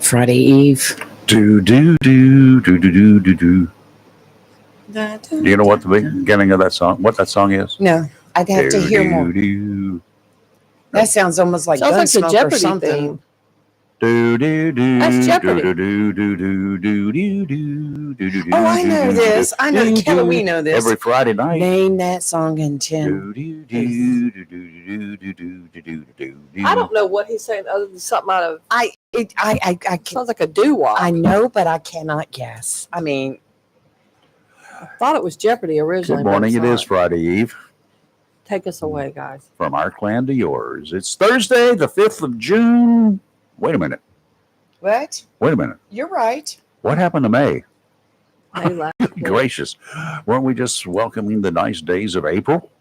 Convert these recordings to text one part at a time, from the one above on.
Friday Eve. Do. Do you know what the beginning of that song? What that song is? No, I'd have to hear more. That sounds almost like Gunsmoke Jeopardy or something. theme. That's Jeopardy. Oh, I know this. I know Kelly. We know this. Every Friday night. Name that song in 10. I don't know what he's saying other than something out of. I Sounds like a doo-wop. I know, but I cannot guess. I mean, I thought it was Jeopardy originally. Good morning. It is Friday Eve. Take us away, guys. From our clan to yours. It's Thursday, the 5th of June. Wait a minute. what? Wait a minute. You're right. What happened to May? May Gracious. Weren't we just welcoming the nice days of April?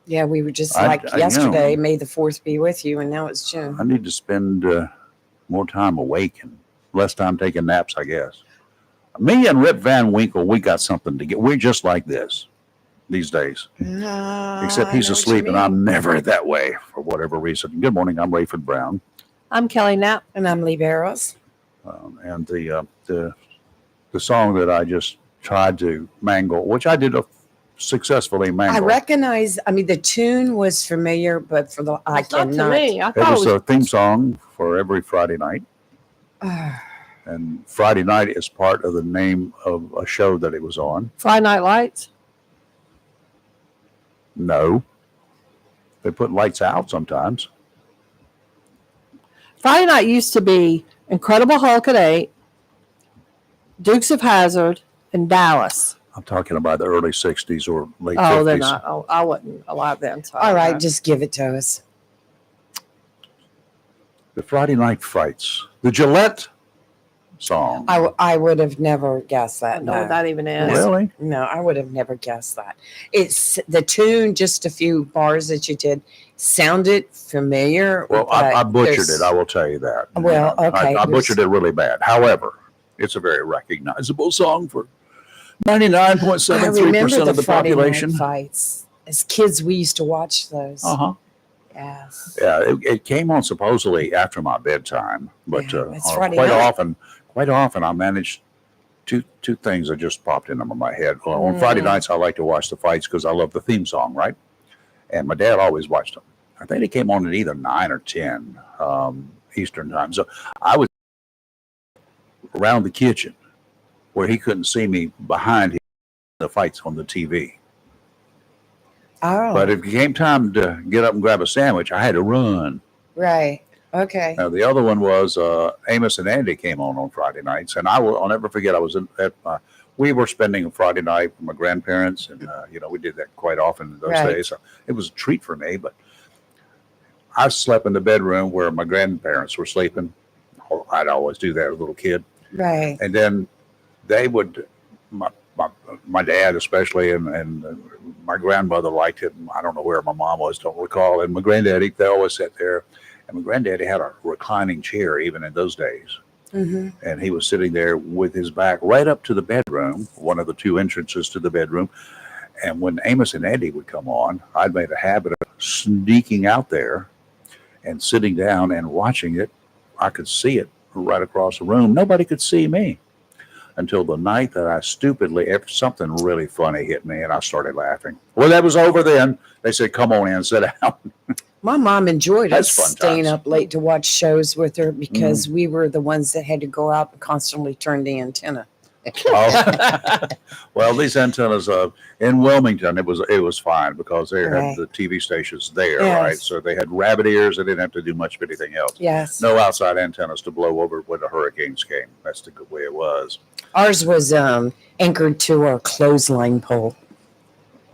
Yeah, we were just yesterday. May the 4th be with you, and now it's June. I need to spend more time awake and less time taking naps, I guess. Me and Rip Van Winkle, we got something to get. We're just like this these days. Except he's asleep, and I'm never that way for whatever reason. Good morning. I'm Rayford Brown. I'm Kelly Knapp. And I'm Lee Barrows. And the song that I just tried to mangle, which I did successfully mangle. I recognize. I mean, the tune was familiar, but for the I cannot. Not to me. I It thought was a theme song for every Friday night. And Friday night is part of the name of a show that it was on. Friday Night Lights. No. They put lights out sometimes. Friday night used to be Incredible Hulk at 8, Dukes of Hazzard, and Dallas. I'm talking about the early 60s or late 50s. Oh, they're not. Oh, I wasn't alive then. So All right, just give it to us. The Friday night fights. The Gillette song. I would have never guessed I that. don't know No. what that even is. Really? No, I would have never guessed that. It's the tune, just a few bars that you did sounded familiar. Well, I butchered it. I will tell you that. Well, okay. I butchered it really bad. However, it's a very recognizable song for 99.73% of the Friday population. Night fights. As kids, we used to watch those. Uh-huh. Yes. Yeah, it came on supposedly after my bedtime, but it's Friday quite night. often I managed two things that just popped into my head. Well, on Friday nights, I like to watch the fights because I love the theme song, right? And my dad always watched them. I think it came on at either 9 or 10 Eastern time. So I was around the kitchen where he couldn't see me behind him the fights on the TV. Oh. But if it came time to get up and grab a sandwich, I had to run. Right. Okay. Now, the other one was Amos and Andy came on Friday nights. And I'll never forget, I was we were spending a Friday night with my grandparents. And, we did that quite often in those days. So it was a treat for me. But I slept in the bedroom where my grandparents were sleeping. I'd always do that as a little kid. Right. And then they would, my dad especially, and my grandmother liked it. I don't know where my mom was, don't recall. And my granddaddy, they always sat there. And my granddaddy had a reclining chair even in those days. Mm-hmm. And he was sitting there with his back right up to the bedroom, one of the two entrances to the bedroom. And when Amos and Andy would come on, I'd made a habit of sneaking out there and sitting down and watching it. I could see it right across the room. Nobody could see me until the night that I stupidly, something really funny hit me and I started laughing. Well, that was over then. They said, come on in, sit down. My mom enjoyed us That's fun staying times. up late to watch shows with her because we were the ones that had to go out and constantly turn the antenna. Oh. Well, these antennas in Wilmington, it was fine because they Right. had the TV stations there, Yes. right? So they had rabbit ears. They didn't have to do much of anything else. Yes. No outside antennas to blow over when the hurricanes came. That's the good way it was. Ours was anchored to a clothesline pole.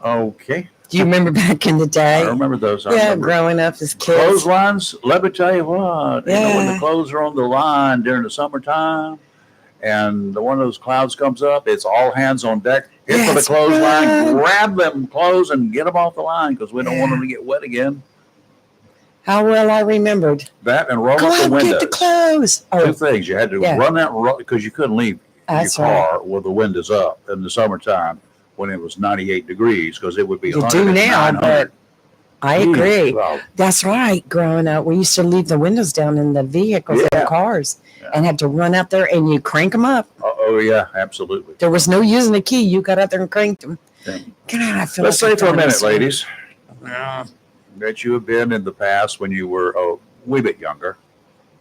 Okay. Do you remember back in the I day? remember those. I Yeah, remember. growing up as kids. Clotheslines, let me tell you what, you know, when the Yeah. clothes are on the line during the summertime and one of those clouds comes up, it's all hands on deck. Hit for the Yes, clothesline, run. grab them clothes and get them off the line because we don't want Yeah. them to get wet again. How well I remembered. That and roll Go up the out, windows. get the clothes. Two Oh, things. You had to Yeah. run that because you couldn't leave that's your right. car with the windows up in the summertime when it was 98 degrees because it would be You 100 do now, and 900. I agree. Well, That's right. Growing up, we used to leave the windows down in the vehicles, Yeah. the cars, Yeah. and had to run out there and you crank them up. oh, yeah, absolutely. There was no using the key. You got out there and cranked them. Yeah. God, I feel Let's like say for a minute, dinosaur. ladies, that you have been in the past when you were a wee bit younger.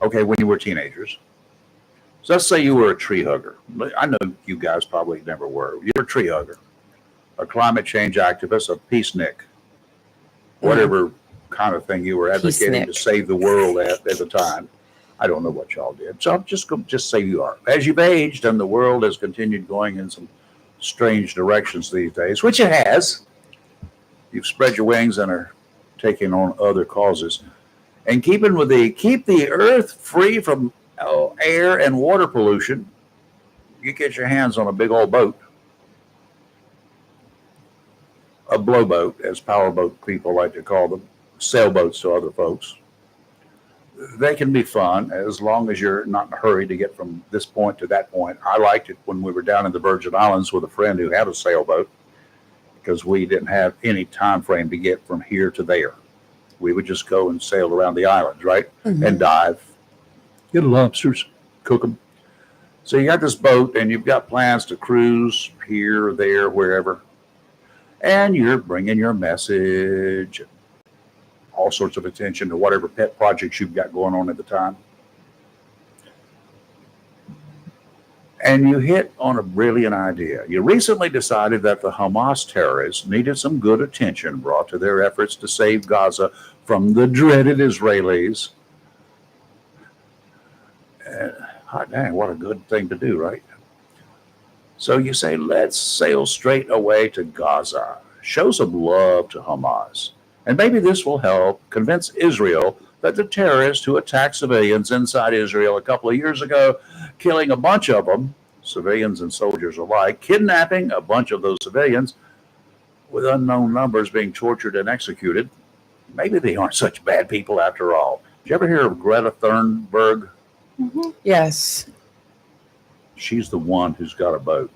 Okay, when you were teenagers. So let's say you were a tree hugger. I know you guys probably never were. You're a tree hugger, a climate change activist, a peacenik, whatever kind of thing you were advocating to Peacenik. save the world at the time. I don't know what y'all did. So I'm just say you are. As you've aged and the world has continued going in some strange directions these days, which it has. You've spread your wings and are taking on other causes. And keep the earth free from air and water pollution, you get your hands on a big old boat. A blowboat, as powerboat people like to call them, sailboats to other folks. They can be fun as long as you're not in a hurry to get from this point to that point. I liked it when we were down in the Virgin Islands with a friend who had a sailboat because we didn't have any time frame to get from here to there. We would just go and sail around the islands, right? Mhm. And dive, get lobsters, cook them. So you got this boat and you've got plans to cruise here, there, wherever. And you're bringing your message, all sorts of attention to whatever pet projects you've got going on at the time. And you hit on a brilliant idea. You recently decided that the Hamas terrorists needed some good attention brought to their efforts to save Gaza from the dreaded Israelis. Hot dang, what a good thing to do, right? So you say, let's sail straight away to Gaza. Show some love to Hamas. And maybe this will help convince Israel that the terrorists who attacked civilians inside Israel a couple of years ago, killing a bunch of them, civilians and soldiers alike, kidnapping a bunch of those civilians with unknown numbers being tortured and executed, maybe they aren't such bad people after all. Did you ever hear of Greta Thunberg? Mhm. Yes. She's the one who's got a boat.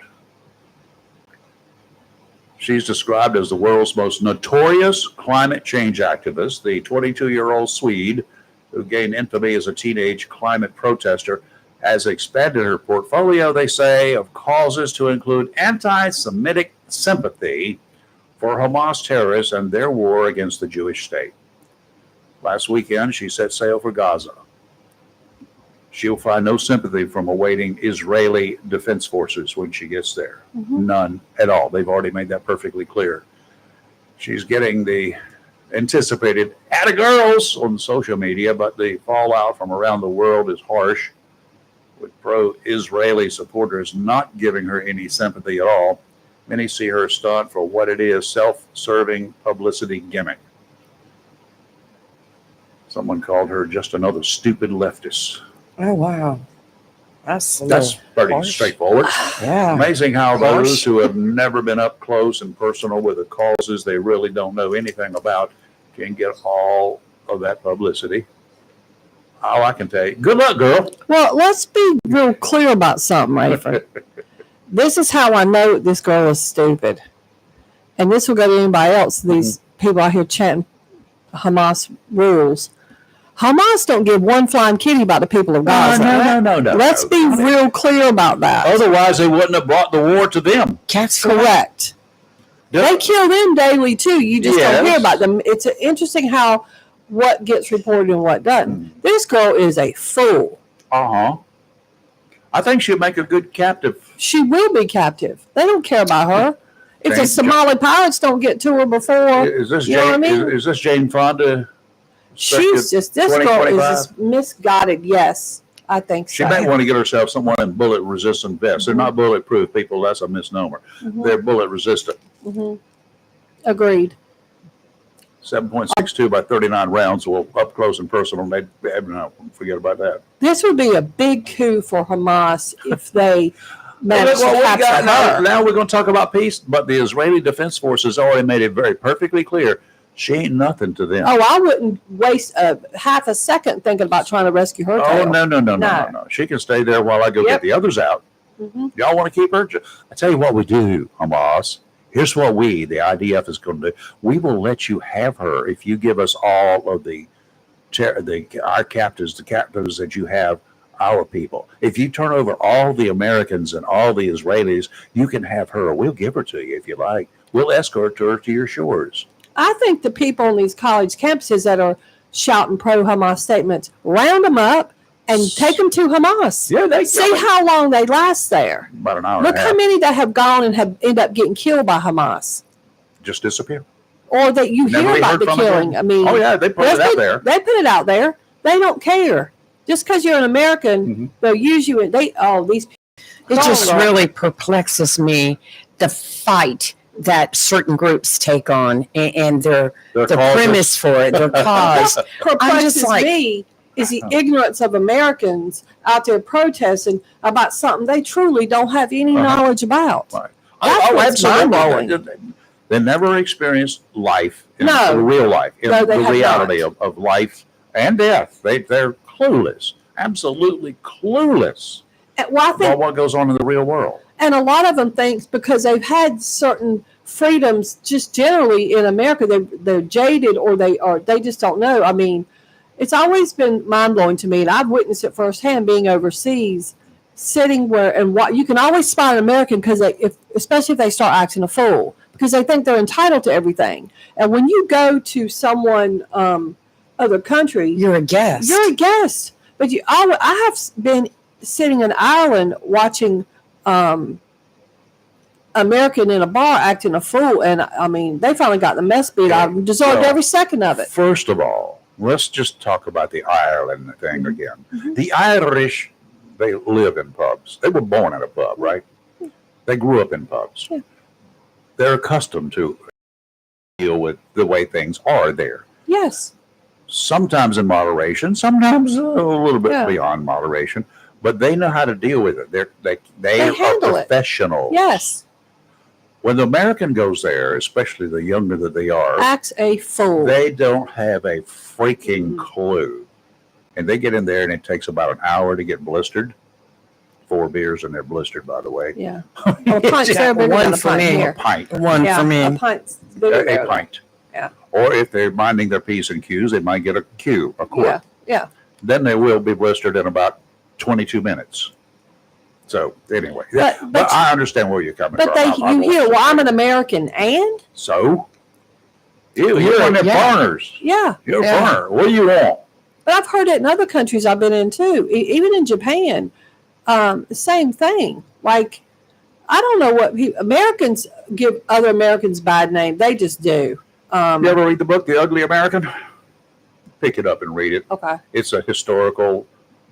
She's described as the world's most notorious climate change activist. The 22-year-old Swede, who gained infamy as a teenage climate protester, has expanded her portfolio, they say, of causes to include anti-Semitic sympathy for Hamas terrorists and their war against the Jewish state. Last weekend, she set sail for Gaza. She'll find no sympathy from awaiting Israeli defense forces when she gets there. Mhm. None at all. They've already made that perfectly clear. She's getting the anticipated "atta girls" on social media, but the fallout from around the world is harsh, with pro-Israeli supporters not giving her any sympathy at all. Many see her stunt for what it is, self-serving publicity gimmick. Someone called her just another stupid leftist. Oh, wow. That's That's pretty harsh. straightforward. Yeah. Amazing how Harsh. those who have never been up close and personal with the causes they really don't know anything about can get all of that publicity. All I can tell you, good luck, girl. Well, let's be real clear about something, Rayford. This is how I know this girl is stupid. And this will go to anybody else. These people out here chanting Hamas rules. Hamas don't give one flying kitty about the people of Gaza. No. Let's be real clear about that. Otherwise, they wouldn't have brought the war to them. Cats Correct. They kill them daily too. You just don't hear Yes. about them. It's interesting how what gets reported and what doesn't. This girl is a fool. Uh-huh. I think she'd make a good captive. She will be captive. They don't care about her. If the Jane- Somali pirates don't get to her before, Is this you know what I Jane? mean? Is this Jane Fonda? She's just, this girl is 2025? just misguided. Yes, I think She so. may want to get herself someone in bullet-resistant vests. They're not bulletproof, people. That's a misnomer. Mhm. They're bullet-resistant. Mhm. Agreed. 7.62 by 39 rounds. Well, up close and personal. They no, forget about that. This would be a big coup for Hamas if they managed Well, to we got capture now, her. now we're going to talk about peace, but the Israeli Defense Forces already made it very perfectly clear she ain't nothing to them. Oh, I wouldn't waste half a second thinking about trying to rescue her. Oh, tail. no. She can stay there while I go Yep. get the others out. Mhm. Y'all want to keep her? I tell you what we do, Hamas. Here's what the IDF is going to do. We will let you have her if you give us all of our captives, the captives that you have, our people. If you turn over all the Americans and all the Israelis, you can have her. We'll give her to you if you like. We'll escort her to your shores. I think the people on these college campuses that are shouting pro-Hamas statements, round them up and take them to Hamas. Yeah, they See how long they last there. about an hour Look and a how half. many that have gone and have ended up getting killed by Hamas, Just disappear. or that you Never hear be about heard the from killing. again. I mean, Oh yeah, they put it out there. They put it out there. They don't care. Just because you're an American, Mhm. they'll use you. And these people. It just Oh, really perplexes me, the fight that certain groups take on and Their the causes. premise for it, their cause. What perplexes just like- me is the ignorance of Americans out there protesting about something they truly don't have any Uh-huh. knowledge about. Right. That's what's mind-blowing. They never experienced life, No. real life, in No, they the have reality not. of life and death. They're clueless, absolutely clueless Well, I think about what goes on in the real world. and a lot of them thinks because they've had certain freedoms just generally in America, they're jaded or they just don't know. I mean, it's always been mind-blowing to me, and I've witnessed it firsthand being overseas, sitting where and what you can always spot an American because especially if they start acting a fool because they think they're entitled to everything. And when you go to someone other country, You're a guest. you're a guest. But I have been sitting in Ireland watching American in a bar acting a fool, and I mean they finally got the mess beat out of them. Deserved Well, every second of it. First of all, let's just talk about the Ireland thing again. Mhm. The Irish, they live in pubs. They were born in a pub, right? They grew up in pubs. Yeah. They're accustomed to deal with the way things are there. Yes. Sometimes in moderation, sometimes a little bit Yeah. beyond moderation, but they know how to deal with it. They are handle it. professionals. Yes. When the American goes there, especially the younger that they are, Acts a fool. they don't have a freaking Mhm. clue. And they get in there and it takes about an hour to get blistered. 4 beers and they're blistered, by the way. Yeah. Well, a pint's Just there bigger one than a for pint me. A here. pint. One Yeah, for me. a pint's bigger A there. pint. Yeah. Or if they're minding their P's and Q's, they might get a quart. Yeah. Yeah. Then they will be blistered in about 22 minutes. So anyway, But I understand where you're coming but from. you hear, well, I'm an American, and So? You're You're- one of them yeah. foreigners. yeah. You're a Yeah. foreigner. What do you want? But I've heard it in other countries I've been in too, even in Japan. The same thing. Like, I don't know what Americans give other Americans bad name. They just do. You ever read the book, The Ugly American? Pick it up and read it. Okay. It's a historical,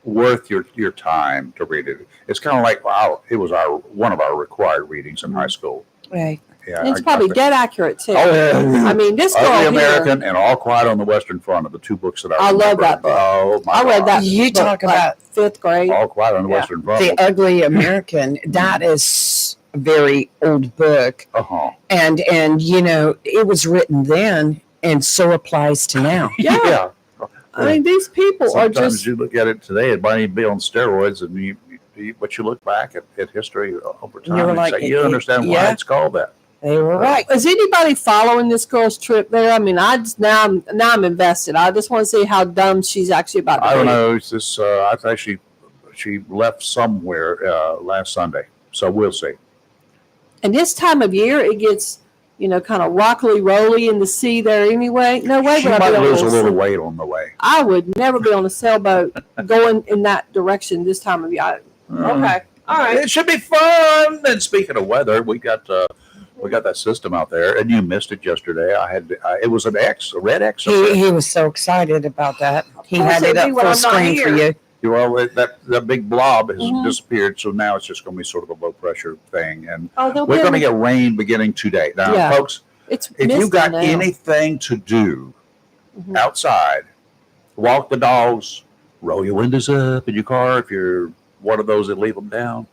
worth your time to read it. It's kind of like, wow, it was one of our required readings in high school. Right. Yeah, And it's I probably think- dead accurate too. Oh, yeah. I mean, this girl Ugly here, American and All Quiet on the Western Front are the two books that I love remember. that book. Oh, my I read God. that. You book, talk like, about 5th grade. All Quiet on the Yeah. Western Front. The Ugly American. That is a very old book. Uh-huh. And it was written then and so applies to now. Yeah. I mean, these people are Sometimes just. you look at it today, it might even be on steroids, and but you look back at history over time You're and like, say, you understand why yeah. it's called that. They were right. Is anybody following this girl's trip there? I mean, now I'm invested. I just want to see how dumb she's actually about to I be. don't know. It's this. I think she left somewhere last Sunday, so we'll see. And this time of year, it gets, kind of rockily rolly in the sea there anyway. No way She would I might be on lose a little this. weight on the way. I would never be on a sailboat going in that direction this time of year. Okay. All right. It should be fun. And speaking of weather, we got that system out there, and you missed it yesterday. It was a red X. He was so excited about that. He course had it'd it be up when full I'm not screen for here. you. Well, that big blob has Mhm. disappeared, so now it's just going to be sort of a low pressure thing, and Oh, we're going to get rain beginning today. Now, Yeah. folks, It's if you've misty got now. anything to do Mhm. outside, walk the dogs, roll your windows up in your car if you're one of those that leave them down.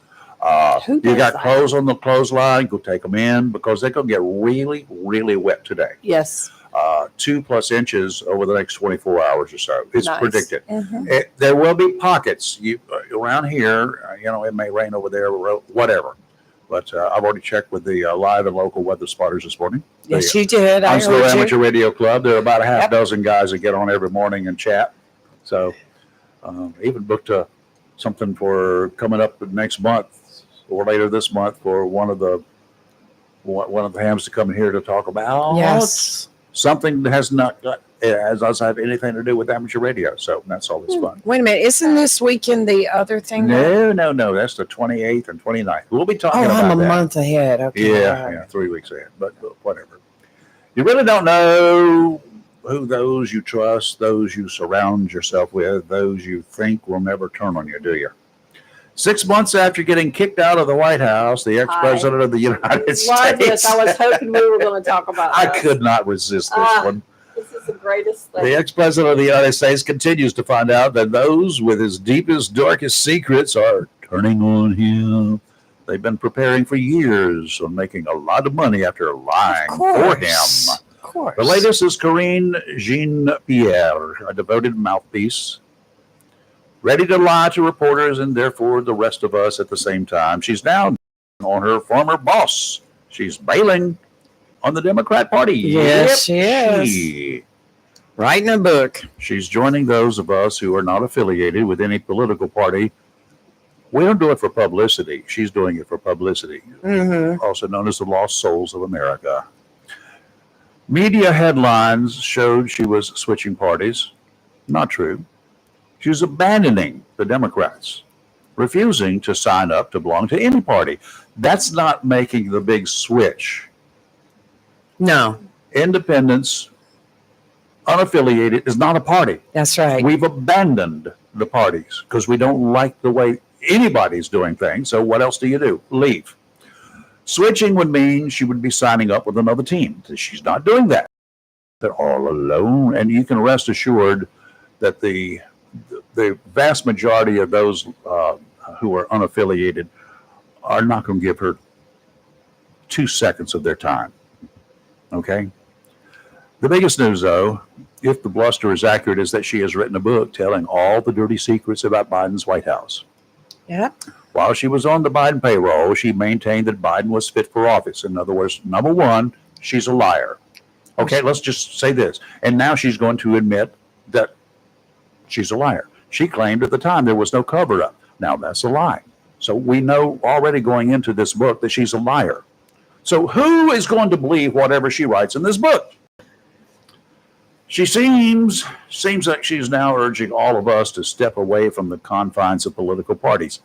Who You does got that? clothes on the clothesline, go take them in because they're going to get really, really wet today. Yes. 2+ inches over the next 24 hours or so. It's Nice. predicted. Mhm. There will be pockets around here. It may rain over there, whatever. But I've already checked with the live and local weather spotters this morning. Yes, you did. I Onslow heard you. Amateur Radio Club. There are about a half Yep. dozen guys that get on every morning and chat. So even booked something for coming up next month or later this month for one of the hams to come in here to talk about. Yes. Something that has not got has us have anything to do with amateur radio. So that's always fun. Wait a minute. Isn't this weekend the other thing? No. That's the 28th and 29th. We'll be talking Oh, about I'm a that. month ahead. Okay. Yeah, 3 weeks ahead, but whatever. You really don't know who those you trust, those you surround yourself with, those you think will never turn on you, do you? 6 months after getting kicked out of the White House, the ex-president of the United Love this. States. I was hoping we were going to talk about I this. could not resist this one. This is the greatest thing. The ex-president of the United States continues to find out that those with his deepest, darkest secrets are turning on him. They've been preparing for years on making a lot of money after lying for him. Of course. The latest is Corinne Jean-Pierre, a devoted mouthpiece, ready to lie to reporters and therefore the rest of us at the same time. She's now on her former boss. She's bailing on the Democrat Party. Yes, she is. She. Writing a book. She's joining those of us who are not affiliated with any political party. We don't do it for publicity. She's doing it for publicity, Mm-hmm. also known as the Lost Souls of America. Media headlines showed she was switching parties. Not true. She was abandoning the Democrats, refusing to sign up to belong to any party. That's not making the big switch. No, Independence, unaffiliated, is not a party. that's right. We've abandoned the parties because we don't like the way anybody's doing things. So what else do you do? Leave. Switching would mean she would be signing up with another team. She's not doing that. They're all alone. And you can rest assured that the vast majority of those who are unaffiliated are not going to give her 2 seconds of their time. Okay? The biggest news, though, if the bluster is accurate, is that she has written a book telling all the dirty secrets about Biden's White House. Yep. While she was on the Biden payroll, she maintained that Biden was fit for office. In other words, number one, she's a liar. Okay, let's just say this. And now she's going to admit that she's a liar. She claimed at the time there was no cover up. Now that's a lie. So we know already going into this book that she's a liar. So who is going to believe whatever she writes in this book? She seems like she's now urging all of us to step away from the confines of political parties.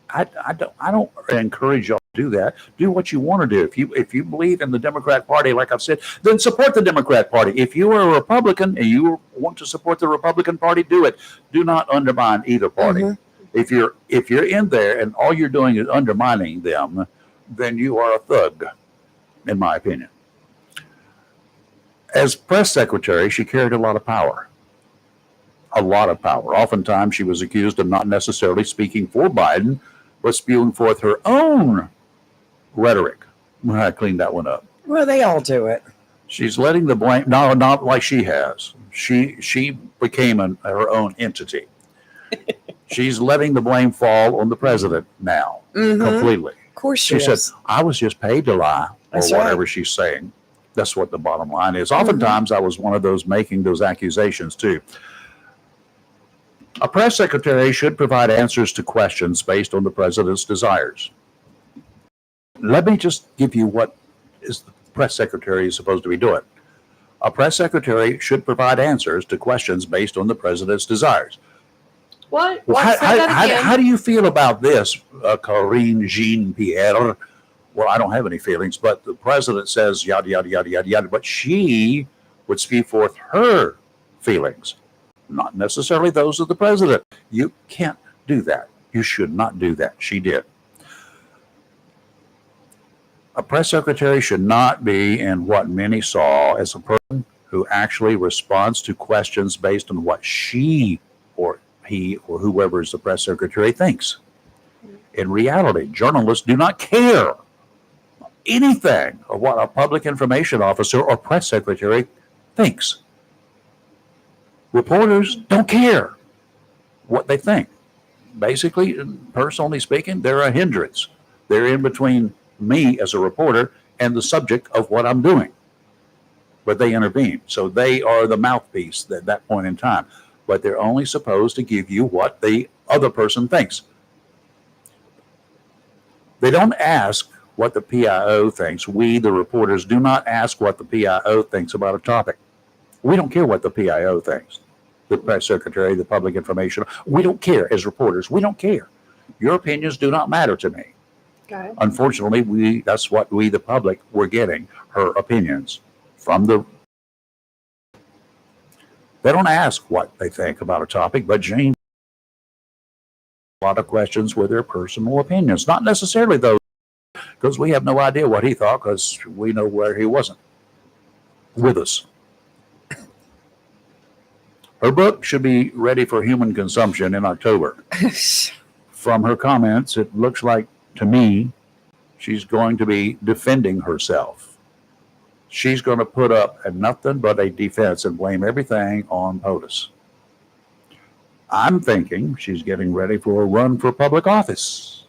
I don't encourage y'all to do that. Do what you want to do. If you believe in the Democrat Party, like I've said, then support the Democrat Party. If you are a Republican and you want to support the Republican Party, do it. Do not undermine either party. Mm-hmm. If you're in there and all you're doing is undermining them, then you are a thug, in my opinion. As press secretary, she carried a lot of power. A lot of power. Oftentimes, she was accused of not necessarily speaking for Biden, but spewing forth her own rhetoric. I cleaned that one up. Well, they all do it. She's letting the blame, no, not like she has. She became her own entity. She's letting the blame fall on the president now, completely. Of course She said, I was just paid to lie, or That's whatever right. she's saying. That's what the bottom line is. Oftentimes, I was one of those making those accusations, too. A press secretary should provide answers to questions based on the president's desires. Let me just give you what is the press secretary is supposed to be doing. A press secretary should provide answers to questions based on the president's desires. What? Well, What? Say that again. how do you feel about this, Corinne Jean-Pierre? Well, I don't have any feelings, but the president says yada, yada, yada, yada, yada, but she would speak forth her feelings, not necessarily those of the president. You can't do that. You should not do that. She did. A press secretary should not be in what many saw as a person who actually responds to questions based on what she or he or whoever is the press secretary thinks. In reality, journalists do not care anything of what a public information officer or press secretary thinks. Reporters don't care what they think. Basically, personally speaking, they're a hindrance. They're in between me as a reporter and the subject of what I'm doing. But they intervene. So they are the mouthpiece at that point in time. But they're only supposed to give you what the other person thinks. They don't ask what the PIO thinks. We, the reporters, do not ask what the PIO thinks about a topic. We don't care what the PIO thinks. The press secretary, the public information. We don't care as reporters. We don't care. Your opinions do not matter to me. Okay. Unfortunately, that's what we, the public, were getting, her opinions from the. They don't ask what they think about a topic, but Jane, a lot of questions with their personal opinions, not necessarily those, because we have no idea what he thought, because we know where he wasn't with us. Her book should be ready for human consumption in October. From her comments, it looks like, to me, she's going to be defending herself. She's going to put up nothing but a defense and blame everything on POTUS. I'm thinking she's getting ready for a run for public office.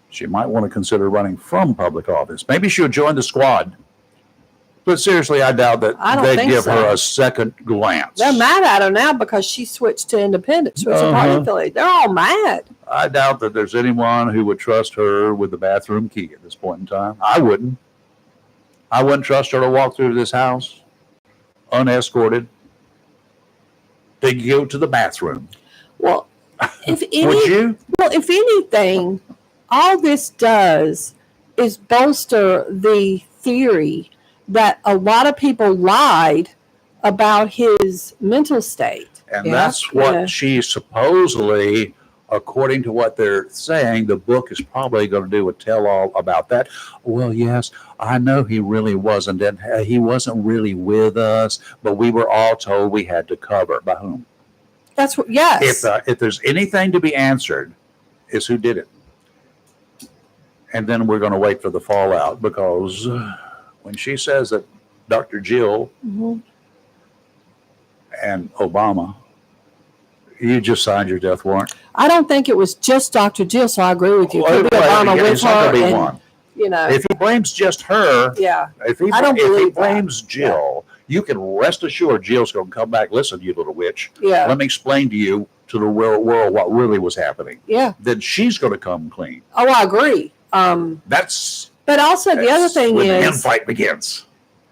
She might want to consider running from public office. Maybe she'll join the squad. But seriously, I doubt that they'd give her a second glance. They're mad at her now because she switched to independent, switched to party affiliate. They're all mad. I doubt that there's anyone who would trust her with the bathroom key at this point in time. I wouldn't. I wouldn't trust her to walk through this house unescorted to go to the bathroom. Well, if Would you? Well, if anything, all this does is bolster the theory that a lot of people lied about his mental state. And that's what she supposedly, according to what they're saying, the book is probably going to do a tell-all about that. Well, yes, I know he really wasn't, and he wasn't really with us, but we were all told we had to cover. By whom? That's what, yes. If there's anything to be answered, is who did it. And then we're going to wait for the fallout, because when she says that Dr. Jill and Obama, you just signed your death warrant. I don't think it was just Dr. Jill, so I agree with you. Could be Obama with her, and, you know. If he blames just her, if he blames Jill, you can rest assured Jill's going to come back. Listen, you little witch. Yeah. Let me explain to you, to the world, what really was happening. Yeah. Then she's going to come clean. Oh, I agree. But also the other thing when is, the fight begins.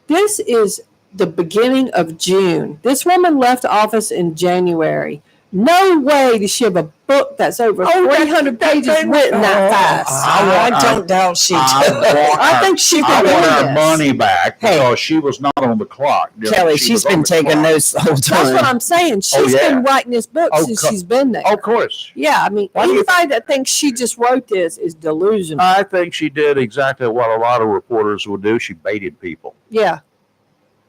This is the beginning of June. This woman left office in January. No way does she have a book that's over 300 pages written that fast. I don't doubt she did. I think she I could want do her this. money back because she was not on the clock. Kelly, she's been taking notes the whole time. That's what I'm saying. She's been writing this book since she's been there. Of course. Yeah, I mean, anybody that thinks she just wrote this is delusional. I think she did exactly what a lot of reporters would do. She baited people. Yeah.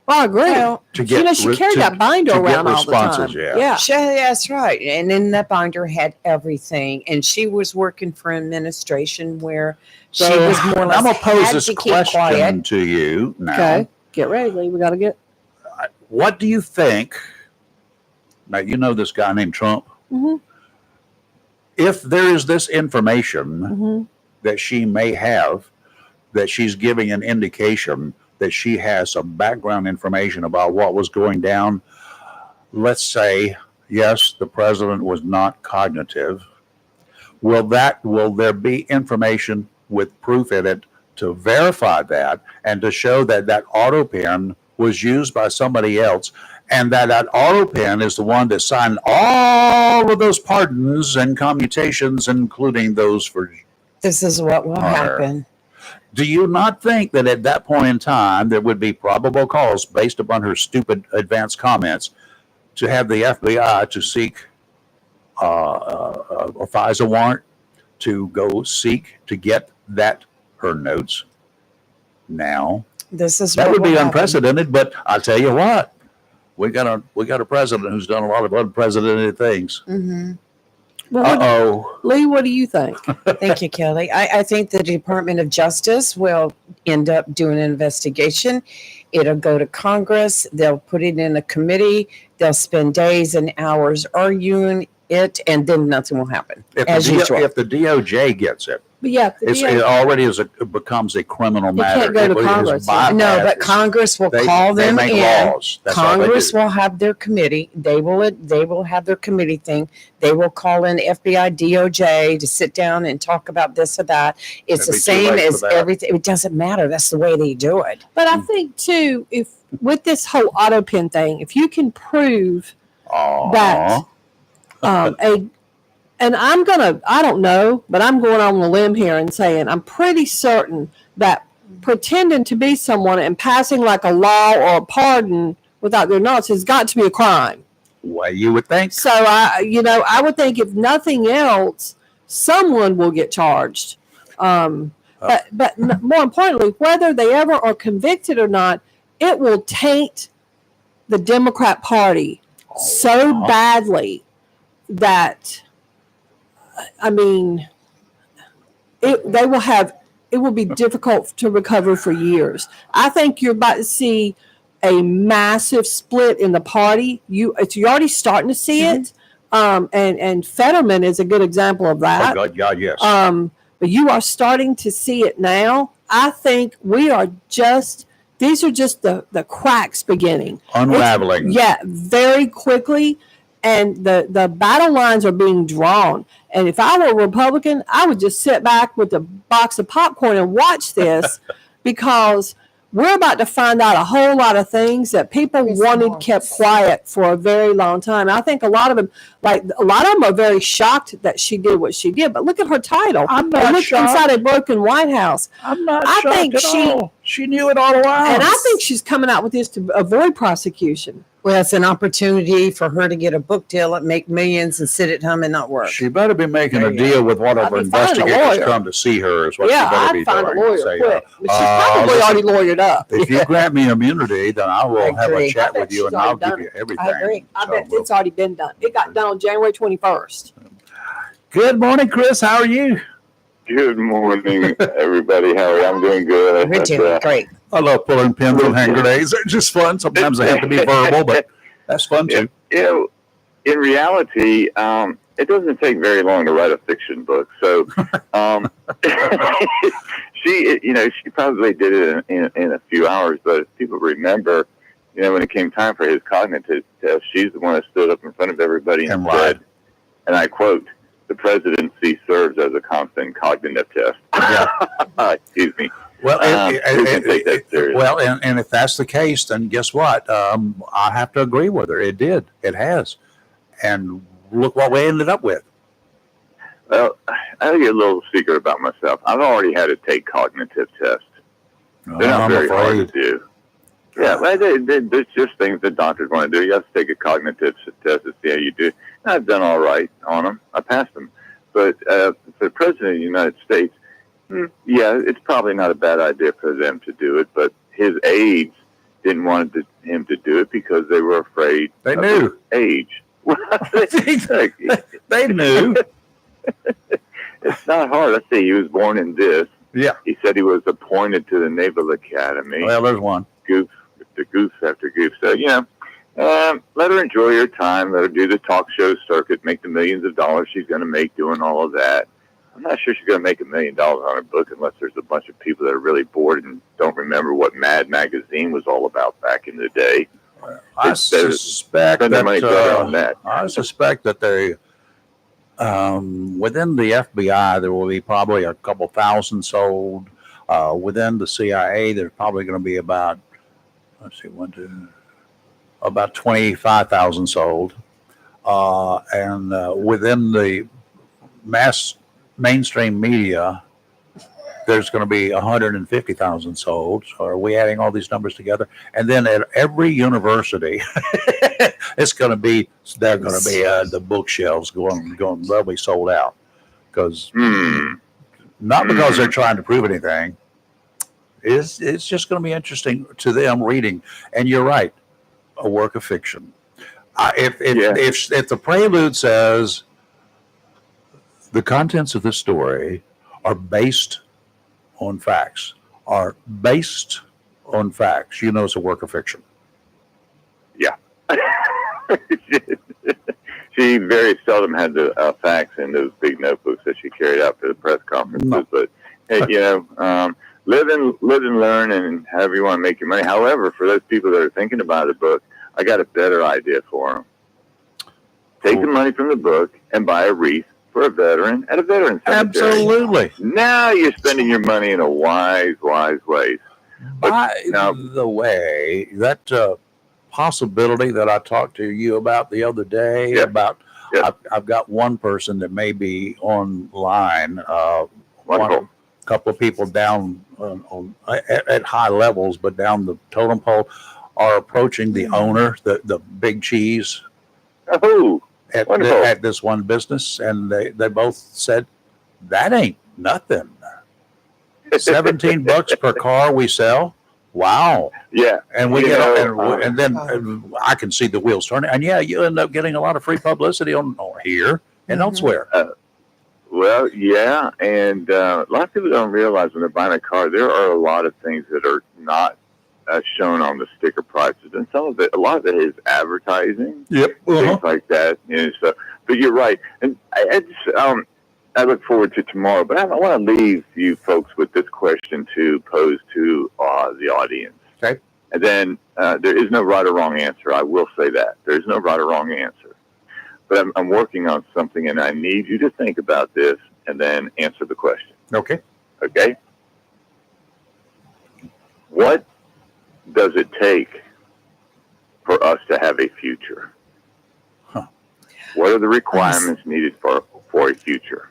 Well, I agree. Well, she carried that binder around all the time. Yeah. That's right. And then that binder had everything. And she was working for administration where she was more or less I'm going to pose had this to keep question quiet. to you now. Okay. Get ready, Lee. We got to get. What do you think? Now, you know this guy named Trump. Mm-hmm. If there is this information that she may have, that she's giving an indication that she has some background information about what was going down. Let's say, yes, the president was not cognitive. Will there be information with proof in it to verify that and to show that that auto pen was used by somebody else And that auto pen is the one that signed all of those pardons and commutations, including those for This is what will Hunter. happen. Do you not think that at that point in time there would be probable cause based upon her stupid advanced comments to have the FBI to seek a FISA warrant to go seek to get her notes now? This is That what would be will happen. unprecedented, but I'll tell you what, we got a president who's done a lot of unprecedented things. Mhm. Well, Lee, what do you think? Thank you, Kelly. I think the Department of Justice will end up doing an investigation. It'll go to Congress. They'll put it in a committee. They'll spend days and hours arguing it, and then nothing will happen. As usual. If the DOJ gets it, But yeah, it already it becomes a criminal It matter. can't go to It is Congress. No, but bypassed. Congress will They call them make in. laws. That's all they Congress do. will have their committee. They will have their committee thing. They will call in FBI, DOJ to sit down and talk about this or that. It's It'd the be too same late as for that. everything. It doesn't matter. That's the way they do it. But I think too, if with this whole auto pen thing, if you can prove that and I don't know, but I'm going on a limb here and saying I'm pretty certain that pretending to be someone and passing like a law or a pardon without their knowledge has got to be a crime. Well, you would think. So I would think if nothing else, someone will get charged. But more importantly, whether they ever are convicted or not, it will taint the Democrat Party so badly that, I mean, it will be difficult to recover for years. I think you're about to see a massive split in the party. You're already starting to see it. And Fetterman is a good example of that. Oh God, yes. But you are starting to see it now. I think these are just the cracks beginning. Unraveling. Very quickly. And the battle lines are being drawn. And if I were a Republican, I would just sit back with a box of popcorn and watch this because we're about to find out a whole lot of things that people kept quiet for a very long time. I think a lot of them are very shocked that she did what she did. But look at her title. I'm not shocked. Inside a broken White House. I'm not shocked at all. She knew it all along. And I think she's coming out with this to avoid prosecution. Well, it's an opportunity for her to get a book deal and make millions and sit at home and not work. She better be making a deal with whatever investigators come to see her. Is what she better be doing. I'd find a lawyer quick. She's probably already lawyered up. If you grant me immunity, then I will have a chat with you and I'll give you everything. I agree. I bet it's already been done. It got done on January 21st. Good morning, Chris. How are you? Good morning, everybody. How are you? I'm doing good. We're doing great. I love pulling pins on hand grenades. They're just fun. Sometimes they have to be verbal, but that's fun too. In reality, it doesn't take very long to write a fiction book. So, she probably did it in a few hours. But if people remember, when it came time for his cognitive test, she's the one that stood up in front of everybody and said, and I quote, "The presidency serves as a constant cognitive test." Yeah. Excuse me. Well, take that serious. Well, and if that's the case, then guess what? I have to agree with her. It did. It has. And look what we ended up with. Well, I'll tell you a little secret about myself. I've already had to take cognitive tests. They're not very hard to do. Yeah, well, there's just things that doctors want to do. You have to take a cognitive test to see how you do. And I've done all right on them. I passed them. But for the President of the United States, yeah, it's probably not a bad idea for them to do it. But his aides didn't want him to do it because they were afraid of his age. They knew. It's not hard. Let's say he was born in this. Yeah. He said he was appointed to the Naval Academy. Well, there's one. Goof after goof. So, let her enjoy her time. Let her do the talk show circuit, make the millions of dollars she's going to make doing all of that. I'm not sure she's going to make $1 million on her book unless there's a bunch of people that are really bored and don't remember what Mad Magazine was all about back in the day. I suspect that they, within the FBI, there will be probably a couple thousand sold. Within the CIA, there's probably going to be about, about 25,000 sold. And within the mainstream media, there's going to be 150,000 sold. So are we adding all these numbers together? And then at every university, it's going to be, they're going to be the bookshelves they'll be sold out. Because not because they're trying to prove anything. It's just going to be interesting to them reading. And you're right, a work of fiction. If the prelude says the contents of this story are based on facts, you know it's a work of fiction. Yeah. She very seldom had the facts in those big notebooks that she carried out to the press conferences. No. But hey, live and learn, and however you want to make your money. However, for those people that are thinking about the book, I got a better idea for them. Take the money from the book and buy a wreath for a veteran at a veteran cemetery. Absolutely. Now you're spending your money in a wise way. By the way, that possibility that I talked to you about the other day I've got one person that may be online, a couple of people down at high levels, but down the totem pole are approaching the owner, the big cheese at this one business, and they both said that ain't nothing. $17 per car we sell. Wow. Yeah. And we and then I can see the wheels turning. And you end up getting a lot of free publicity on here and elsewhere. Well, yeah. And a lot of people don't realize when they're buying a car, there are a lot of things that are not shown on the sticker prices. And a lot of it is advertising. Yep. Things like that. So, but you're right. And I look forward to tomorrow, but I want to leave you folks with this question to pose to the audience. Okay. And then there is no right or wrong answer. I will say that. There is no right or wrong answer. But I'm working on something, and I need you to think about this and then answer the question. Okay. Okay? What does it take for us to have a future? What are the requirements needed for a future?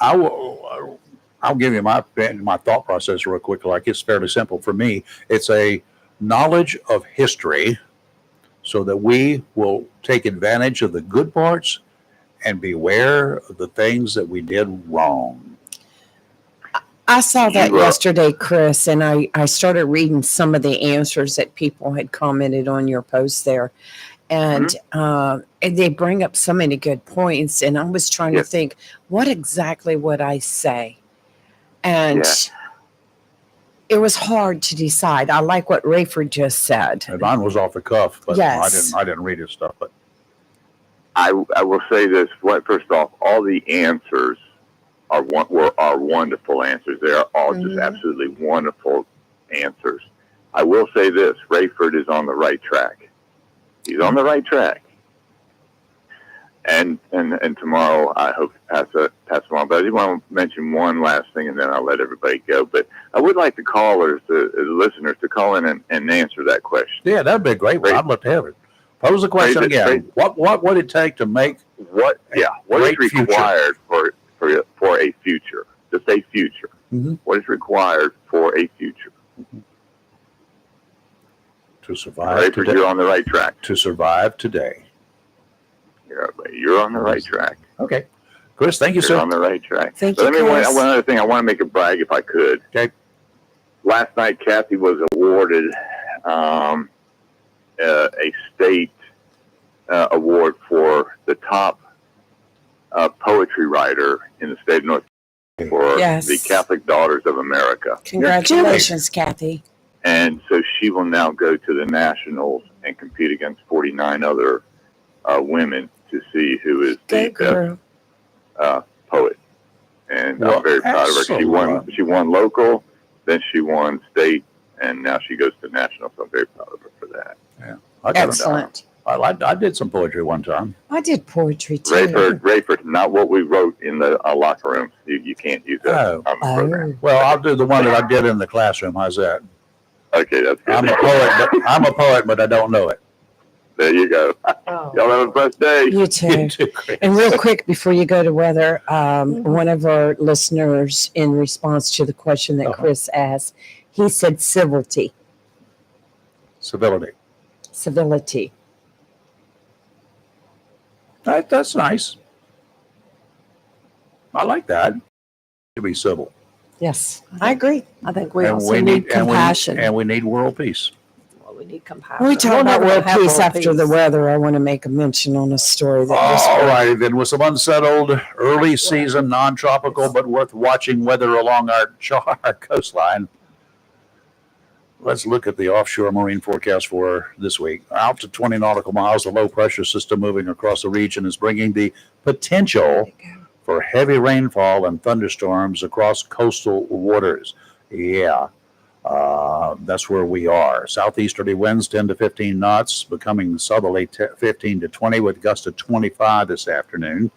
I'll give you my thought process real quick. Like, it's fairly simple for me. It's a knowledge of history so that we will take advantage of the good parts and beware of the things that we did wrong. I saw that yesterday, Chris, and I started reading some of the answers that people had commented on your post there. And they bring up so many good points. And I was trying to think, what exactly would I say? And it was hard to decide. I like what Rayford just said. And mine was off the cuff, but yes. I didn't read his stuff. But I will say this. First off, all the answers are wonderful answers. They are all just absolutely wonderful answers. I will say this. Rayford is on the right track. He's on the right track. And tomorrow I hope to pass him on. But I did want to mention one last thing, and then I'll let everybody go. But I would like the callers, the listeners, to call in and answer that question. Yeah, that'd be great. I'd love to have it. Pose the question again. What would it take to make what is required for a future? Just a future. Mm-hmm. What is required for a future? Mm-hmm. To survive today. You're on the right track. To survive today. You're on the right track. Okay. Chris, thank you, sir. You're on the right track. Thank you, Chris. One other thing. I want to make a brag if I could. Okay. Last night, Kathy was awarded a state award for the top poetry writer in the state of North Carolina for the Catholic Daughters of America. Congratulations, Kathy. And so she will now go to the Nationals and compete against 49 other women to see who is the best poet. And I'm very proud of her. She won local, then she won state, and now she goes to national. So I'm very proud of her for that. Yeah, excellent. I did some poetry one time. I did poetry too. Rayford, not what we wrote in the locker room. You can't use that on the program. Well, I'll do the one that I did in the classroom. How's that? Okay, that's good. I'm a poet, but I don't know it. There you go. Oh. Y'all have a blessed day. You too. And real quick before you go to weather, one of our listeners, in response to the question that Chris asked, he said civility. Civility. Civility. That's nice. I like that. To be civil. Yes, I agree. I think we And also we need compassion. And we need world peace. Well, we need compassion. When we talk about never world have peace world after the peace. weather, I want to make a mention on a story that All righty, then, with some unsettled early season, non-tropical, but worth watching weather along our coastline. Let's look at the offshore marine forecast for this week. Out to 20 nautical miles, the low pressure system moving across the region is bringing the potential for heavy rainfall and thunderstorms across coastal waters. Yeah, that's where we are. Southeasterly winds 10 to 15 knots, becoming southerly 15 to 20 with gusts of 25 this afternoon.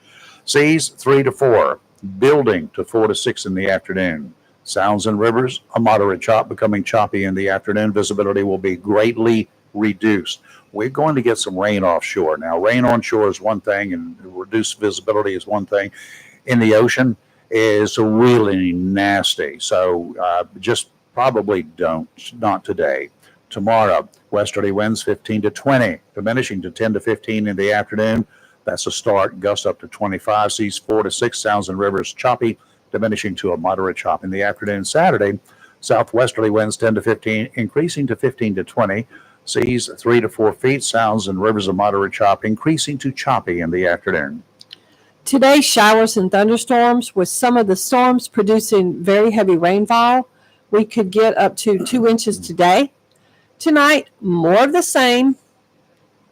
Seas 3 to 4, building to 4 to 6 in the afternoon. Sounds and rivers, a moderate chop, becoming choppy in the afternoon. Visibility will be greatly reduced. We're going to get some rain offshore. Now, rain onshore is one thing, and reduced visibility is one thing. In the ocean is really nasty. So just probably not today. Tomorrow, westerly winds 15 to 20, diminishing to 10 to 15 in the afternoon. That's a start. Gusts up to 25. Seas 4 to 6. Sounds and rivers choppy, diminishing to a moderate chop in the afternoon. Saturday, southwesterly winds 10 to 15, increasing to 15 to 20. Seas 3 to 4 feet. Sounds and rivers a moderate chop, increasing to choppy in the afternoon. Today, showers and thunderstorms, with some of the storms producing very heavy rainfall. We could get up to 2 inches today. Tonight, more of the same.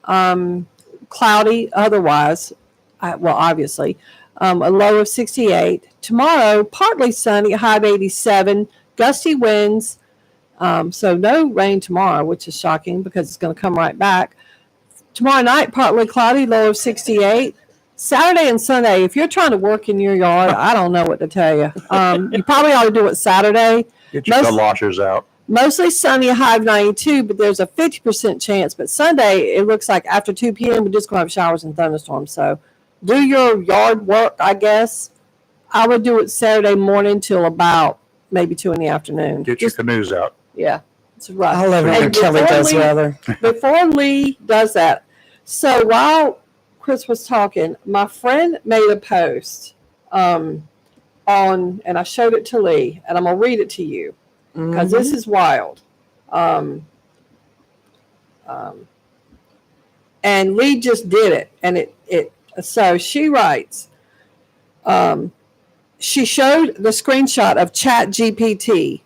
Cloudy otherwise, obviously. A low of 68. Tomorrow, partly sunny, high of 87. Gusty winds. So no rain tomorrow, which is shocking because it's going to come right back. Tomorrow night, partly cloudy, low of 68. Saturday and Sunday, if you're trying to work in your yard, I don't know what to tell you. You probably ought to do it Saturday. Get your galoshes out. Mostly sunny, high of 92, but there's a 50% chance. But Sunday, it looks like after 2 p.m., we're just going to have showers and thunderstorms. So do your yard work, I guess. I would do it Saturday morning till about maybe 2 in the afternoon. Get your canoes out. Yeah, it's rough. I love it when Kelly does weather. Before Lee does that, so while Chris was talking, my friend made a post on, and I showed it to Lee, and I'm going to read it to you because this is wild. And Lee just did it, and so she writes, she showed the screenshot of Chat GPT,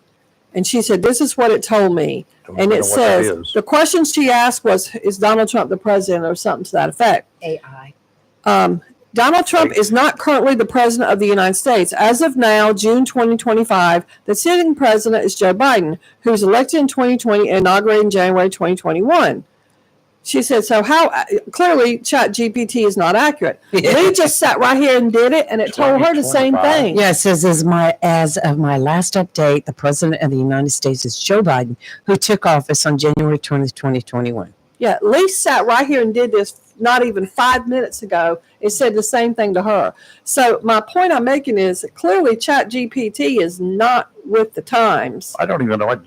and she said, this is what it told me. And it says, the question she asked was, is Donald Trump the president, or something to that effect? AI. Donald Trump is not currently the president of the United States. As of now, June 2025, the sitting president is Joe Biden, who was elected in 2020 and inaugurated in January 2021. She said, so how clearly Chat GPT is not accurate. Lee just sat right here and did it, and it told her the same thing. Yeah, it says, as of my last update, the president of the United States is Joe Biden, who took office on January 20th, 2021. Yeah, Lee sat right here and did this not even 5 minutes ago. It said the same thing to her. So my point I'm making is that clearly Chat GPT is not with the times. I don't even know what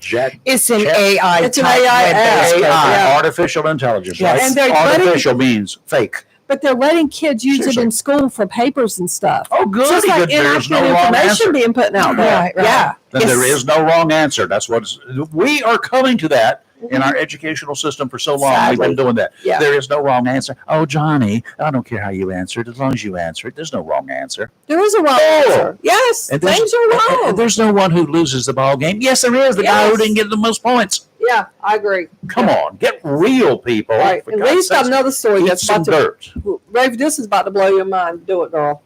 It's an AI. It's an AI. AI, artificial intelligence, Yes. right? And they're Artificial means fake. But they're letting kids use Seriously. it in school for papers and stuff. Oh, good. Just like There's no inaccurate wrong information answer. being put out there. Right. Yeah. Then there is no wrong answer. That's what we are coming to that in our educational system for so long. We've Sadly. been doing that. Yeah. There is no wrong answer. Oh, Johnny, I don't care how you answer it. As long as you answer it, there's no wrong answer. There is a wrong answer. Yes, And there's- things are wrong. and there's no one who loses the ball game. Yes, there is. The guy who Yes. didn't get the most points. Yeah, I agree. Come on, get real, people. Right. For And God's Lee's got sakes, another story eat that's some about to. dirt. Rafe, this is about to blow your mind. Do it, girl.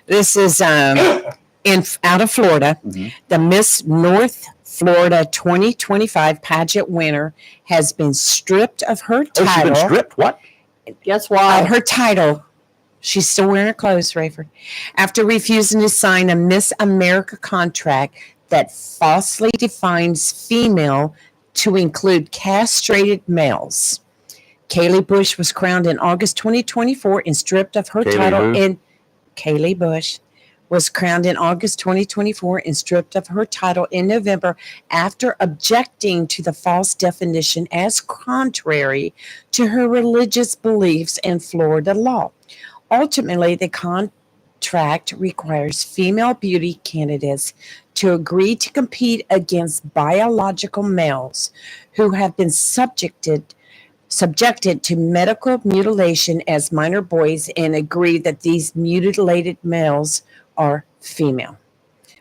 This is out of Florida. Mhm. The Miss North Florida 2025 pageant winner has been stripped of her Oh, she's title. been stripped? What? Guess why? Her title. She's still wearing her clothes, Rayford. After refusing to sign a Miss America contract that falsely defines female to include castrated males. Kaylee Bush was crowned in August 2024 and stripped of her Kaylee title who? in Kaylee Bush was crowned in August 2024 and stripped of her title in November after objecting to the false definition as contrary to her religious beliefs and Florida law. Ultimately, the contract requires female beauty candidates to agree to compete against biological males who have been subjected to medical mutilation as minor boys and agree that these mutilated males are female.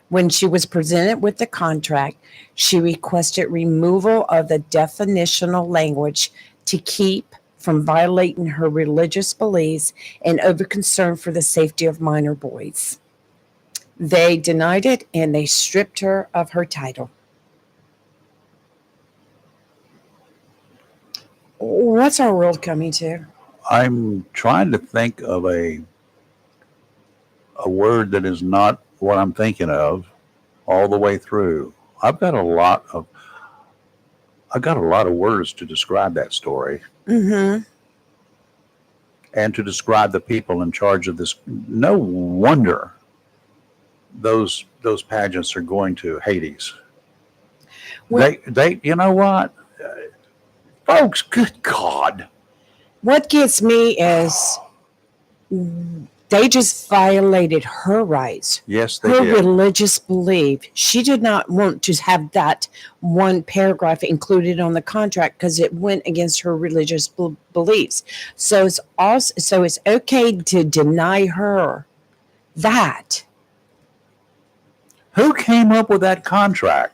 When she was presented with the contract, she requested removal of the definitional language to keep from violating her religious beliefs and over concern for the safety of minor boys. They denied it and they stripped her of her title. What's our world coming to? I'm trying to think of a word that is not what I'm thinking of all the way through. I've got a lot of words to describe that story Mm-hmm. and to describe the people in charge of this. No wonder those pageants are going to Hades. Well, They you know what? Folks, good God. what gets me is they just violated her rights, Yes, they her did. religious belief. She did not want to have that one paragraph included on the contract because it went against her religious beliefs. So it's okay to deny her that. Who came up with that contract?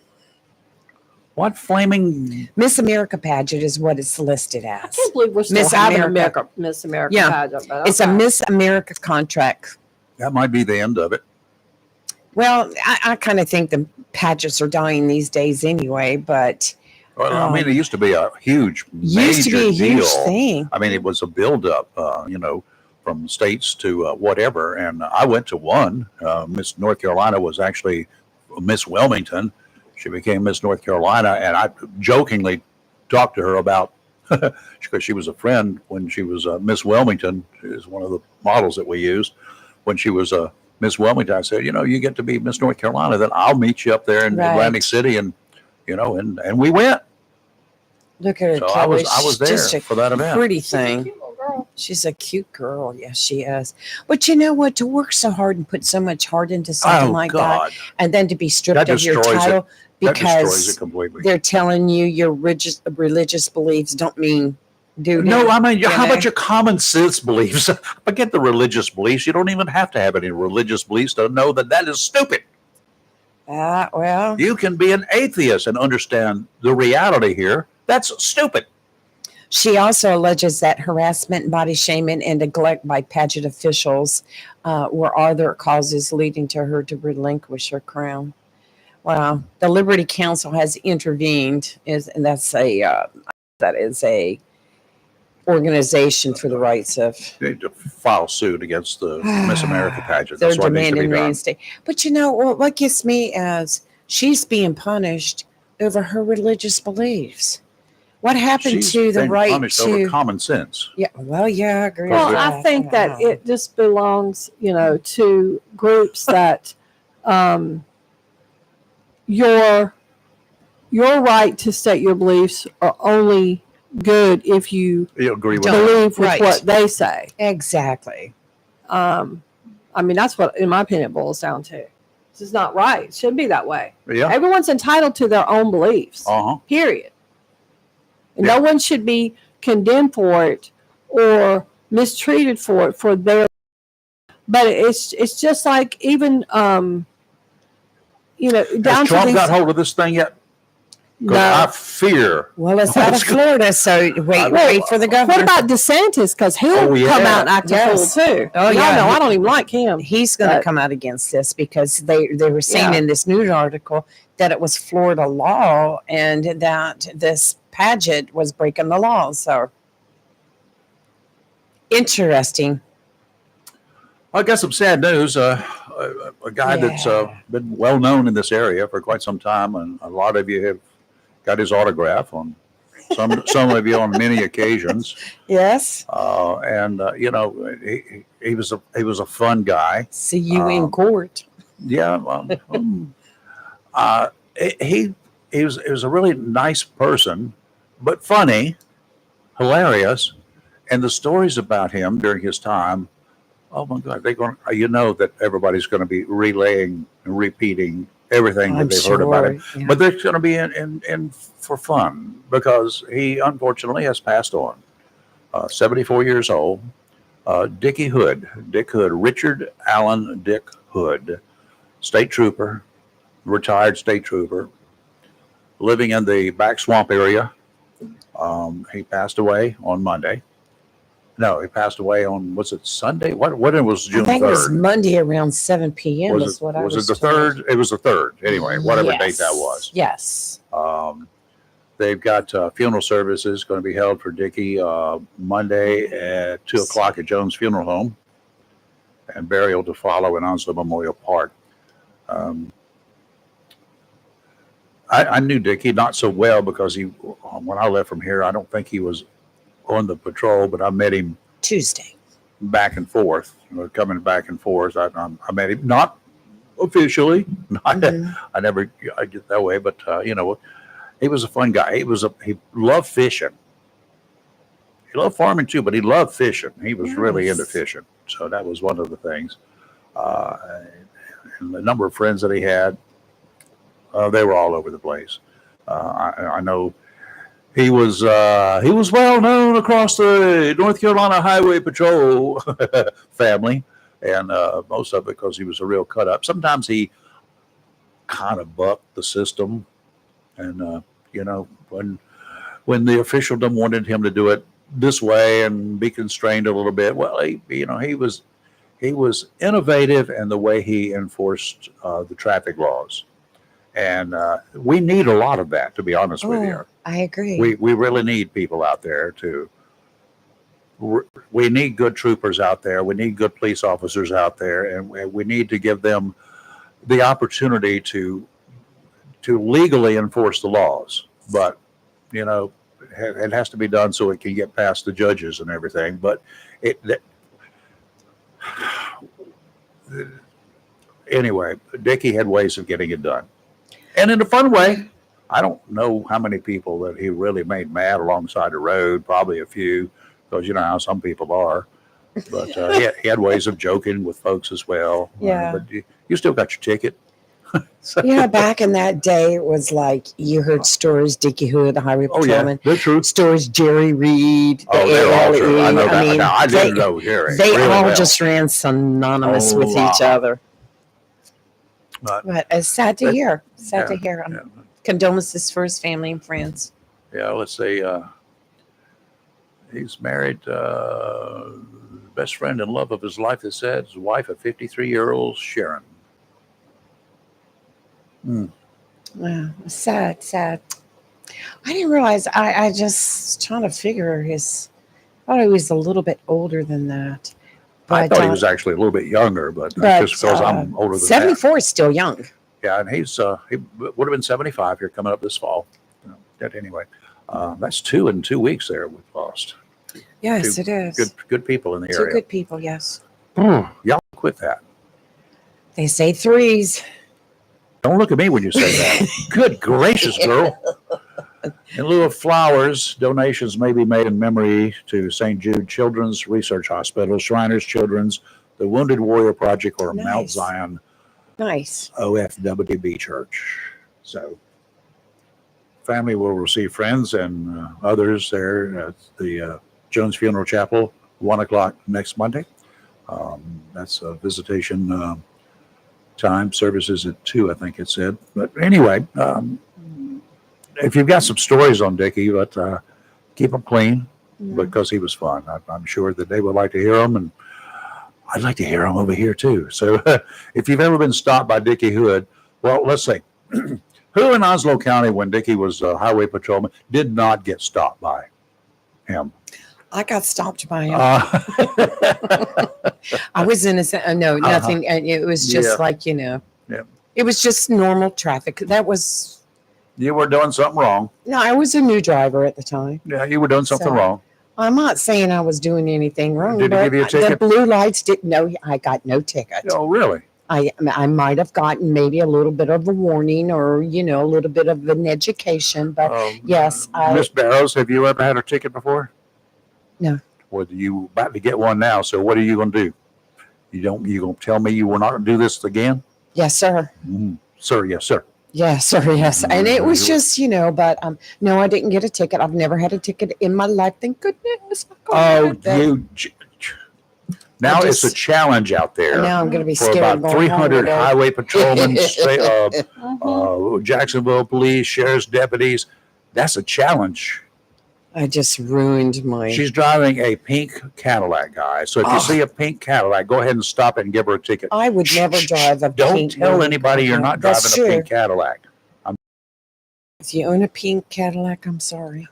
What flaming... Miss America pageant is what it's listed I as. can't believe we're still Miss having America. Miss America Yeah. pageant. But It's a okay. Miss America contract. That might be the end of it. Well, I kind of think the pageants are dying these days anyway, but Well, I mean, it used to be a huge, major used to be a huge deal. thing. I mean, it was a buildup, from states to whatever. And I went to one. Miss North Carolina was actually Miss Wilmington. She became Miss North Carolina, and I jokingly talked to her about, because she was a friend when she was Miss Wilmington, is one of the models that we used. When she was Miss Wilmington, I said, you get to be Miss North Carolina, then I'll meet you up there in Right. Atlantic City, and and we went. Look at her, So I Kelly. was She's there just a for that event. pretty She's a thing. cute little girl. She's a cute girl. Yes, she is. But you know what? To work so hard and put so much heart into something Oh like that, God, and then to be stripped That of your destroys it. title that destroys it because completely. they're telling you your religious beliefs don't mean do. No, I mean, how know? about your common sense beliefs? Forget the religious beliefs. You don't even have to have any religious beliefs to know that is stupid. Well, You can be an atheist and understand the reality here. That's stupid. she also alleges that harassment, body shaming, and neglect by pageant officials were other causes leading to her to relinquish her crown. Wow, the Liberty Council has intervened, and that is a organization for the rights of. You need to file suit against the Miss America pageant. They're That's what needs to be demanding done. reinstate. But what gets me is she's being punished over her religious beliefs. What happened She's to the been right punished over to? common sense. Yeah, well, yeah, I agree. Well, with I think that it just belongs, to groups that your right to state your beliefs are only good if you You agree with Don't. that? believe with Right. what they say. Exactly. I mean, that's what, in my opinion, it boils down to. This is not right. It shouldn't be that way. Yeah. Everyone's entitled to their own beliefs. Uh-huh. Period. And Yeah. no one should be condemned for it or mistreated for it for their. But it's just like even down Has to Trump these. got hold of this thing yet? 'Cause No. I fear. Well, it's out of What's go- Florida, so wait for the governor. What about DeSantis? Because he'll Oh, yeah. come out and act a Yes. fool too. Oh, Y'all yeah. know I don't even like him. He's going to But- come out against this because they were saying Yeah. in this news article that it was Florida law and that this pageant was breaking the law. So interesting. I got some sad news. A guy that's Yeah. been well known in this area for quite some time, and a lot of you have got his autograph on some of you on many occasions. Yes. You know, he was a fun guy. See you in court. Yeah. He was a really nice person, but funny, hilarious, and the stories about him during his time. Oh my God, you know that everybody's going to be relaying and repeating everything that they've heard about him, Yeah. but they're going to be in for fun because he unfortunately has passed on. 74 years old. Dick Hood, Richard Allen Dick Hood, state trooper, retired state trooper, living in the back swamp area. He passed away on Monday. No, he passed away on, was it Sunday? What it was June 3rd? I think it was Monday around 7 p.m. Was it the 3rd? It was the 3rd. Anyway, whatever date that was. Yes. They've got funeral services going to be held for Dickie Monday at 2 o'clock at Jones Funeral Home, and burial to follow in Onslow Memorial Park. I knew Dickie not so well because when I left from here, I don't think he was on the patrol, but I met him Tuesday. Back and forth, coming back and forth. I met him not officially. I never get that way, but you know, he was a fun guy. He loved fishing. He loved farming too, but he loved fishing. He was really into fishing, so that was one of the things. And the number of friends that he had, they were all over the place. I know. He was well known across the North Carolina Highway Patrol family, and most of it because he was a real cut up. Sometimes he kind of bucked the system, and you know, when the officialdom wanted him to do it this way and be constrained a little bit, well, he was innovative in the way he enforced the traffic laws. And we need a lot of that, to be honest with you. I agree. We really need people out there we need good troopers out there. We need good police officers out there, and we need to give them the opportunity to legally enforce the laws. But, you know, it has to be done so it can get past the judges and everything. But anyway, Dickie had ways of getting it done. And in a fun way. I don't know how many people that he really made mad alongside the road, probably a few, because you know how some people are. But he had ways of joking with folks as well. Yeah. But you still got your ticket. So. Yeah, back in that day, it was like you heard stories, Dickie Hood, the highway patrolman. Yeah, they're true. Stories, Jerry Reed. They're all true. I know that. I didn't know Jerry. They really all well. just ran synonymous with each other. But it's sad to hear. Sad to hear. Yeah. Condolences for his family and friends. Yeah, let's see. He's married. Best friend and love of his life, it said, his wife, a 53-year-old Sharon. Wow, sad. I didn't realize. I just trying to figure I thought he was a little bit older than that. But, I thought he was actually a little bit younger, but just because I'm older than 74 is still young. Yeah, and he would have been 75 here coming up this fall. But anyway, that's 2 in 2 weeks there we've lost. Yes, it is. Good people in the Two area. good people, yes. Y'all quit that. They say 3s. Don't look at me when you say that. Good gracious, girl. In lieu of flowers, donations may be made in memory to St. Jude Children's Research Hospital, Shriners Children's, the Wounded Warrior Project, or Mount Zion OFWB Church. So, family will receive friends and others there at the Jones Funeral Chapel, 1 o'clock next Monday. That's a visitation time. Services at 2, I think it said. But anyway, if you've got some stories on Dickie, but keep them clean because he was fun. I'm sure that they would like to hear them, and I'd like to hear them over here too. So if you've ever been stopped by Dickie Hood, well, let's say, who in Onslow County, when Dickie was a highway patrolman, did not get stopped by him? I got stopped by him. I was innocent. No, nothing. And it was just like, it was just normal traffic. That was You were doing something wrong. No, I was a new driver at the time. Yeah, you were doing something So, wrong. I'm not saying I was doing anything wrong. Did he but give you a The ticket? blue lights didn't. No, I got no ticket. Oh, really? I might have gotten maybe a little bit of a warning or, a little bit of an education, but yes, Miss Barrows, have you ever had a ticket before? No. Well, you about to get one now. So what are you going to do? You going to tell me you will not do this again? yes, sir. Sir, yes, sir. Yes, sir. Yes. And it was just, but no, I didn't get a ticket. I've never had a ticket in my life. Thank goodness. Oh, now it's a challenge out there. Now I'm going to be For scared. about 300 home highway patrolmen, Mm-hmm. Jacksonville police, sheriff's deputies. That's a challenge. I just ruined my. She's driving a pink Cadillac, guys. So if you see a pink Cadillac, go ahead and stop it and give her a ticket. I would never drive a Don't pink. tell anybody you're not driving That's a true. pink Cadillac. If you own a pink Cadillac, I'm sorry.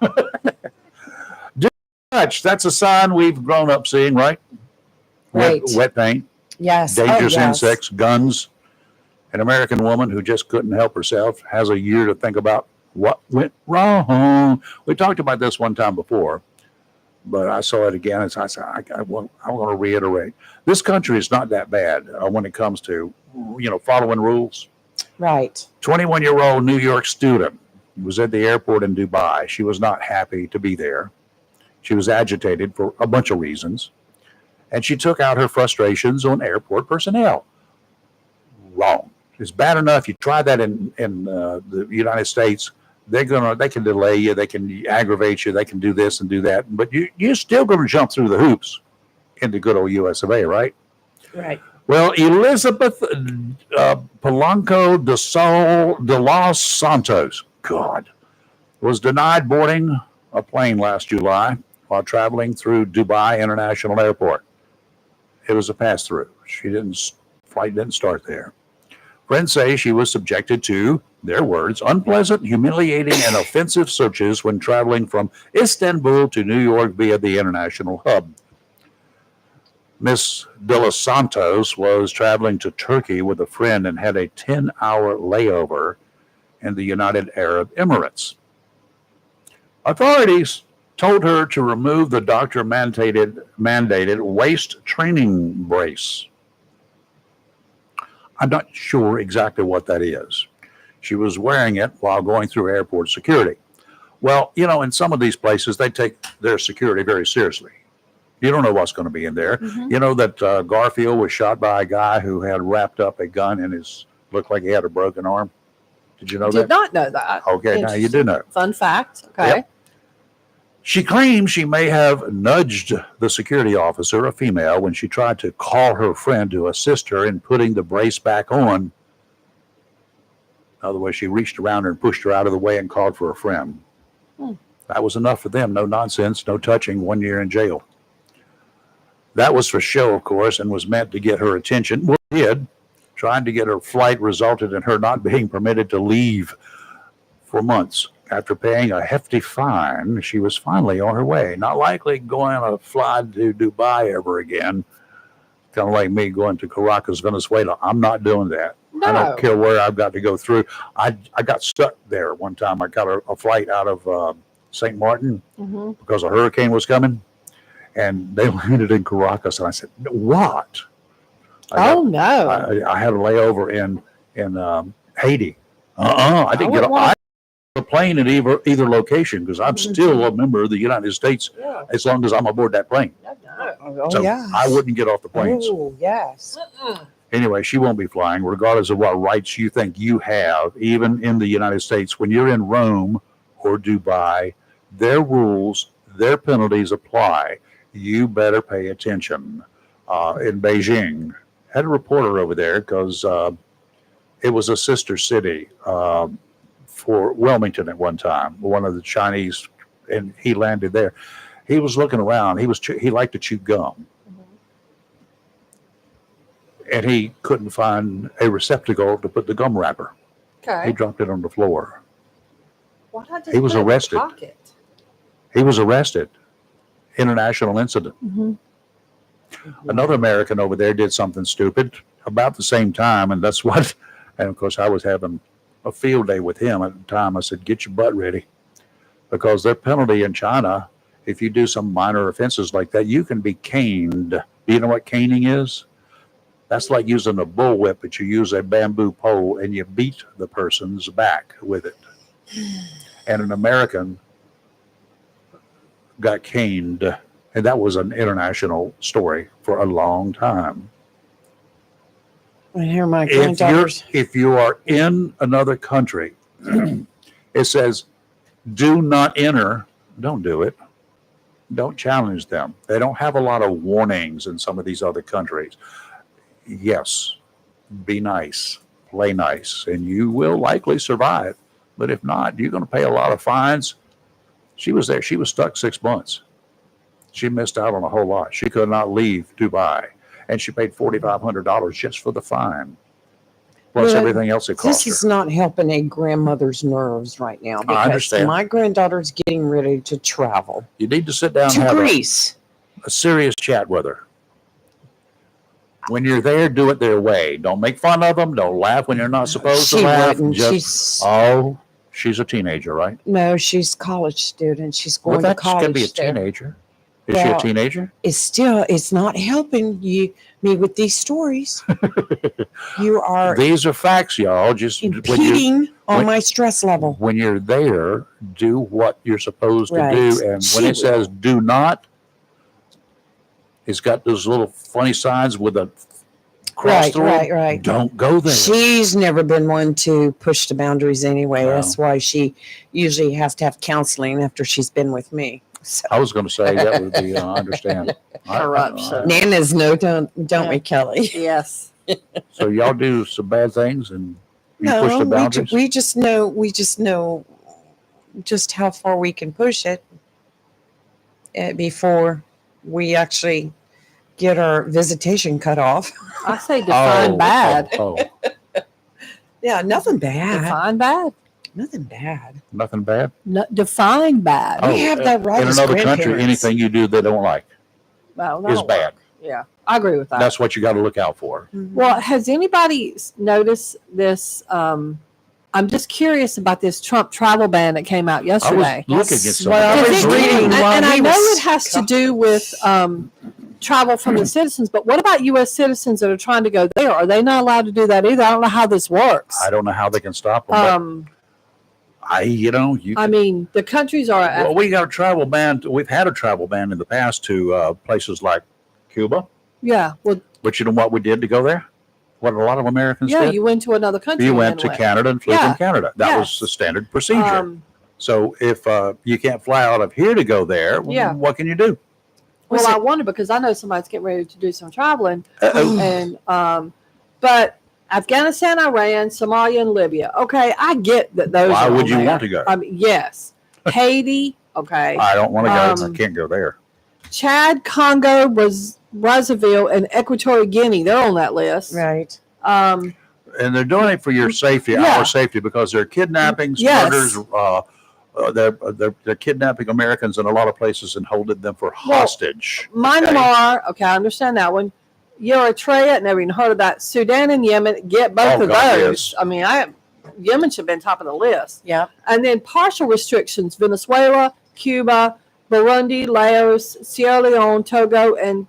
That's a sign we've grown up seeing, right? Right. Wet paint, Yes. dangerous yes. insects, guns. An American woman who just couldn't help herself has a year to think about what went wrong. We talked about this one time before, but I saw it again. And so I said, I want to reiterate. This country is not that bad when it comes to, following rules. Right. 21-year-old New York student was at the airport in Dubai. She was not happy to be there. She was agitated for a bunch of reasons. And she took out her frustrations on airport personnel. Wrong. It's bad enough. You try that in the United States, they can delay you, they can aggravate you, they can do this and do that, but you're still going to jump through the hoops in the good old U.S. of A., right? Right. Well, Elizabeth Polanco de Los Santos, God, was denied boarding a plane last July while traveling through Dubai International Airport. It was a pass-through. Flight didn't start there. Friends say she was subjected to, their words, unpleasant, humiliating, and offensive searches when traveling from Istanbul to New York via the international hub. Miss De Los Santos was traveling to Turkey with a friend and had a 10-hour layover in the United Arab Emirates. Authorities told her to remove the doctor-mandated waist training brace. I'm not sure exactly what that is. She was wearing it while going through airport security. Well, in some of these places, they take their security very seriously. You don't know what's going to be in there. Mm-hmm. You know that Garfield was shot by a guy who had wrapped up a gun in looked like he had a broken arm. Did you know that? Did not know that. Okay, now you do know. Fun fact. Okay. Yep. She claims she may have nudged the security officer, a female, when she tried to call her friend to assist her in putting the brace back on. In other words, she reached around her and pushed her out of the way and called for a friend. That was enough for them. No nonsense, no touching, 1 year in jail. That was for show, of course, and was meant to get her attention. Well, it did. Trying to get her flight resulted in her not being permitted to leave for months. After paying a hefty fine, she was finally on her way. Not likely going on a fly to Dubai ever again. Kind of like me going to Caracas, Venezuela. I'm not doing that. No. I don't care where I've got to go through. I got stuck there one time. I got a flight out of St. Martin because a hurricane was coming. And they landed in Caracas. And I said, what? No. I had a layover in Haiti. I didn't get on a plane at either location because I'm still a member of the United States as long as I'm aboard that plane. Oh, So yeah. I wouldn't get off the planes. Oh, yes. Anyway, she won't be flying regardless of what rights you think you have, even in the United States. When you're in Rome or Dubai, their rules, their penalties apply. You better pay attention. In Beijing, had a reporter over there because it was a sister city for Wilmington at one time, one of the Chinese, and he landed there. He was looking around. He liked to chew gum. And he couldn't find a receptacle to put the gum wrapper. Okay. He dropped it on the floor. Why not just He was put it in the arrested. pocket? He was arrested. International incident. Another American over there did something stupid about the same time, and that's what. And of course, I was having a field day with him at the time. I said, get your butt ready, because their penalty in China, if you do some minor offenses like that, you can be caned. Do you know what caning is? That's like using a bullwhip, but you use a bamboo pole and you beat the person's back with it. And an American got caned, and that was an international story for a long time. I hear my granddaughters. If you are in another country, it says, do not enter. Don't do it. Don't challenge them. They don't have a lot of warnings in some of these other countries. Yes, be nice, play nice, and you will likely survive. But if not, you're going to pay a lot of fines. She was there. She was stuck 6 months. She missed out on a whole lot. She could not leave Dubai, and she paid $4,500 just for the fine, plus everything else it cost her. This is not helping a grandmother's nerves right now, I because understand. my granddaughter's getting ready to travel You need to sit down and to have Greece. a serious chat with her. When you're there, do it their way. Don't make fun of them. Don't laugh when you're not supposed to She laugh. wouldn't. She's a teenager, right? No, she's a college student. She's going to That college. could be a there. teenager. Is she a Well, teenager? It's not helping me with these stories. You are These are facts, y'all. Just impeding on my stress level. when you're there, do what you're supposed to Right. do. And She when it will. says do not, it's got those little funny signs with a cross Right, through it. right. Don't go there. She's never been one to push the boundaries anyway. No. That's why she usually has to have counseling after she's been with me. So. I was going to say that would be, I understand. Corruption. Nana's no, don't Yeah. we, Kelly? Yes. So y'all do some bad things and you push the No, boundaries? we just know just how far we can push it before we actually get our visitation cut off. I say define bad. Oh, Yeah, nothing bad. Define bad. Nothing bad. nothing bad? No, define bad. We have that right In as another country, grandparents. anything you do they don't like Well, is that'll bad. work. Yeah, I agree with that. That's what you got to look out for. Mhm. Well, has anybody noticed this? I'm just curious about this Trump travel ban that came out I yesterday. was looking at That's some what I of was that. reading and, while and I he know was it has to do with travel from the citizens, but what about U.S. citizens that are trying to go there? Are they not allowed to do that either? I don't know how this works. I don't know how they can stop them. But I mean, the countries are. well, we got a travel ban. We've had a travel ban in the past to places like Cuba. Yeah. Well, But you know what we did to go there? What a lot of Americans yeah. did? You went to another country. You and went then to Canada and flew Yeah. from Canada. That was Yes. the standard procedure. Um, So if you can't fly out of here to go there, well, Yeah. what can you do? well, I wonder because I know somebody's getting ready to do some traveling, Uh-oh. and but Afghanistan, Iran, Somalia, and Libya. Okay, I get that those. Why are would on you there. want to go? I mean, yes. Haiti. Okay. I don't want to go. I Um, can't go there. Chad, Congo, Brazzaville, and Equatorial Guinea. They're on that list. Right. Um, And they're doing it for your safety, Yeah. our safety, because they're kidnappings, Yes. murders. They're kidnapping Americans in a lot of places and holding them for hostage. Myanmar. Okay, I understand that one. Eritrea, never even heard of that. Sudan and Yemen. Get both Oh, of God, those. yes. I mean, Yemen should have been top of the list. Yeah. And then partial restrictions: Venezuela, Cuba, Burundi, Laos, Sierra Leone, Togo, and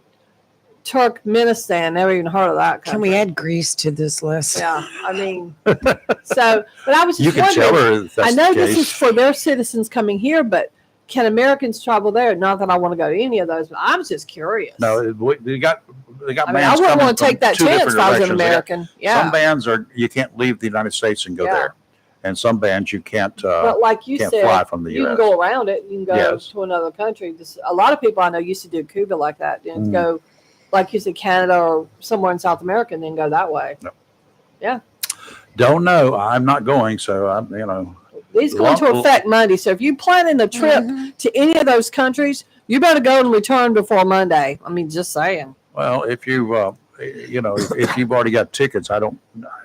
Turkmenistan. Never even heard of that country. Can we add Greece to this list? Yeah, I mean, so. But I was just You can tell wondering. her if that's I know the this case. is for their citizens coming here, but can Americans travel there? Not that I want to go to any of those, but I was just curious. No, they got I mean, I bans wouldn't coming want to take from that two chance different if I was an directions. They got- American. Some Yeah, bans are you can't leave the United States and go Yeah. there, and some bans you can't but like you can't said, fly from the you U.S. can go around it. You can go Yes. to another country. A lot of people I know used to do Cuba like that. And Mm. go, like you said, Canada or somewhere in South America, and then go that way. Don't know. I'm not going, so I'm These go into Well- effect Monday. So if you planning the trip Mhm. to any of those countries, you better go and return before Monday. I mean, just saying. Well, if you if you've already got tickets, I don't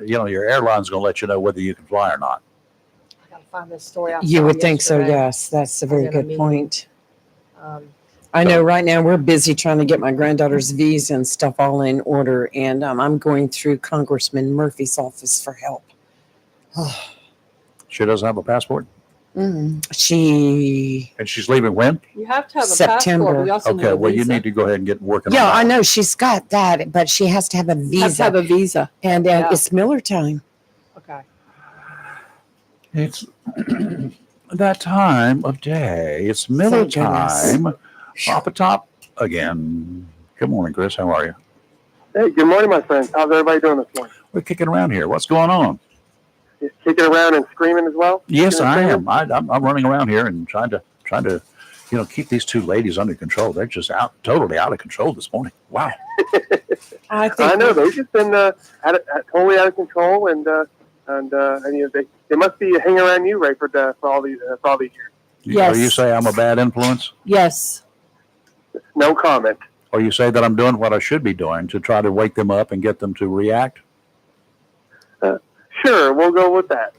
your airline's going to let you know whether you can fly or not. I gotta find this story out. You would think so, yes. That's a very was in a good meeting. point. Um, I know right now we're busy trying to get my granddaughter's visa and stuff all in order. And I'm going through Congressman Murphy's office for help. She doesn't have a passport? She. And she's leaving when? You have to have a September. passport. But you also need Okay, a well, you visa. need to go ahead and get working on Yeah, that. I know she's got that, but she has to have a You have to visa, have a visa. and Yeah. it's Miller time. Okay. It's that time of day. It's Miller Thank goodness. time. Papa Top again. Good morning, Chris. How are you? Hey, good morning, my friends. How's everybody doing this morning? We're kicking around here. What's going on? You kicking around and screaming as well? Yes, Kicking and I screaming? am. I'm running around here and trying to keep these two ladies under control. They're just totally out of control this morning. Wow. I know they've just been totally out of control, and they must be hanging around you, Rayford, for all these years. Yes. Or you say I'm a bad influence? Yes. No comment. Or you say that I'm doing what I should be doing to try to wake them up and get them to react? Sure, we'll go with that.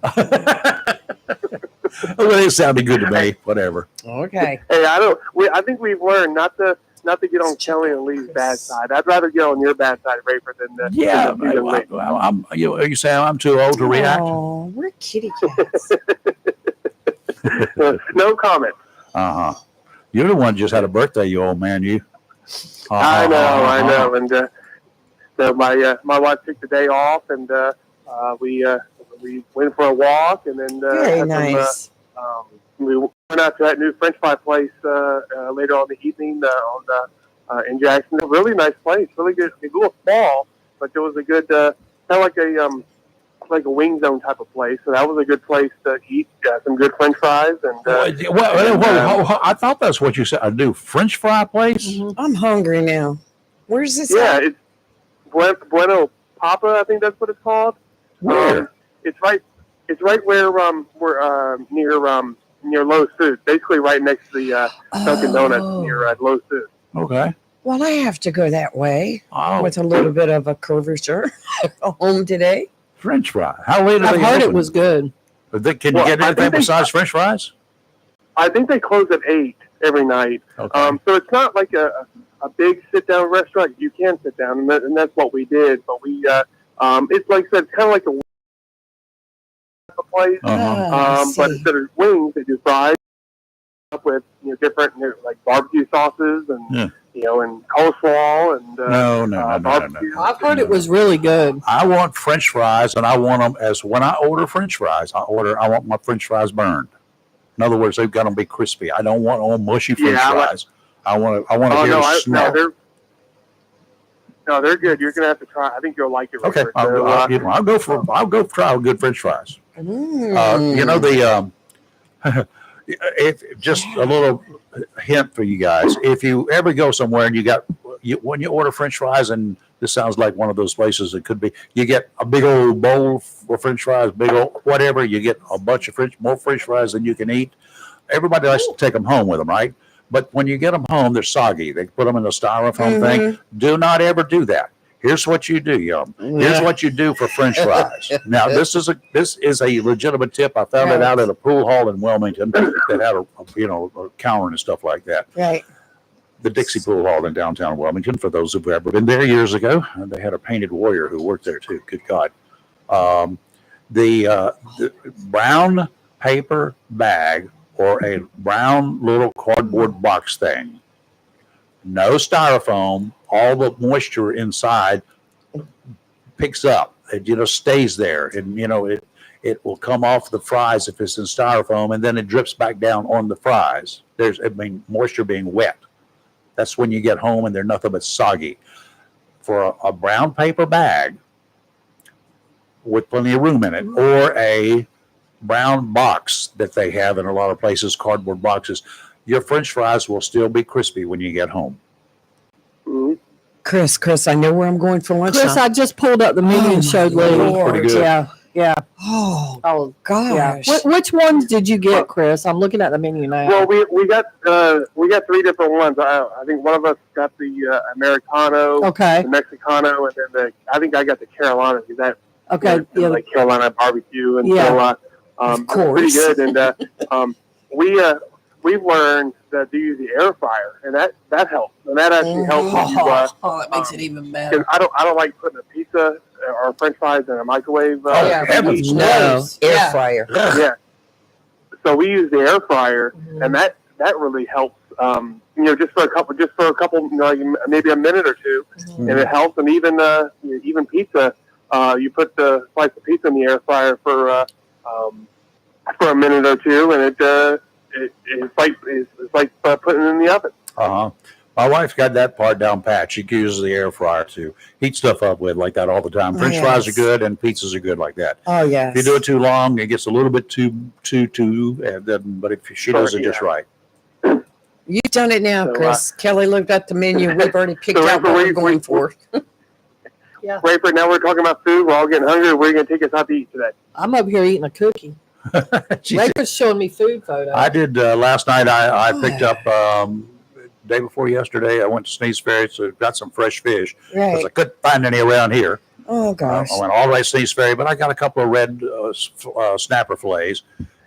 Well, it sounded good to me. Whatever. Okay. Hey, I think we've learned not to get on Kelly and Lee's bad side. I'd rather get on your bad side, Rayford, than Yeah. than you and Lee. Are you saying I'm too old to react? Oh, we're kitty cats. No comment. Uh-huh. You're the one who just had a birthday, you old man, you. I know. And so my wife took the day off, and we went for a walk, and then Very had nice. we went out to that new French fry place later on the evening in Jacksonville. Really nice place, really good. It's a little small, but there was a good kind of like a wing zone type of place. So that was a good place to eat. Got some good French fries, and I thought that's what you said. A new French fry place? Mm-hmm. I'm hungry now. Where's this? yeah, at? it's Bueno Papa. I think that's what it's called. Where? It's right where we're near Lowe's Foods, basically right next to the Dunkin' Donuts near Lowe's Foods. Okay. Well, I have to go that way Oh, with a little bit of a curvature home today. French fry. How late are I've they heard it open? was good. Can Well, you get I anything think besides French fries? I think they close at 8 every night. Okay. So it's not like a big sit down restaurant. You can sit down, and that's what we did. But we it's like I said, kind of like a place. Uh-huh. I But see. instead of wings, they do fries up with different like barbecue sauces and and coleslaw and No. barbecue. I've heard it was really good. I want French fries, and I want them as when I order French fries. I want my French fries burned. In other words, they've got to be crispy. I don't want all mushy French fries. I want to hear the smell. They're good. You're gonna have to try. I think you'll like it. Okay, Richard. I'll go try good French fries. Mm. If just a little hint for you guys, if you ever go somewhere and when you order French fries, and this sounds like one of those places it could be, you get a big old bowl for French fries, big old whatever, you get a bunch of more French fries than you can eat. Everybody likes to take them home with them, right? But when you get them home, they're soggy. They put them in a styrofoam thing. Do not ever do that. Here's what you do, Here's what you do for French fries. Now, this is a legitimate tip. I found it out at a pool hall in Wilmington that had a counter and stuff like that. Right. The Dixie Pool Hall in downtown Wilmington. For those who've ever been there years ago, and they had a painted warrior who worked there too. Good God. The brown paper bag or a brown little cardboard box thing. No styrofoam. All the moisture inside picks up. It stays there, and it will come off the fries if it's in styrofoam, and then it drips back down on the fries. Moisture being wet. That's when you get home and they're nothing but soggy. For a brown paper bag with plenty of room in it, or a brown box that they have in a lot of places, cardboard boxes, your French fries will still be crispy when you get home. Mhm. Chris, I know where I'm going for lunch. Chris, now. I just pulled up the menu and showed Lee. Pretty good. Yeah. Oh Yeah. gosh. Which ones did you get, Chris? I'm looking at the menu now. Well, we got 3 different ones. I think one of us got the Americano, Okay. the Mexicano, and then I think I got the Carolina. Because that Okay. Yeah. like Carolina barbecue, and Yeah. so Of course. pretty good. And we've learned to use the air fryer, and that helps. And that actually helps you. That makes it even better. Because I don't like putting a pizza or French fries in a microwave. heavens No, air Yeah. fryer. Yeah, So we use the air fryer, and that really helps. Just for a couple, maybe a minute or two, and it helps. And even pizza, you put the slice of pizza in the air fryer for a minute or two, and it's like putting it in the oven. My wife's got that part down pat. She uses the air fryer to heat stuff up with like that all the time. French fries are good, and pizzas are good like that. Oh yes. If you do it too long, it gets a little bit too. But if she does it just right. You've done it now, Chris. Kelly looked at the menu. We've already picked out what we're going for. Yeah. Right now we're talking about food. We're all getting hungry. We're going to take us out to eat today. I'm over here eating a cookie. Rafer's showing me food photos. I did last night. I picked up day before yesterday. I went to Sneeze Ferry, so got some fresh fish because I couldn't find any around here. Oh gosh! I went all the way to Sneeze Ferry, but I got a couple of red snapper fillets,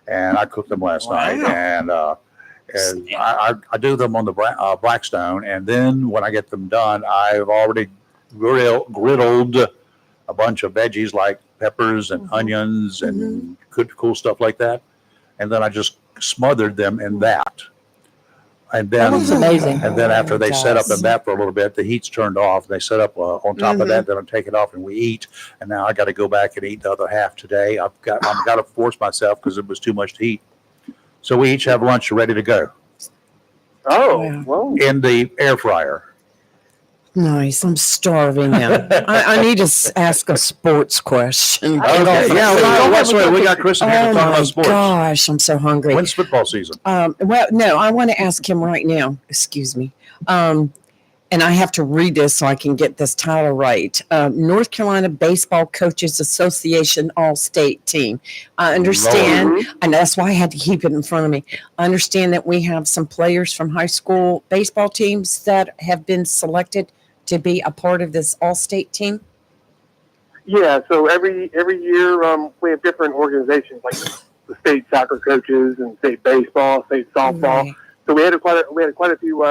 and I cooked them last night. And I do them on the Blackstone, and then when I get them done, I've already griddled a bunch of veggies like peppers and onions and good cool stuff like that, and then I just smothered them in that. And then, that was amazing. And then after they set up in that for a little bit, the heat's turned off. They set up on top of that. Then I take it off and we eat. And now I got to go back and eat the other half today. I've got to force myself because it was too much to eat. So we each have lunch ready to go. Oh, well. In the air fryer. Nice. I'm starving now. I need to ask a sports question. Okay. That's right. We got Chris in here to talk about sports. Gosh, I'm so hungry. When's football season? Well, no, I want to ask him right now. Excuse me. And I have to read this so I can get this title right. North Carolina Baseball Coaches Association All-State Team. I understand, and that's why I had to keep it in front of me. I understand that we have some players from high school baseball teams that have been selected to be a part of this All-State team. Yeah, so every year we have different organizations like the state soccer coaches and state baseball, state softball. Right. So we had quite a few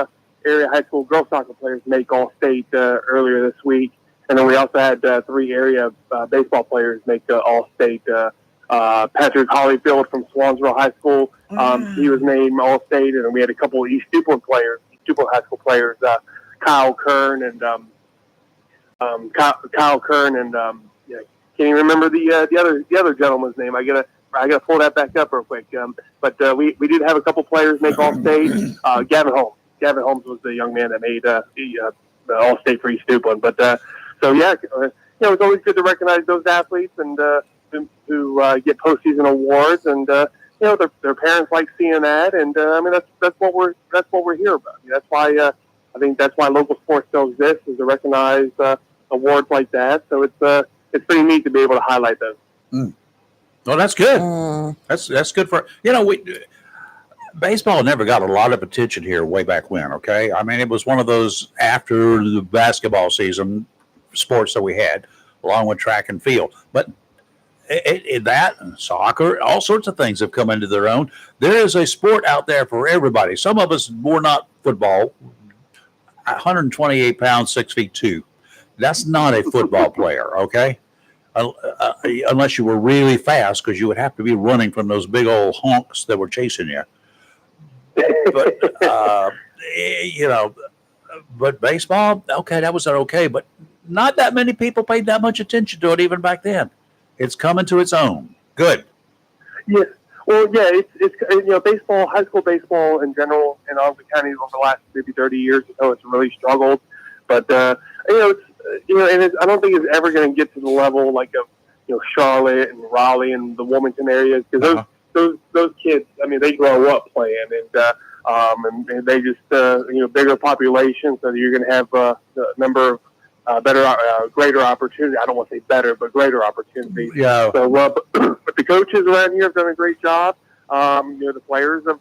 area high school girls soccer players make All-State earlier this week, and then we also had 3 area baseball players make All-State. Patrick Hollyfield from Swansville High School, he was named All-State, and then we had a couple of East Duplin High School players, Kyle Kern and can't even remember the other gentleman's name. I gotta pull that back up real quick. But we did have a couple players make All-State. Gavin Holmes was the young man that made the All-State for East Duplin. But it's always good to recognize those athletes and who get postseason awards, and their parents like seeing that, and that's what we're here about. That's why I think that's why local sports still exists, is to recognize awards like that. So it's pretty neat to be able to highlight those. Well, that's good. That's good for baseball. Never got a lot of attention here way back when. Okay, I mean it was one of those after the basketball season sports that we had, along with track and field. But that soccer, all sorts of things have come into their own. There is a sport out there for everybody. Some of us were not football. 128 pounds, 6'2". That's not a football player, okay? Unless you were really fast, because you would have to be running from those big old honks that were chasing you. But but baseball, okay, that was okay, but not that many people paid that much attention to it even back then. It's coming to its own. Good. Yeah. Well, yeah, it's baseball, high school baseball in general in Ogden County over the last maybe 30 years or so, it's really struggled. But I don't think it's ever going to get to the level like of Charlotte and Raleigh and the Wilmington areas, because those kids, I mean, they grow up playing, and they just bigger population, so you're going to have a number of greater opportunity. I don't want to say better, but greater opportunity. Yeah. So, but the coaches around here have done a great job. The players have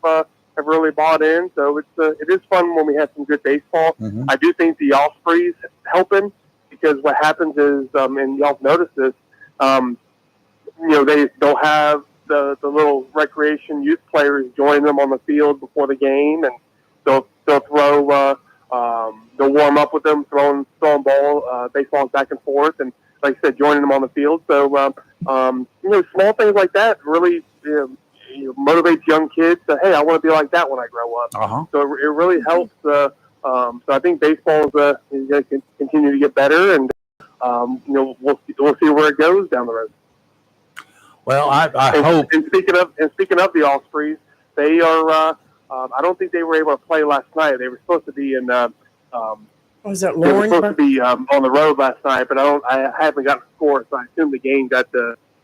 really bought in. So it is fun when we have some good baseball. Mm-hmm. I do think the Ospreys helping, because what happens is, and y'all have noticed this, they'll have the little recreation youth players join them on the field before the game, and they'll throw. They'll warm up with them, throwing baseballs back and forth, and like I said, joining them on the field. So, small things like that really, motivates young kids to, hey, I want to be like that when I grow up. So it really helps. So I think baseball is going to continue to get better, and we'll see where it goes down the road. Well, I hope. And speaking of the Ospreys, they are. I don't think they were able to play last night. They were supposed to be in. Was it They were Lauren? supposed to be on the road last night, but I haven't got a score, so I assume the game got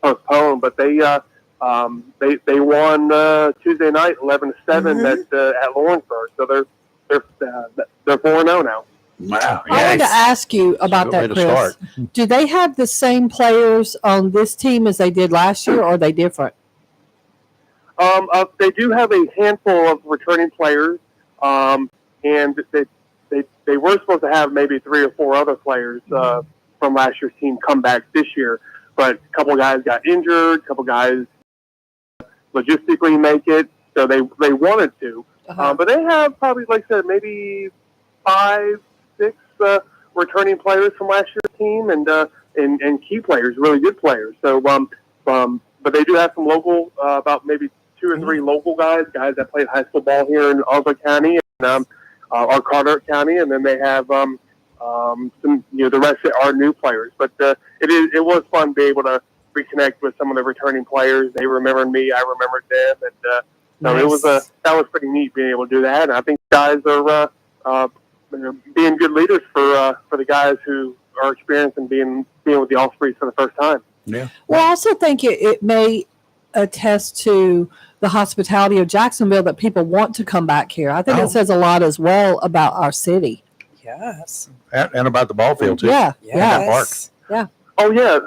postponed. But they won Tuesday night 11-7 at Lawrenceburg, so they're 4-0 now. Wow. I wanted to ask you about that, Chris. Do they have the same players on this team as they did last year, or are they different? They do have a handful of returning players, and they were supposed to have maybe 3 or 4 other players from last year's team come back this year, but a couple guys got injured, a couple guys logistically make it, so they wanted to. But they have probably, like I said, maybe 5, 6 returning players from last year's team, and key players, really good players. So, but they do have some local, about maybe 2 or 3 local guys that played high school ball here in Oswego County and or Carteret County, and then they have some, the rest are new players. But it was fun to be able to reconnect with some of the returning players. They remembered me, I remembered them, and so it was that was pretty neat being able to do that. And I think guys are being good leaders for the guys who are experienced and being with the Ospreys for the first time. Yeah. Well, I also think it may attest to the hospitality of Jacksonville that people want to come back here. I think it says a lot as well about our city. Yes. And about the ball field too. Yeah. Yes. Yeah. Oh yeah.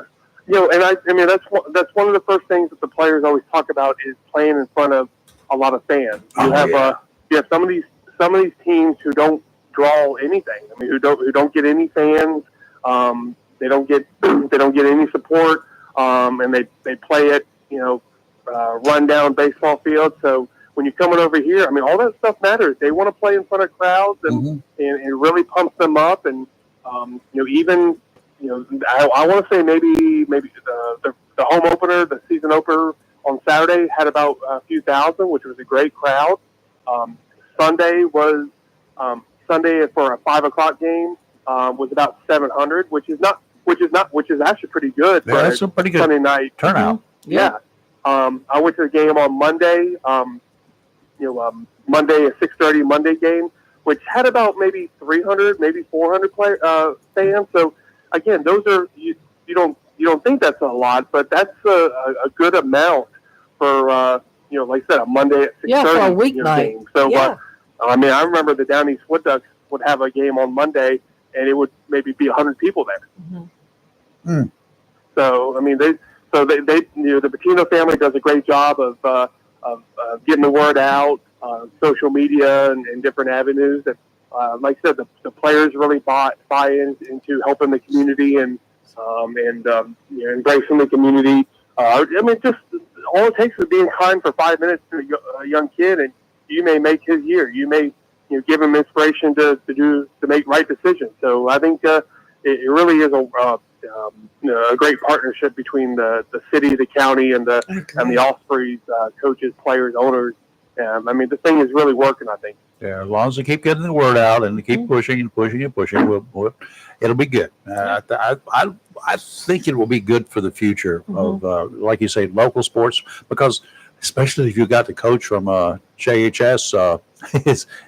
And I mean that's one of the first things that the players always talk about is playing in front of a lot of fans. You have some of these teams who don't draw anything. I mean, who don't get any fans. They don't get any support. And they play it, run down baseball field. So when you're coming over here, I mean, all that stuff matters. They want to play in front of crowds, and it really pumps them up. And even I want to say maybe the home opener, the season opener on Saturday had about a few thousand, which was a great crowd. Sunday for a 5:00 game was about 700, which is actually pretty good. Yeah, that's a pretty good Sunday night turnout. Mm-hmm. Yeah. I went to the game on Monday. Monday, a 6:30 Monday game, which had about maybe 300, maybe 400 fans. So again, those are you don't think that's a lot, but that's a good amount for like I said, a Monday at 6:30 for a weeknight. Game. So I mean, I remember the Down East Wood Ducks would have a game on Monday, and it would maybe be 100 people there. Mm-hmm. So I mean, the Patino family does a great job of getting the word out, social media and different avenues. And like I said, the players really buy into helping the community and embracing the community. I mean, just all it takes is being kind for 5 minutes to a young kid, and you may make his year. You may give him inspiration to make right decisions. So I think it really is a great partnership between the city, the county, and the Ospreys, coaches, players, owners. I mean, the thing is really working, I think. Yeah, as long as they keep getting the word out and they keep pushing and pushing and pushing, it'll be good. I think it will be good for the future of, like you say, local sports, because especially if you got the coach from JHS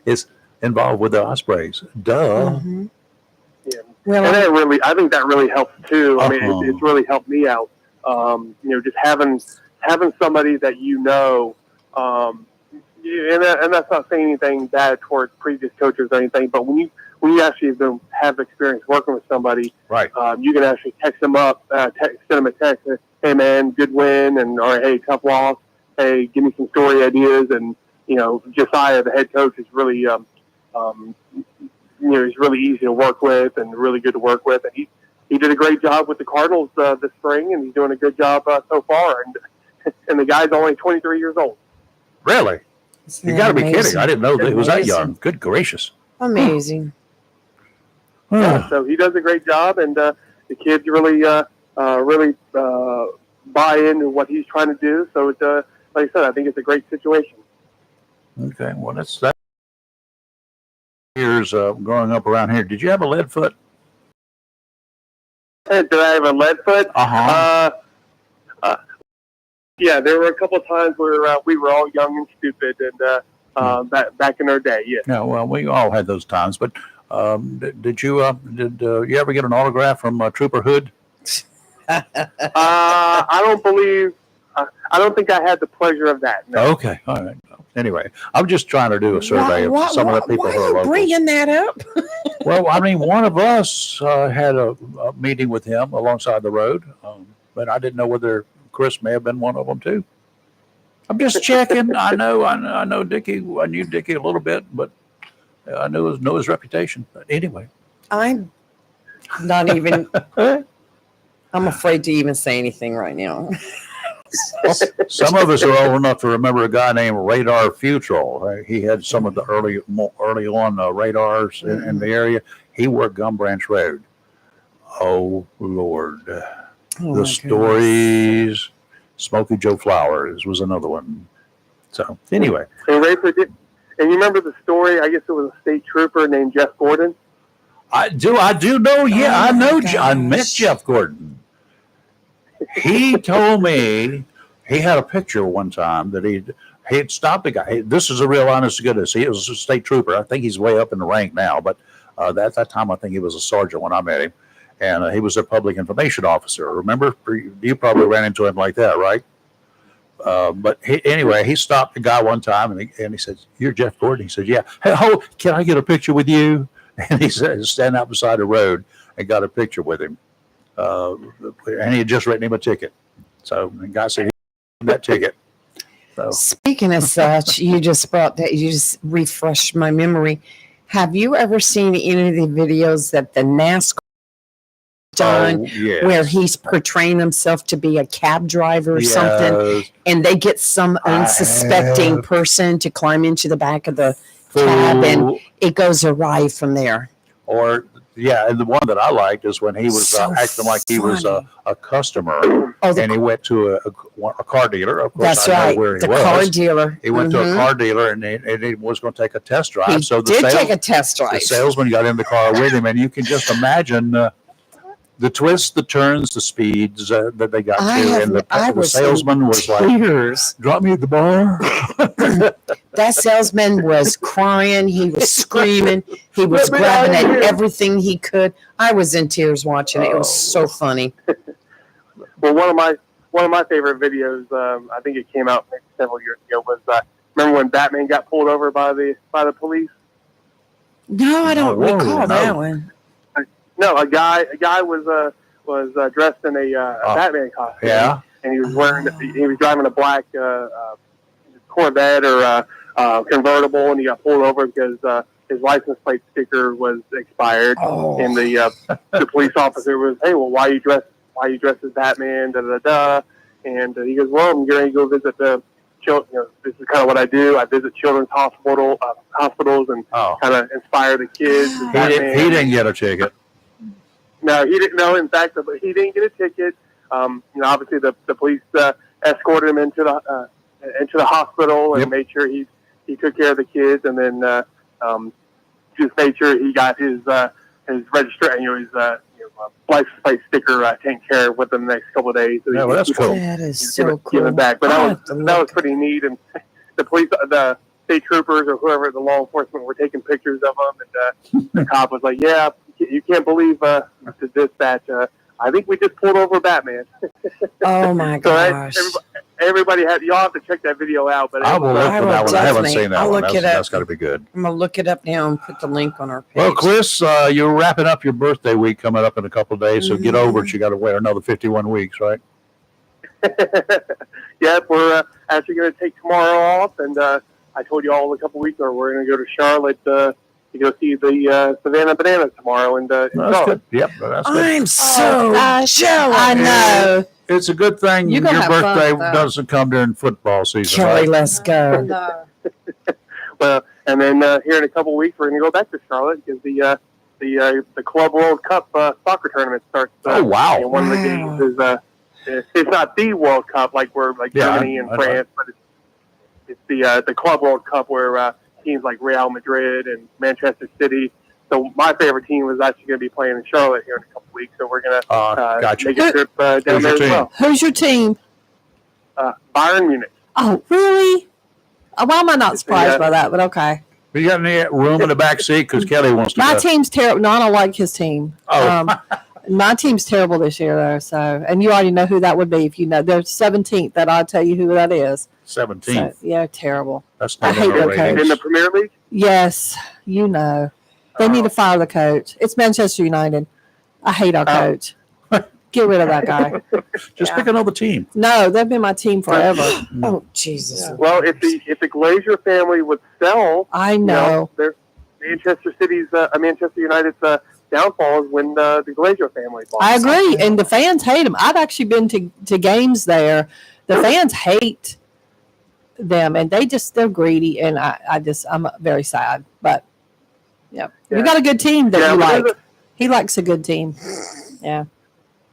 is involved with the Ospreys. Duh. Mm-hmm. Yeah. Well, and I think that really helps too. I mean, it's really helped me out. Just having somebody that and that's not saying anything bad towards previous coaches or anything, but when you actually have experience working with somebody, right? You can actually text them up, send them a text, hey man, good win, or hey, tough loss, hey, give me some story ideas, and Josiah, the head coach, is really he's really easy to work with and really good to work with, and he did a great job with the Cardinals this spring, and he's doing a good job so far, and the guy's only 23 years old. Really? You got to be kidding! I didn't know that he was that young. Good gracious! Amazing. Yeah, so he does a great job, and the kids really buy into what he's trying to do. So it's like I said, I think it's a great situation. Okay, well, that's that. Years growing up around here, did you have a lead foot? Did I have a lead foot? Uh-huh. Yeah, there were a couple of times where we were all young and stupid, and back in our day, yeah. Yeah, well, we all had those times, but did you ever get an autograph from Trooper Hood? I don't think I had the pleasure of that. No. Okay, all right. Anyway, I'm just trying to do a survey of some of the people who are Why are you local. bringing that up? Well, I mean, one of us had a meeting with him alongside the road, but I didn't know whether Chris may have been one of them too. I'm just checking. I know Dickie. I knew Dickie a little bit, but I know his reputation. But anyway, I'm not even. I'm afraid to even say anything right now. some of us are old enough to remember a guy named Radar Futrell. He had some of the early on radars in the area. He worked Gum Branch Road. Oh Lord, the stories. Smokey Joe Flowers was another one. So anyway, And you remember the story? I guess it was a state trooper named Jeff Gordon. I do know. Yeah, Oh I know. my I met gosh. Jeff Gordon. He told me he had a picture one time that he had stopped a guy. This is a real honest to goodness. He was a state trooper. I think he's way up in the rank now, but at that time I think he was a sergeant when I met him, and he was a public information officer. Remember, you probably ran into him like that, right? But anyway, he stopped the guy one time, and he said, "You're Jeff Gordon." He said, "Yeah." "Hey, can I get a picture with you?" And he said, "Stand out beside the road," and got a picture with him. And he had just written him a ticket. So the guy said, "That ticket." So Speaking of such, you just refreshed my memory. Have you ever seen any of the videos that the NASCAR done yes. where he's portraying himself to be a cab driver or something, and they get some unsuspecting person to climb into the back of the cab, and it goes awry from there? Or yeah, and the one that I liked is when he was So acting like he was funny. a customer, and he went to a car dealer. Of course, That's I know right, where he the was. car dealer. He went to a car dealer, and he was going to take a test drive. He So did take a test the drive. salesman got in the car with him, and you can just imagine the twists, the turns, the speeds that they got to. And the salesman was like, Tears. "Drop me at the bar." That salesman was crying. He was screaming. He was grabbing at everything he could. I was in tears watching it. It was so funny. Well, one of my favorite videos, I think it came out maybe several years ago, was remember when Batman got pulled over by the police? No, I don't recall that one. No, a guy was dressed in a Batman costume. Yeah. And he was driving a black Corvette or convertible, and he got pulled over because his license plate sticker was expired. Oh. And the police officer was, "Hey, well, why you dressed as Batman?" Da da da. And he goes, "Well, I'm going to go visit the children. This is kind of what I do. I visit children's hospitals and kind of inspire the kids." He didn't get a ticket. No, he didn't. No, in fact, he didn't get a ticket. Obviously, the police escorted him into the hospital and made sure he took care of the kids, and then just made sure he got his registration, his license plate sticker taken care of within the next couple of days. So that's cool. That is so cool. Give it back. But that was pretty neat. And the police, the state troopers or whoever, the law enforcement, were taking pictures of him, and the cop was like, "Yeah, you can't believe the dispatch. I think we just pulled over Batman." Oh my gosh! So everybody y'all have to check that video out. But I will look for that one. I haven't seen that I'll one. look it up. That's got to be good. I'm gonna look it up now and put the link on our page. Well, Chris, you're wrapping up your birthday week coming up in a couple of days, so get over it. You got to wait another 51 weeks, right? Yep, we're actually going to take tomorrow off, and I told you all a couple weeks ago we're going to go to Charlotte to go see the Savannah Bananas tomorrow. And that's good. Yep, that's good. I'm so jealous. I know. It's a good thing your birthday doesn't come during football season. Kelly, Right? let's go. No. Well, and then here in a couple of weeks we're going to go back to Charlotte because the Club World Cup soccer tournament starts. Oh wow! And one of the games is it's not the World Cup like Germany and France, but it's the Club World Cup where teams like Real Madrid and Manchester City. So my favorite team is actually going to be playing in Charlotte here in a couple weeks. So we're going to gotcha. make a trip down Who's there your as well. Who's your team? Bayern Munich. Oh, really? Why am I not surprised by that? But okay. You got any room in the back seat? Because Kelly wants to My go. team's terrible. No, I don't like his team. Oh. My team's terrible this year, though. So, and you already know who that would be if you know. They're 17th. That I'll tell you who that is. 17th. So, yeah, terrible. That's I not hate in our their ratings. In the Premier League? Yes, you know. They need to fire the coach. It's Manchester United. I hate our coach. Get rid of that guy. Just pick another team. No, they've been my team forever. Oh, Jesus. Yeah. Well, if the Glazier family would sell, I know. their Manchester United's downfall is when the Glazier family bought. I agree, and the fans hate them. I've actually been to games there. The fans hate them, and they're greedy, and I'm very sad. But yeah, you got a good team that you like. He likes a good team. Yeah.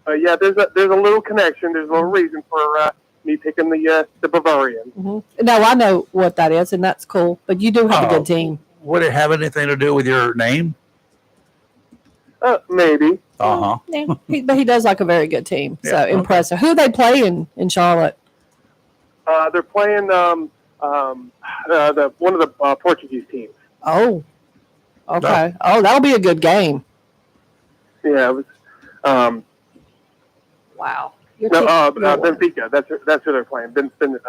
There's a little connection. There's a little reason for me picking the Bavarian. Mm-hmm. No, I know what that is, and that's cool. But you do have a good team. Would it have anything to do with your name? Maybe. Yeah, but he does like a very good team. So Yeah, impressive. Who are they playing in Charlotte? They're playing one of the Portuguese teams. Oh, okay. Oh, that'll be a good game. Yeah, it was. Wow. Benfica. That's who they're playing. Benfica.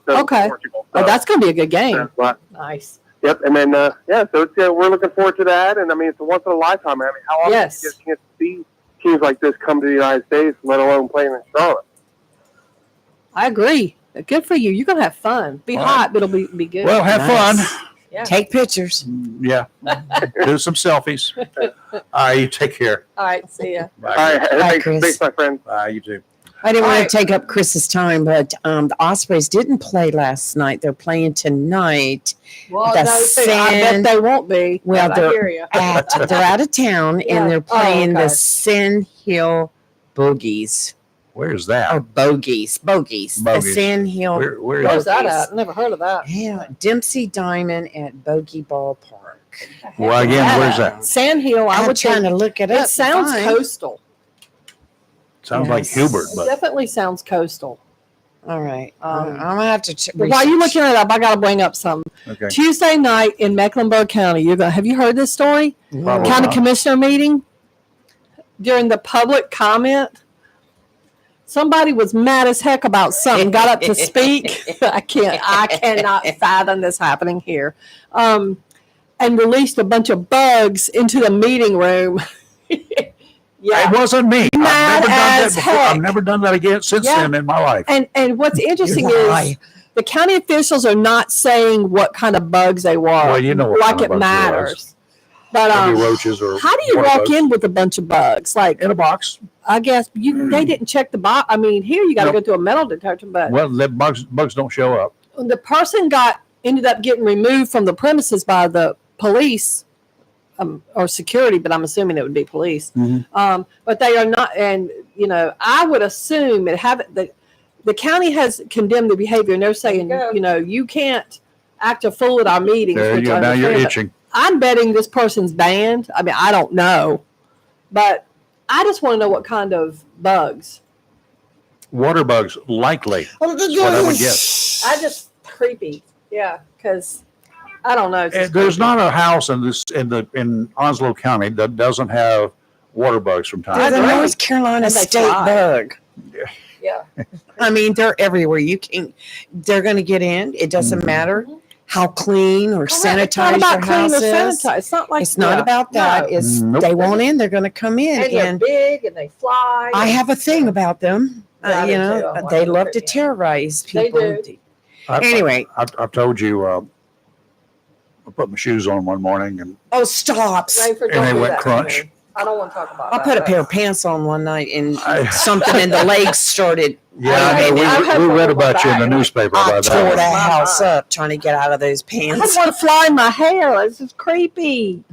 Okay. Portugal. Oh, that's going to be a good game. That's why. Nice. Yep, and then so it's we're looking forward to that, and I mean it's a once in a lifetime. I mean, how often do you get a chance to see teams like this come to the United States, let alone playing in Charlotte? I agree. Good for you. You're gonna have fun. Be hot, but it'll be good. Well, have fun. Yeah. Take pictures. Yeah. Do some selfies. You take care. All right. See ya. Bye. All right, Chris. thanks, my friend. Bye, you too. I didn't All want right. to take up Chris's time, but the Ospreys didn't play last night. They're playing tonight. Well, The I bet Sand- they won't be. Well, but I hear you. They're out of town, Yeah. and they're playing okay. the Sand Hill Bogies. Where's that? Or Bogies. The Bogies. Sand Hill. Where is Where's it? that at? Never heard of that. Yeah, Dempsey Diamond at Bogey Ballpark. Well, again, where's that? Sand Hill. I I'm would trying think to look it up. it sounds Fine. coastal. Sounds like Yes. Hubert, It but definitely sounds coastal. All right. Um, I'm gonna have to. But while you're looking it up, I got to bring up something. okay. Tuesday night in Mecklenburg County. Have you heard this story? Probably County not. commissioner meeting. During the public comment, somebody was mad as heck about something. Got up to speak. I cannot fathom this happening here. And released a bunch of bugs into the meeting room. Yeah. It wasn't me. Mad I've never done that as before. heck. I've never done that again since Yeah. then in my life. And what's interesting You is lie. the county officials are not saying what kind of bugs they were. Well, you know what like kind of it bugs matters. But Maybe roaches or how do you water walk bugs. in with a bunch of bugs? Like In a box. I guess they didn't check the box. I mean, here you got to Nope. go to a metal detector, but Well, the bugs don't show up. the person ended up getting removed from the premises by the police or security, but I'm assuming it would be police. Mhm. But they are not, and I would assume the county has condemned the behavior, and they're saying, you can't act a fool at our meetings. There you which go. I Now you're understand, but itching. I'm betting this person's banned. I mean, I don't know, but I just want to know what kind of bugs. Water bugs, likely. That's what I would guess. I just creepy, yeah, because I don't know. It's just There's creepy. not a house in Onslow County that doesn't have water bugs from time They're to the time. North Carolina And they state fly. bug. Yeah. I mean, they're everywhere. They're going to get in. It doesn't matter how clean or It's not sanitized about your clean house or is. sanitized. It's not like It's not about that. No. It's Nope. they want in. They're going to come in. And they're And big and they fly. I have a thing about them. Yeah, I do too. I'm They like, love to yeah. terrorize They people. do. Anyway. I've told you. I put my shoes on one morning and Oh, stop! Rayford, And don't they do went that to crunch. me. I don't want to talk about I that. put a pair of pants on one night and I- something in the legs started. yeah, I've we had read one about you in the back. newspaper I about tore that. that My house mind. up trying to get out of those I had pants. one fly in my hair. It's just creepy.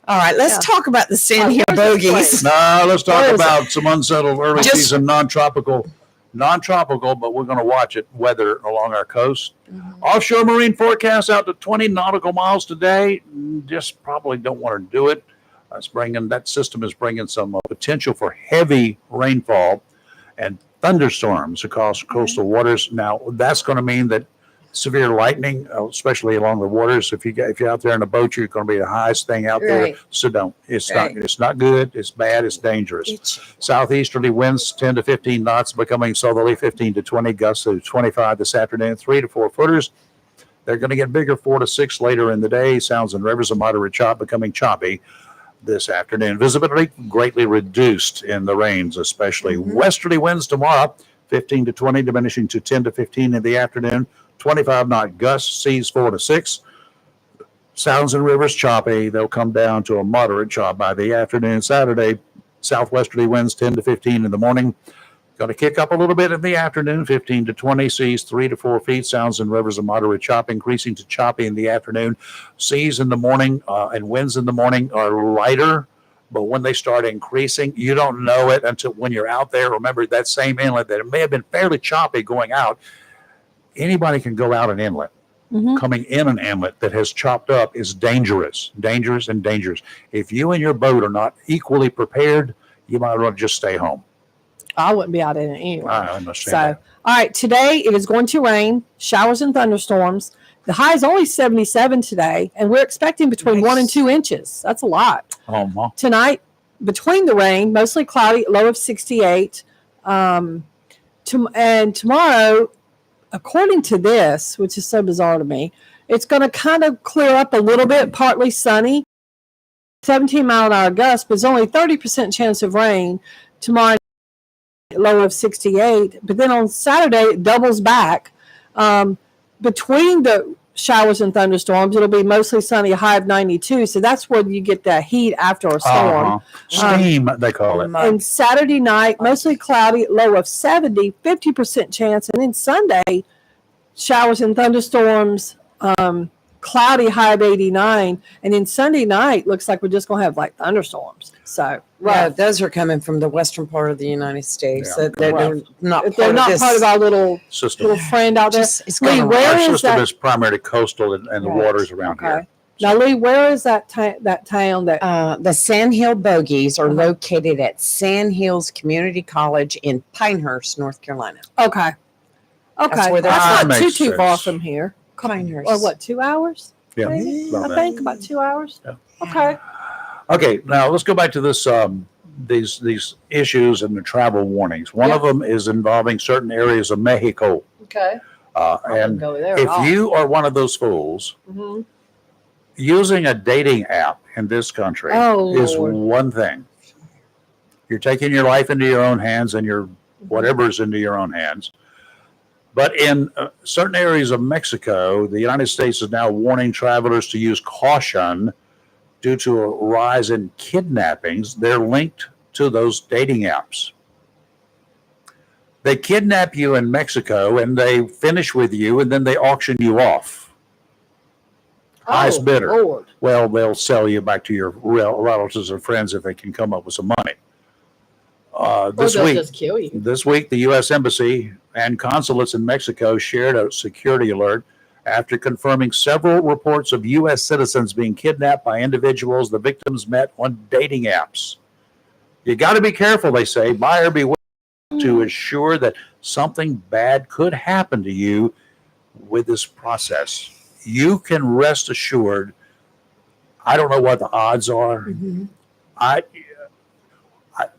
All right, let's Yeah. talk about the Sand Oh, Hill here's this Bogies. No, let's Where talk is it? about some unsettled early Just- season non-tropical non-tropical, but we're going to watch it weather along our coast. Offshore marine forecast out to 20 nautical miles today. Just probably don't want to do it. That system is bringing some potential for heavy rainfall and thunderstorms across coastal waters. Now, that's going to mean that severe lightning, especially along the waters. If you're out there in a boat, you're going to be the highest thing out there. So don't. It's not good. It's bad. It's dangerous. Southeasterly winds 10 to 15 knots, becoming southerly 15 to 20, gusts to 25 this afternoon. 3 to 4 footers. They're going to get bigger 4 to 6 later in the day. Sounds and rivers of moderate chop, becoming choppy this afternoon. Visibility greatly reduced in the rains, especially westerly winds tomorrow, 15 to 20, diminishing to 10 to 15 in the afternoon. 25-knot gusts, seas 4 to 6. Sounds and rivers choppy. They'll come down to a moderate chop by the afternoon. Saturday, southwesterly winds 10 to 15 in the morning. Going to kick up a little bit in the afternoon, 15 to 20. Seas 3 to 4 feet. Sounds and rivers of moderate chop, increasing to choppy in the afternoon. Seas in the morning and winds in the morning are lighter. But when they start increasing, you don't know it until when you're out there. Remember that same inlet that it may have been fairly choppy going out. Anybody can go out an inlet. Coming in an inlet that has chopped up is dangerous. If you and your boat are not equally prepared, you might want to just stay home. I wouldn't be out in it anyway. I understand. So, all right, today it is going to rain, showers and thunderstorms. The high is only 77 today, and we're expecting between 1 and 2 inches. That's a lot. Tonight, between the rain, mostly cloudy, low of 68. And tomorrow, according to this, which is so bizarre to me, it's going to kind of clear up a little bit, partly sunny, 17-mile-an-hour gusts, but there's only 30% chance of rain tomorrow, low of 68. But then on Saturday, it doubles back. Between the showers and thunderstorms, it'll be mostly sunny, a high of 92. So that's where you get that heat after a storm. Steam, they call it. And Saturday night, mostly cloudy, low of 70, 50% chance. And then Sunday, showers and thunderstorms, cloudy, high of 89. And then Sunday night, looks like we're just going to have like thunderstorms. So, yeah, those are coming from the western part of the United States. Yeah. They're not if they're not part of our little system. friend out there. Lee, where Our is system that? is primarily coastal and the waters around here. Now, Lee, where is that that town that? The Sandhill Bogies are located at Sandhills Community College in Pinehurst, North Carolina. Okay. That's where they're That's from. not Makes too far sense. from here. Pinehurst. Or what, 2 hours? Yeah, Maybe? about I that. think about 2 hours. Yeah. Okay. Okay, now let's go back to this. These issues and the travel warnings. One of them is involving certain areas of Mexico. Okay. And go there if you are one of those fools, using a dating app in this country is Lord. one thing. You're taking your life into your own hands and your whatever's into your own hands. But in certain areas of Mexico, the United States is now warning travelers to use caution due to a rise in kidnappings. They're linked to those dating apps. They kidnap you in Mexico and they finish with you and then they auction you off. Highest bidder. Lord. Well, they'll sell you back to your relatives or friends if they can come up with some money. This they'll week, just kill you. This week, the U.S. Embassy and consulates in Mexico shared a security alert after confirming several reports of U.S. citizens being kidnapped by individuals the victims met on dating apps. You got to be careful, they say. Buyer beware, to assure that something bad could happen to you with this process. You can rest assured. I don't know what the odds are.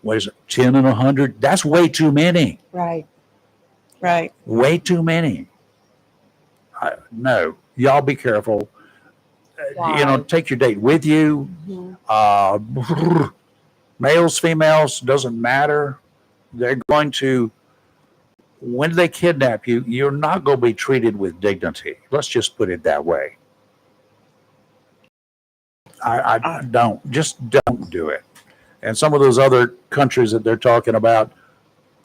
What is it? 10 and 100? That's way too many. Right. Way too many. No, y'all be careful. Take your date with you. Males, females, doesn't matter. They're going to, when they kidnap you, you're not going to be treated with dignity. Let's just put it that way. I don't do it. And some of those other countries that they're talking about,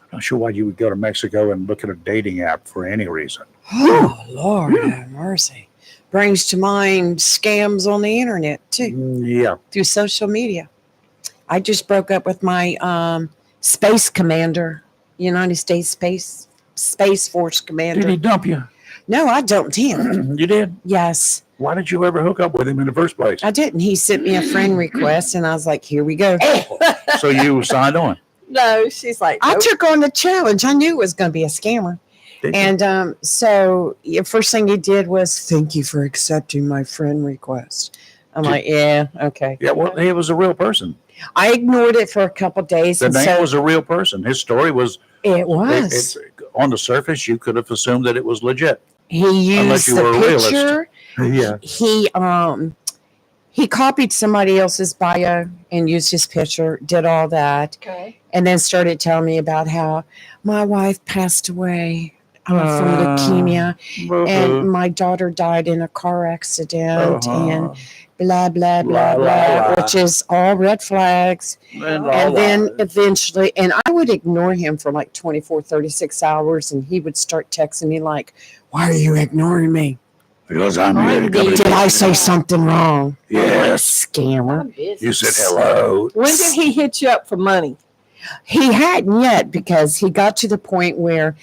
I'm not sure why you would go to Mexico and look at a dating app for any reason. Oh, Lord have mercy. Brings to mind scams on the internet, too, Yeah. through social media. I just broke up with my space commander United States Space Force commander. Did he dump you? No, I dumped him. You did? Yes, Why did you ever hook up with him in the first place? I didn't. He sent me a friend request, and I was like, "Here we go." So you signed on. No, she's like, I nope. took on the challenge. I knew it was going to be a scammer. Did you? And so the first thing he did was, "Thank you for accepting my friend request." I'm like, "Yeah, okay." Yeah, well, he was a real person. I ignored it for a couple days. The and name so was a real person. His story was, it was. on the surface, you could have assumed that it was legit. He Unless used you the were a realist. picture. Yeah. He copied somebody else's bio and used his picture, did all that, Okay. and then started telling me about how my wife passed away from leukemia, and my daughter died in a car accident, and blah blah blah blah, which is all red flags. And then eventually, and I would ignore him for like 24, 36 hours, and he would start texting me like, "Why are you ignoring me? Because I'm here to come Did I say something wrong?" Yes. Scammer. I'm busy. You said hello. When did he hit you up for money? He hadn't yet, because he got to the point where,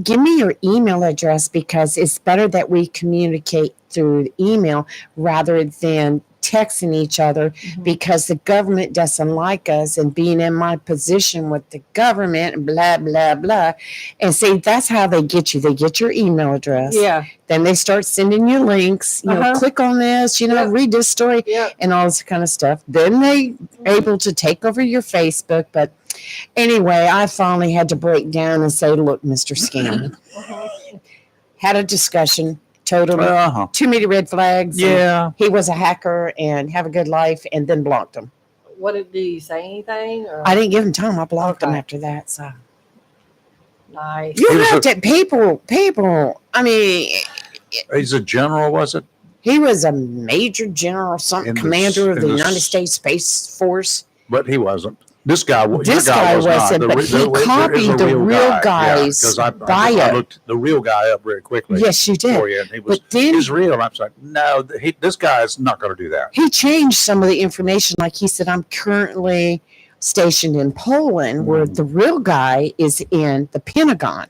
"Give me your email address, because it's better that we communicate through email rather than texting each other, because the government doesn't like us, and being in my position with the government and blah blah blah." And see, that's how they get you. They get your email address. Yeah. Then they start sending you links. Click on this. Yep. Read this story. Yeah. And all this kind of stuff. Then they able to take over your Facebook. But anyway, I finally had to break down and say, "Look, Mr. Scam," had a discussion, told him too many red flags. Yeah. He was a hacker and have a good life, and then blocked him. What did he say? Anything? Or? I didn't give him time. I blocked him Okay. after that. So Nice. you He was have to people. I mean, He's a general, was it? he was a major general, something In the- commander of in the the- United States Space Force. But he wasn't. This guy was This guy was wasn't, not. but he copied the real guy's bio. I looked the real guy up very quickly. Yes, you did. For you, and he was, But then he's real. And I was like, no, this guy's not going to do that. he changed some of the information. Like he said, "I'm currently stationed in Poland," where the real guy is in the Pentagon.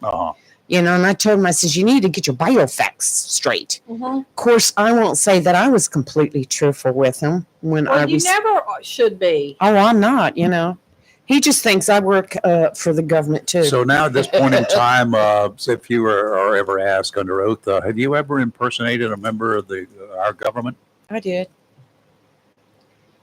And I told him, I says, "You need to get your biofacts straight." Of course, I won't say that I was completely truthful with him when I Well, you was. never should be. Oh, I'm not. He just thinks I work for the government too. So now at this point in time, if you are ever asked under oath, have you ever impersonated a member of our government? I did.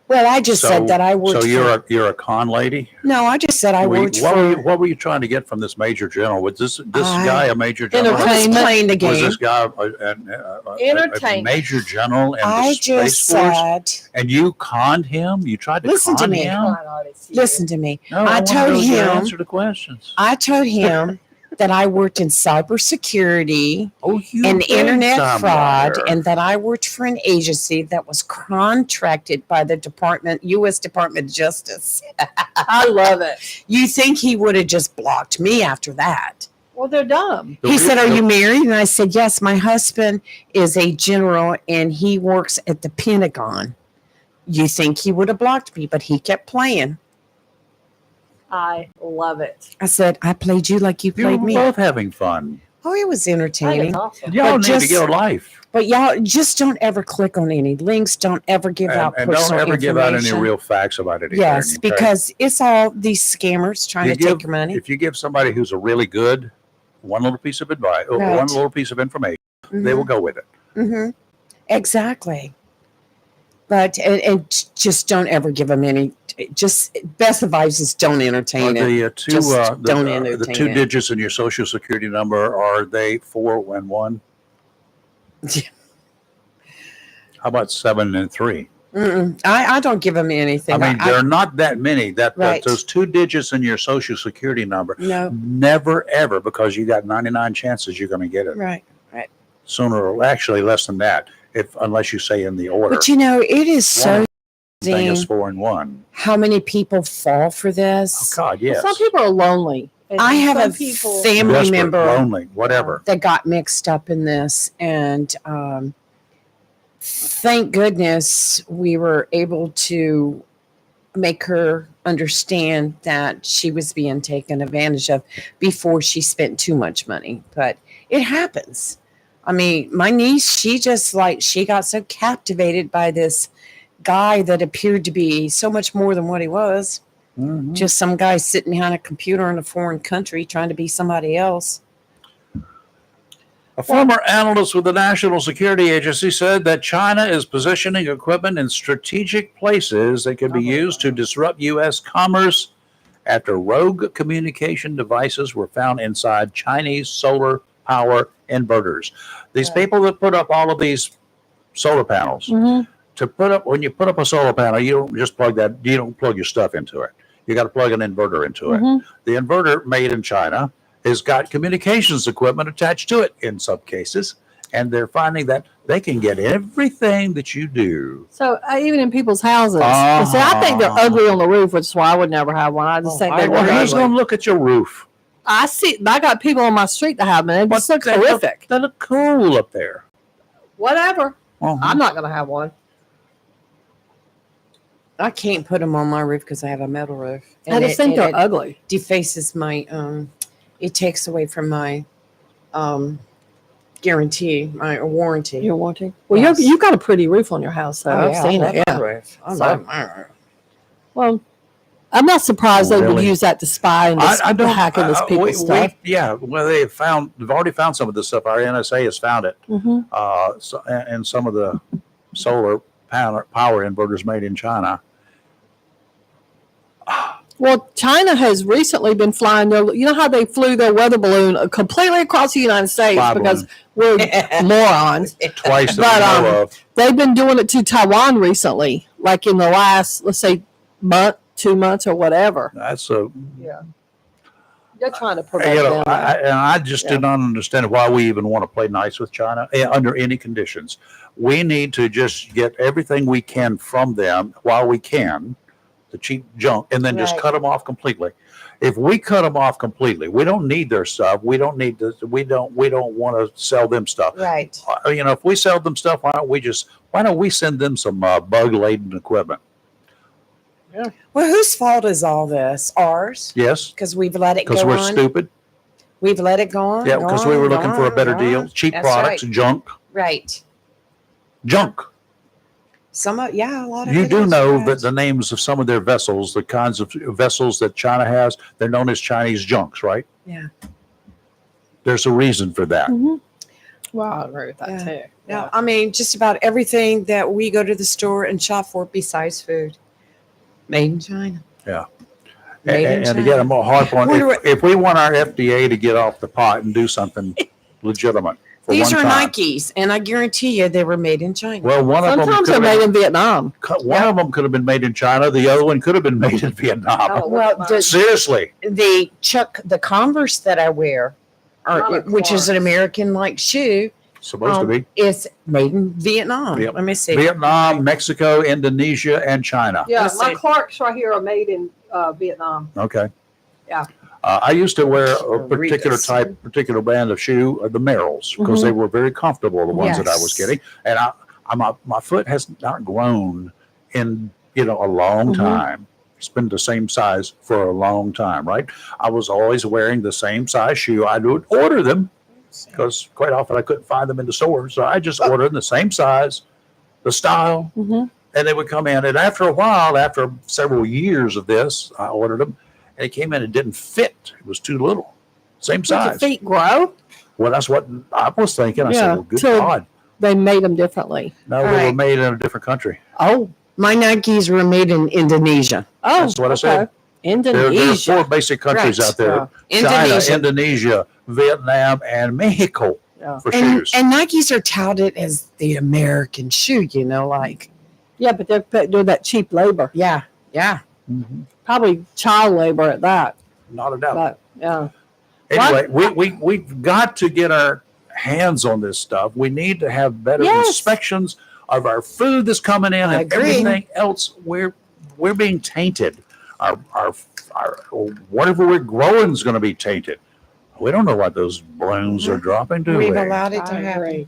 Well, I just said that I worked. So you're a con lady? No, I just said I worked for. What were you trying to get from this major general? Was this guy a major general? I was playing the game. Was this guy a Entertainment. major general in I the just Space Force? said. And you conned him? You tried to Listen to con me. him? Listen to me. No, I want to told know your him. answer to questions. I told him that I worked in cybersecurity and internet fraud, and that I worked for an agency that was contracted by the U.S. Department of Justice. I love it. You think he would have just blocked me after that? Well, they're dumb. He said, "Are you married?" And I said, "Yes, my husband is a general and he works at the Pentagon." You think he would have blocked me, but he kept playing. I love it. I said, "I played you like you You played were me." both having fun. Oh, it was I think entertaining. it's awesome. Y'all But need to just- get a life. But y'all just don't ever click on any links. Don't ever give out And don't personal ever give out any information. real facts about it. Yes, because it's all these scammers trying to take your money. If you give somebody who's a really good one little piece of advice, or Right. one little piece of information, they will go with it. Mm-hmm. Exactly. But and just don't ever give them any. Just best advice is don't entertain it. The don't the entertain two it. digits in your social security number, are they 4 and 1? How about 7 and 3? I don't give them anything. I mean, there are not that many. Right. Those 2 digits in your social security number. No. Never ever, because you got 99 chances you're going to get it. Right. Sooner, or actually less than that, unless you say in the order. But it is so thing is amazing 4 and 1. how many people fall for Oh this. God, yes. Some people are lonely. And I have some a people. family Desperate, member lonely, whatever. that got mixed up in this, and thank goodness we were able to make her understand that she was being taken advantage of before she spent too much money. But it happens. I mean, my niece, she got so captivated by this guy that appeared to be so much more than what he was. Mhm. Just some guy sitting behind a computer in a foreign country trying to be somebody else. A former analyst with the National Security Agency said that China is positioning equipment in strategic places that could be used to disrupt U.S. commerce after rogue communication devices were found inside Chinese solar power inverters. These people that put up all of these solar panels, when you put up a solar panel, you don't just plug that, you don't plug your stuff into it. You got to plug an inverter into it. The inverter made in China has got communications equipment attached to it in some cases, and they're finding that they can get everything that you do. So even in people's houses. See, I think they're ugly on the roof, which is why I would never have one. I just think they're Who's ugly. going to look at your roof? I got people on my street that have them. It just looks horrific. They look cool up there. Whatever. Uh-huh. I'm not going to have one. I can't put them on my roof because I have a metal roof. I just think they're ugly. Defaces my it takes away from my guarantee, my warranty. Your warranty? Well, Yes. you got a pretty roof on your house, so I've seen it. Yeah. Roof. I So- love my roof. Well, I'm not surprised they would Really? use that to spy and hack into people's stuff. Well, they've already found some of this stuff. Our NSA has found it. And some of the solar power inverters made in China. Well, China has recently been flying their, you know how they flew their weather balloon completely across the United States Fly because we're morons. Twice that I know of. They've been doing it to Taiwan recently, like in the last, let's say, month, 2 months or whatever. That's a They're trying to promote them. I just do not understand why we even want to play nice with China under any conditions. We need to just get everything we can from them while we can, the cheap junk, and then just cut them off completely. If we cut them off completely, we don't need their stuff. We don't need to. We don't want to sell them stuff. Right. If we sell them stuff, why don't we send them some bug laden equipment? Well, whose fault is all this? Ours? Yes, Because we've let it go because we're on. stupid. We've let it go on. Yeah, because we were looking for a better deal. Cheap That's products, right. junk. A lot of You it do is know right. that the names of some of their vessels, the kinds of vessels that China has, they're known as Chinese junks, right? Yeah. There's a reason for that. Well, I agree with that Yeah. too. Now, I mean, just about everything that we go to the store and shop for besides food, made in China. Yeah. Made in And China. again, I'm going to harp on, Wonder what- if we want our FDA to get off the pot and do something legitimate for These one are time. Nikes, and I guarantee you they were made in China. Well, one of them Sometimes could they're have made been, in Vietnam. one of them could have been made in China. The other one could have been made in Vietnam. Oh, well, Seriously. the Converse that I wear, Not a which is an American like shoe, Supposed to be. is made in Vietnam. Yep. Let me see. Vietnam, Mexico, Indonesia, and China. Yeah, Let's my see. Clarks right here are made in Vietnam. Okay. Yeah. I used to wear a Read this. particular brand of shoe, the Merrills, because they were very comfortable, the ones that I was Yes. getting. And my foot has not grown in, a long time. It's been the same size for a long time, right? I was always wearing the same size shoe. I would order them because quite often I couldn't find them in the stores. So I just ordered them the same size, the style, and they would come in. And after a while, after several years of this, I ordered them. And it came in, it didn't fit. It was too little. Same Did your size. feet grow? Well, that's what I was thinking. I said, Yeah, well, good so- God. They made them differently. No, they were Right. made in a different country. Oh, My Nikes were made in Indonesia. That's what I said. There are Indonesia. 4 basic countries Right. out there. Yeah. China, Indonesia. Indonesia, Vietnam, and Mexico Yeah. for And, shoes. and Nikes are touted as the American shoe, like, Yeah, but they're doing that cheap labor. yeah. Mhm. Probably child labor at that. Not a doubt. But yeah. Anyway, we've got to get our hands on this stuff. We need to have better Yes. inspections of our food that's coming in I and agree. everything else. We're being tainted. Our whatever we're growing is going to be tainted. We don't know what those balloons are dropping, do we? We've allowed it to I happen. agree.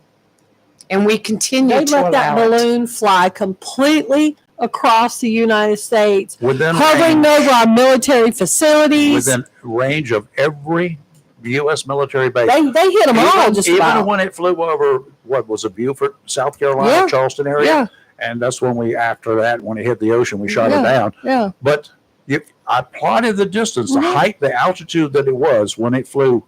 And we continue They to let that allow it. balloon fly completely across the United States, Within hovering range, over our military facilities. within range of every U.S. military base. They hit them all just even about. when it flew over, what was it, Beaufort, South Carolina, Yeah. Charleston area? Yeah, And that's when after that, when it hit the ocean, we shot it down. yeah. But I plotted the distance, the height, the altitude that it was when it flew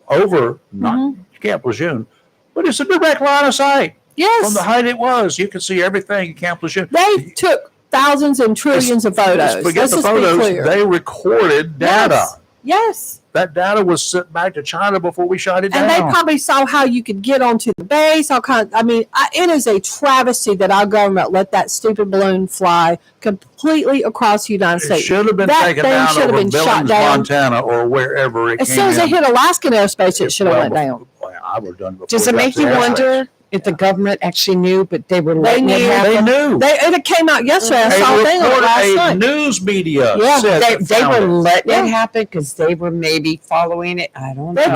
over, not Camp Lejeune, but it's a direct line of sight. Yes. From the height it was, you could see everything in Camp Lejeune. They took thousands and trillions of photos. Forget Let's the just be photos. clear. They recorded data. Yes. That data was sent back to China before we shot it down. And they probably saw how you could get onto the base. It is a travesty that our government let that stupid balloon fly completely across the United It States. should have been That taken thing down should have over been shot Billings, down. Montana, or wherever it As came soon as in. they hit Alaskan airspace, it should have went down. Well, I would have done before. Does it it got make to you the airspace. wonder if the government actually knew, but they were letting it knew. happen? They knew. It came out yesterday. I saw a thing on it last A night. news media Yeah, said They that were found it. letting Yeah. it happen because they were maybe following it. I don't They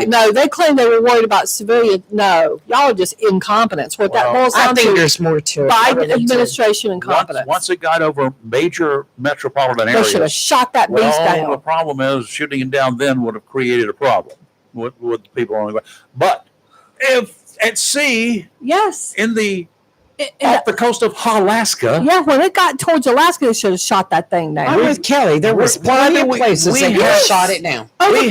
know. claimed they were worried about civilians. No, y'all are just incompetence. What that Well, boils I down think to there's more to it. Biden really, too. administration incompetence. Once it got over major metropolitan They should have areas, shot that beast the down. problem is shooting it down then would have created a problem with people on the ground. But if at sea Yes. in the It- off the coast of Alaska, Yeah, when it got towards Alaska, they should have shot that thing I'm down. with Kelly. There was plenty of places they could have shot it down. we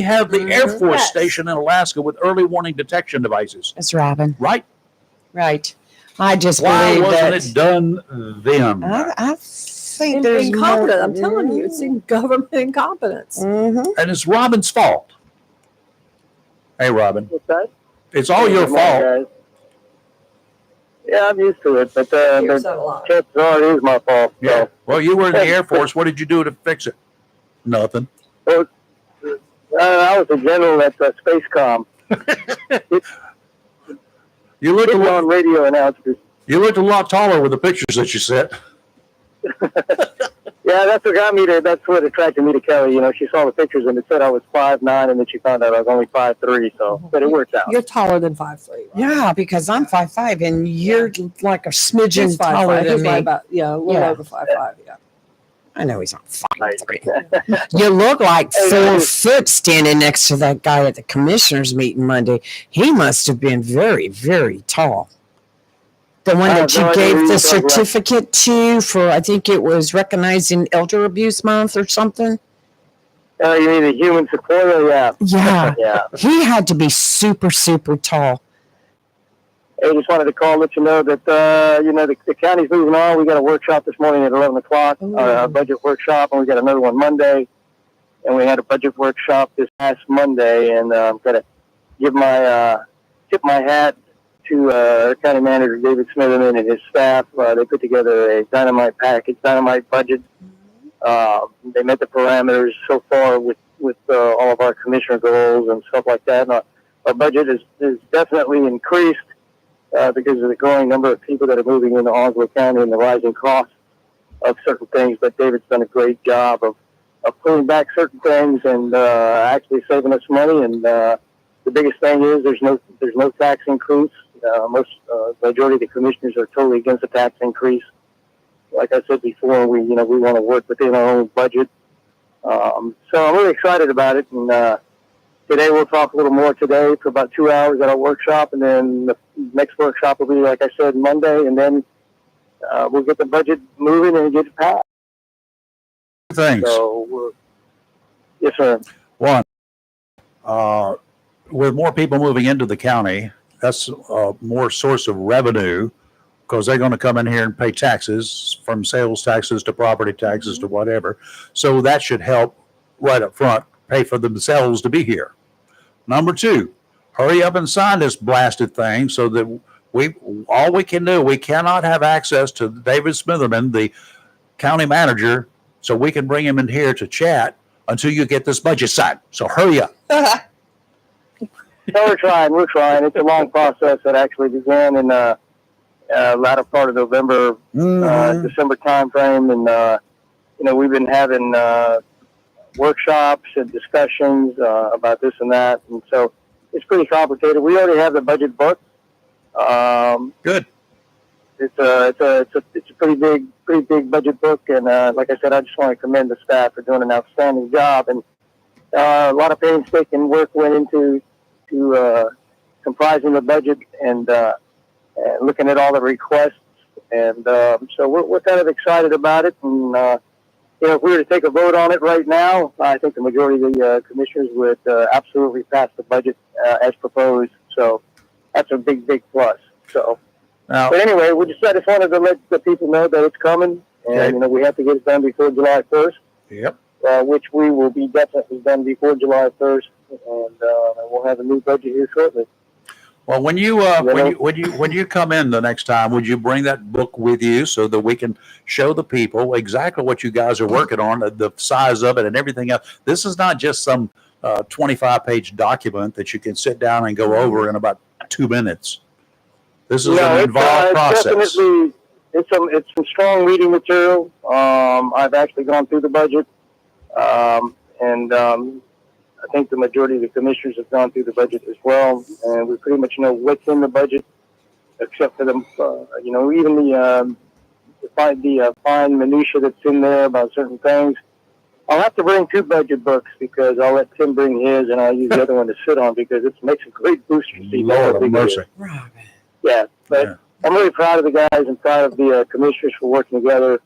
have the Air Force Yes. station in Alaska with early warning detection devices, That's Robin. right? Right. I just Why believe wasn't that. it done then? I think there's Incompetent. more. I'm telling you, it's in government incompetence. Mm-hmm. And it's Robin's fault. Hey, Robin, What's that? it's all your Good morning, fault. guys. Yeah, I'm used to it, but Here's that a lot. chances are it is my fault. Yeah. Well, you were in the Air Force. What did you do to fix it? Nothing. So, I was a general at Spacecom. You looked a Getting lot. on radio announcers. You looked a lot taller with the pictures that you sent. Yeah, that's what got me to. That's what attracted me to Kelly. You know, she saw the pictures and it said I was 5'9", and then she found out I was only 5'3". So, but it worked out. You're taller than 5'3". Yeah, because I'm 5'5", and you're like a smidgen He's taller 5'5". than He's me. right about, a little Yeah. over 5'5". Yeah. I know he's not 5'3". Right. You look like Hey, 4 man. foot standing next to that guy at the commissioners meeting Monday. He must have been very, very tall. The one I that have you no idea gave who the you're talking about. certificate to for, I think it was recognizing Elder Abuse Month or something. You mean the human sequoia? Yeah. Yeah, Yeah. he had to be super, super tall. I just wanted to call and let you know that, the county's moving on. We got a workshop this morning at 11 o'clock, a budget workshop, and we got another one Monday. And we had a budget workshop this past Monday, and I'm going to give tip my hat to County Manager David Smitherman and his staff. They put together a dynamite budget. They met the parameters so far with all of our commissioner goals and stuff like that. And our budget is definitely increased because of the growing number of people that are moving into Onslow County and the rising costs of certain things. But David's done a great job of pulling back certain things and actually saving us money. And the biggest thing is there's no tax increase. Majority of the commissioners are totally against the tax increase. Like I said before, we want to work within our own budget. So I'm really excited about it. And today we'll talk a little more today for about 2 hours at our workshop, and then the next workshop will be, like I said, Monday, and then we'll get the budget moving and get it passed. Thanks. So, yes, sir. One, with more people moving into the county, that's more source of revenue because they're going to come in here and pay taxes, from sales taxes to property taxes to whatever. So that should help right up front pay for themselves to be here. Number two, hurry up and sign this blasted thing so that all we can do, we cannot have access to David Smitherman, the county manager, so we can bring him in here to chat until you get this budget signed. So hurry up. So we're trying. It's a long process that actually began in latter part of November, December timeframe, and we've been having workshops and discussions about this and that, and so it's pretty complicated. We already have the budget book. Good. It's a a pretty big budget book. And like I said, I just want to commend the staff for doing an outstanding job. And a lot of painstaking work went into comprising the budget and looking at all the requests. And so we're kind of excited about it. And if we were to take a vote on it right now, I think the majority of the commissioners would absolutely pass the budget as proposed. So that's a big plus. So, but anyway, I just wanted to let the people know that it's coming, and we have to get it done before July 1st. Yep. Which we will be definitely done before July 1st, and we'll have a new budget here shortly. Well, when you come in the next time, would you bring that book with you so that we can show the people exactly what you guys are working on, the size of it, and everything else? This is not just some 25-page document that you can sit down and go over in about 2 minutes. This is an involved process. It's some strong reading material. I've actually gone through the budget, and I think the majority of the commissioners have gone through the budget as well, and we pretty much know what's in the budget, except for even the fine minutia that's in there about certain things. I'll have to bring 2 budget books because I'll let Tim bring his, and I'll use the other one to sit on because it makes a great booster seat. Lord of mercy. Yeah, but I'm really proud of the guys and proud of the commissioners for working together.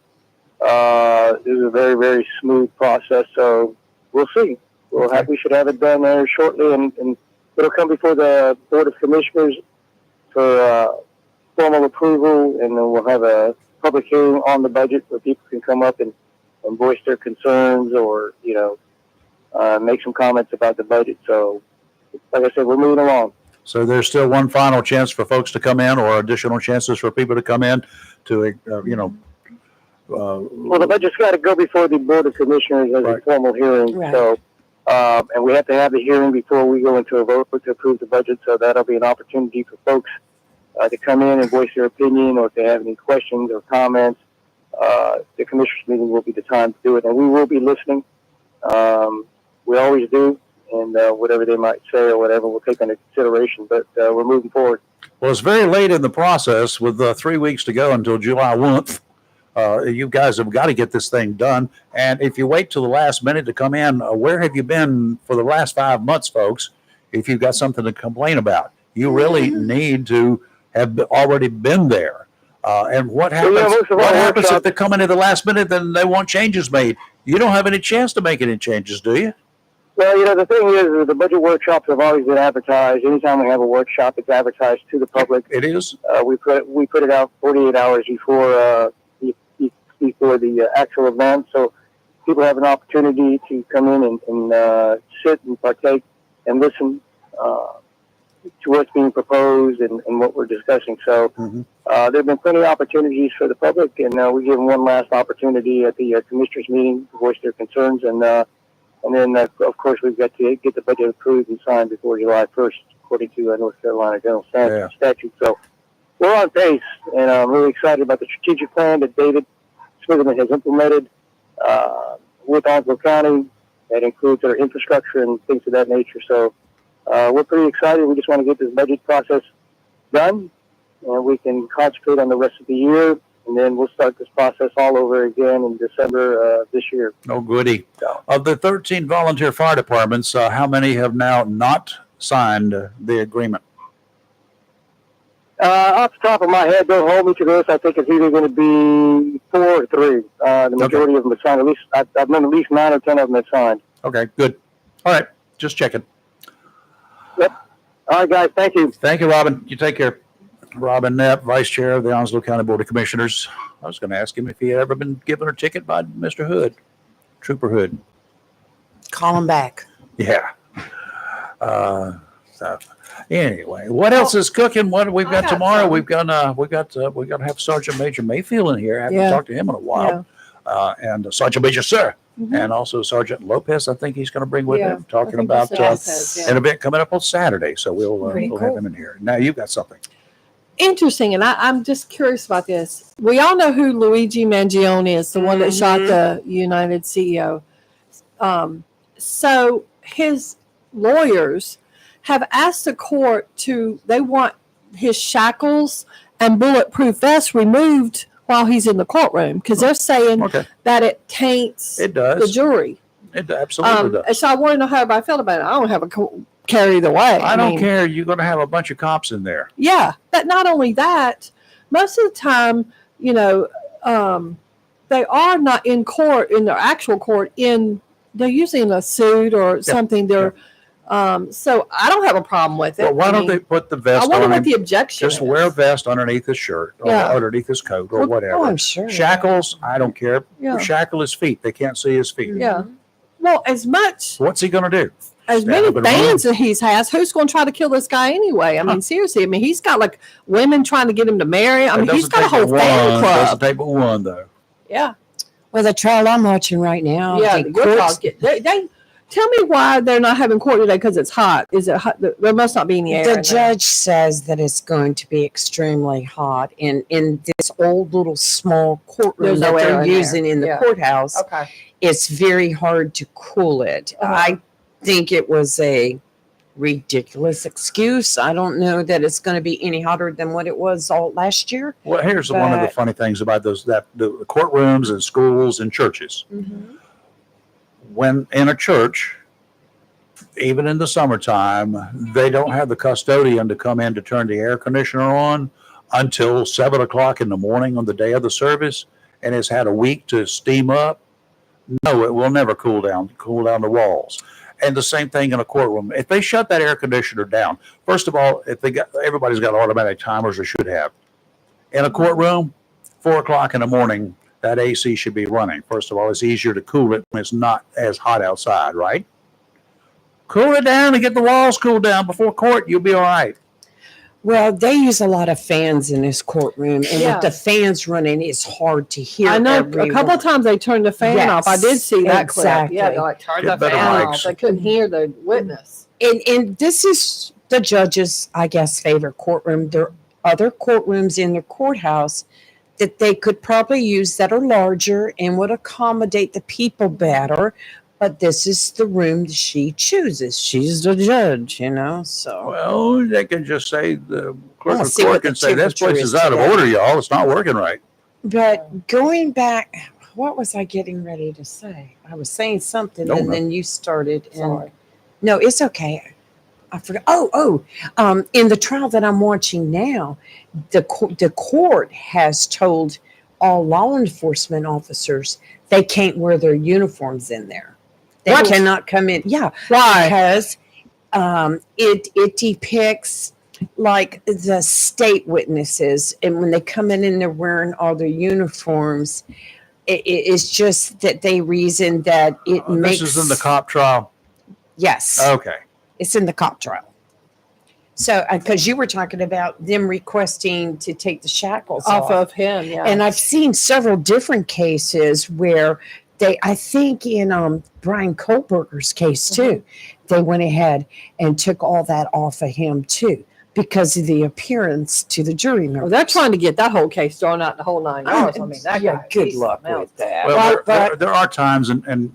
This is a very, very smooth process, so we'll see. We should have it done there shortly, and it'll come before the Board of Commissioners for formal approval, and then we'll have a public hearing on the budget where people can come up and voice their concerns or, make some comments about the budget. So, like I said, we're moving along. So there's still one final chance for folks to come in, or additional chances for people to come in to, well, the budget's got to go before the Board of Commissioners as a formal hearing. Right. So, and we have to have the hearing before we go into a vote to approve the budget. So that'll be an opportunity for folks to come in and voice their opinion, or if they have any questions or comments. The commissioners meeting will be the time to do it, and we will be listening. We always do, and whatever they might say or whatever, we'll take into consideration. But we're moving forward. Well, it's very late in the process with 3 weeks to go until July 1st. You guys have got to get this thing done. And if you wait till the last minute to come in, where have you been for the last 5 months, folks? If you've got something to complain about, you really need to have already been there. And what happens? What happens if they come in at the last minute? Then they want changes made. You don't have any chance to make any changes, do you? Well, the thing is the budget workshops have always been advertised. Anytime we have a workshop, it's advertised to the public. It is. We put it out 48 hours before the actual event, so people have an opportunity to come in and sit and partake and listen to what's being proposed and what we're discussing. So there have been plenty of opportunities for the public, and we give them one last opportunity at the commissioners meeting to voice their concerns, and then of course we've got to get the budget approved and signed before July 1st, according to North Carolina General Statute. So we're on pace, and I'm really excited about the strategic plan that David Smithman has implemented with Onslow County. That includes our infrastructure and things of that nature. So we're pretty excited. We just want to get this budget process done, and we can concentrate on the rest of the year, and then we'll start this process all over again in December this year. Oh, goody. So, Of the 13 volunteer fire departments, how many have now not signed the agreement? off the top of my head, don't hold me to this. I think it's either going to be 4 or 3. The majority of them are signed. At least I've known at least 9 or 10 of them have signed. Okay, good. All right, just checking. Yep. All right, guys. Thank you. Thank you, Robin. You take care. Robin Knapp, Vice Chair of the Onslow County Board of Commissioners. I was going to ask him if he had ever been given a ticket by Mr. Hood, Trooper Hood. Call him back. Yeah. So anyway, what else is cooking? What we've got tomorrow? We've got to have Sergeant Major Mayfield in here. I haven't talked to him in a while. And Sergeant Major Sir, and also Sergeant Lopez. I think he's going to bring with him talking about an event coming up on Saturday. So we'll have him in here. Now you've got something interesting, and I'm just curious about this. We all know who Luigi Mangione is, the one that shot the United CEO. So his lawyers have asked the court they want his shackles and bulletproof vest removed while he's in the courtroom because they're saying Okay. that it taints It the does. jury. It absolutely does. And so I want to know how everybody felt about it. I don't have a care either way. I don't mean, care. You're going to have a bunch of cops in there. Yeah, but not only that, most of the time, you know, they are not in court, in their actual court. They're usually in a suit or something. They're so I don't have a problem with it. Well, why don't they put the vest I wonder on what him? the objection Just is. wear a vest underneath his shirt or underneath his coat or whatever. Oh, I'm sure. Shackles, I don't care. Yeah. Shackle his feet. They can't see his feet. Yeah. Well, as What's he going to do? as Stand many up and fans that he has, who's going to try to kill this guy anyway? I mean, seriously. I mean, he's got like women trying to get him to marry. I mean, he's got a whole fan Doesn't club. take but one, though. Yeah. Well, the trial I'm watching right now, Yeah. the Your courts- dog they tell me why they're not having court today because it's hot. Is it hot? There must not be any air. the in there. judge says that it's going to be extremely hot. And in this old little small courtroom There's that no air they're in there. using in the Yeah. courthouse, Okay. it's very hard to cool it. Uh-huh. I think it was a ridiculous excuse. I don't know that it's going to be any hotter than what it was all last year. Well, here's one of the But- funny things about the courtrooms and schools and churches. When in a church, even in the summertime, they don't have the custodian to come in to turn the air conditioner on until 7 o'clock in the morning on the day of the service, and it's had a week to steam up. No, it will never cool down the walls. And the same thing in a courtroom. If they shut that air conditioner down, first of all, everybody's got automatic timers or should have. In a courtroom, 4 o'clock in the morning, that AC should be running. First of all, it's easier to cool it when it's not as hot outside, right? Cool it down and get the walls cooled down before court. You'll be all right. Well, they use a lot of fans in this courtroom, and Yeah. with the fans running, it's hard to hear. I know a everyone. couple of times they turned the fan off. I did see that Exactly. clip. Yeah, they like turned Get the better fan mics. off. They couldn't hear the witness. And this is the judge's, I guess, favorite courtroom. There are other courtrooms in the courthouse that they could probably use that are larger and would accommodate the people better. But this is the room that she chooses. She's the judge, so. Well, they can just say, the clerk I'll of see court what the can say, this place temperature is is out of today." order, y'all. It's not working right. But going back, what was I getting ready to say? I was saying something, Don't and know. then you started. And Sorry. no, it's okay. I forgot. In the trial that I'm watching now, the court has told all law enforcement officers they can't wear their uniforms in there. They What? cannot come in. Yeah, Why? because it depicts like the state witnesses, and when they come in and they're wearing all their uniforms, it's just that they reason that it makes. This is in the cop trial. Yes. Okay. It's in the cop trial. So, because you were talking about them requesting to take the shackles Off off. of him, yeah. And I've seen several different cases where I think in Brian Kohlberger's case too, they went ahead and took all that off of him too, because of the appearance to the jury members. Well, they're trying to get that whole case thrown out the whole 9 yards. I mean, that Yeah, guy, good he's luck something with else. that. Well, But- there are times, and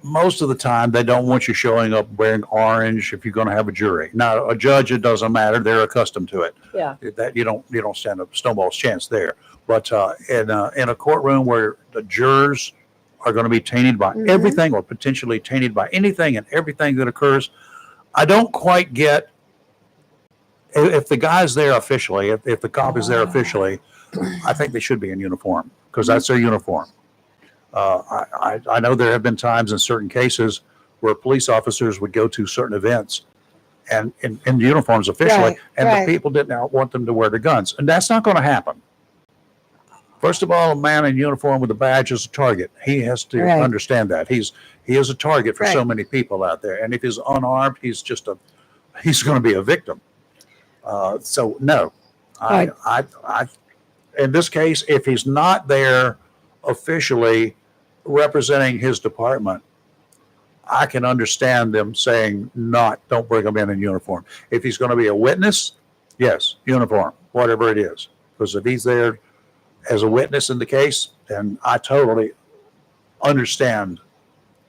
most of the time, they don't want you showing up wearing orange if you're going to have a jury. Now, a judge, it doesn't matter; they're accustomed to it. Yeah. That you don't stand a snowball's chance there. But in a courtroom where the jurors are going to be tainted by Mhm. everything, or potentially tainted by anything and everything that occurs, I don't quite get if the guy's there officially, if the cop is there officially. I think they should be in uniform because that's their uniform. I know there have been times in certain cases where police officers would go to certain events and in uniforms officially, Right, and right. the people didn't want them to wear the guns. And that's not going to happen. First of all, a man in uniform with a badge is a target. He has to Right. understand that. He is a target for so Right. many people out there. And if he's unarmed, he's going to be a victim. So no, Right. I in this case, if he's not there officially representing his department, I can understand them saying don't bring him in uniform. If he's going to be a witness, yes, uniform, whatever it is. Because if he's there as a witness in the case, then I totally understand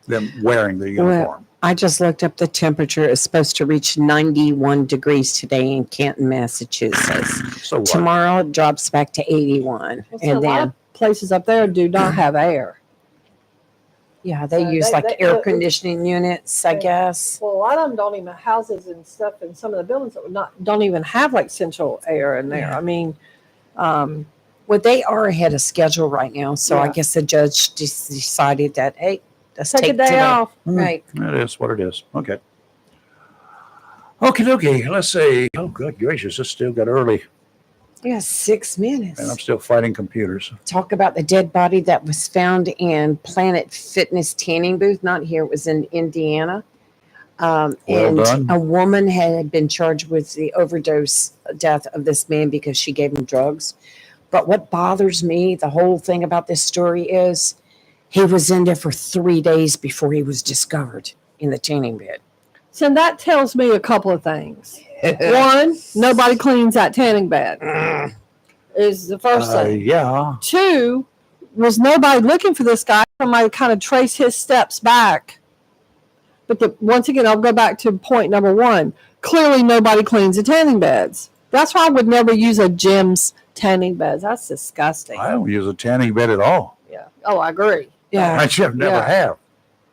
them wearing the uniform. I just looked up the temperature. It's supposed to reach 91 degrees today in Canton, Massachusetts. So what? Tomorrow it drops back to 81. Well, so a And lot then, of places up there do not have air. yeah, they So use like they- air conditioning units, I guess. Well, a lot of them don't even houses and stuff, and some of the buildings that would not don't even have like central air in there. Yeah. I mean, Well, they are ahead of schedule right now. So I Yeah. guess the judge just decided that, hey, let's take a day today. off. Right. It is what it is. Okay. Okay. Let's see. Oh, good gracious. It's still got early, Yeah, 6 minutes. and I'm still fighting computers. Talk about the dead body that was found in Planet Fitness tanning booth. Not here, it was in Indiana. Well And done. a woman had been charged with the overdose death of this man because she gave him drugs. But what bothers me, the whole thing about this story is he was in there for 3 days before he was discovered in the tanning bed. So that tells me a couple of things. One, nobody cleans that tanning bed. Is the first thing. Yeah. Two, was nobody looking for this guy? Somebody kind of trace his steps back. But once again, I'll go back to point number one. Clearly, nobody cleans the tanning beds. That's why I would never use a gym's tanning beds. That's disgusting. I don't use a tanning bed at all. Yeah. Oh, I agree. Yeah. I should never Yeah. have.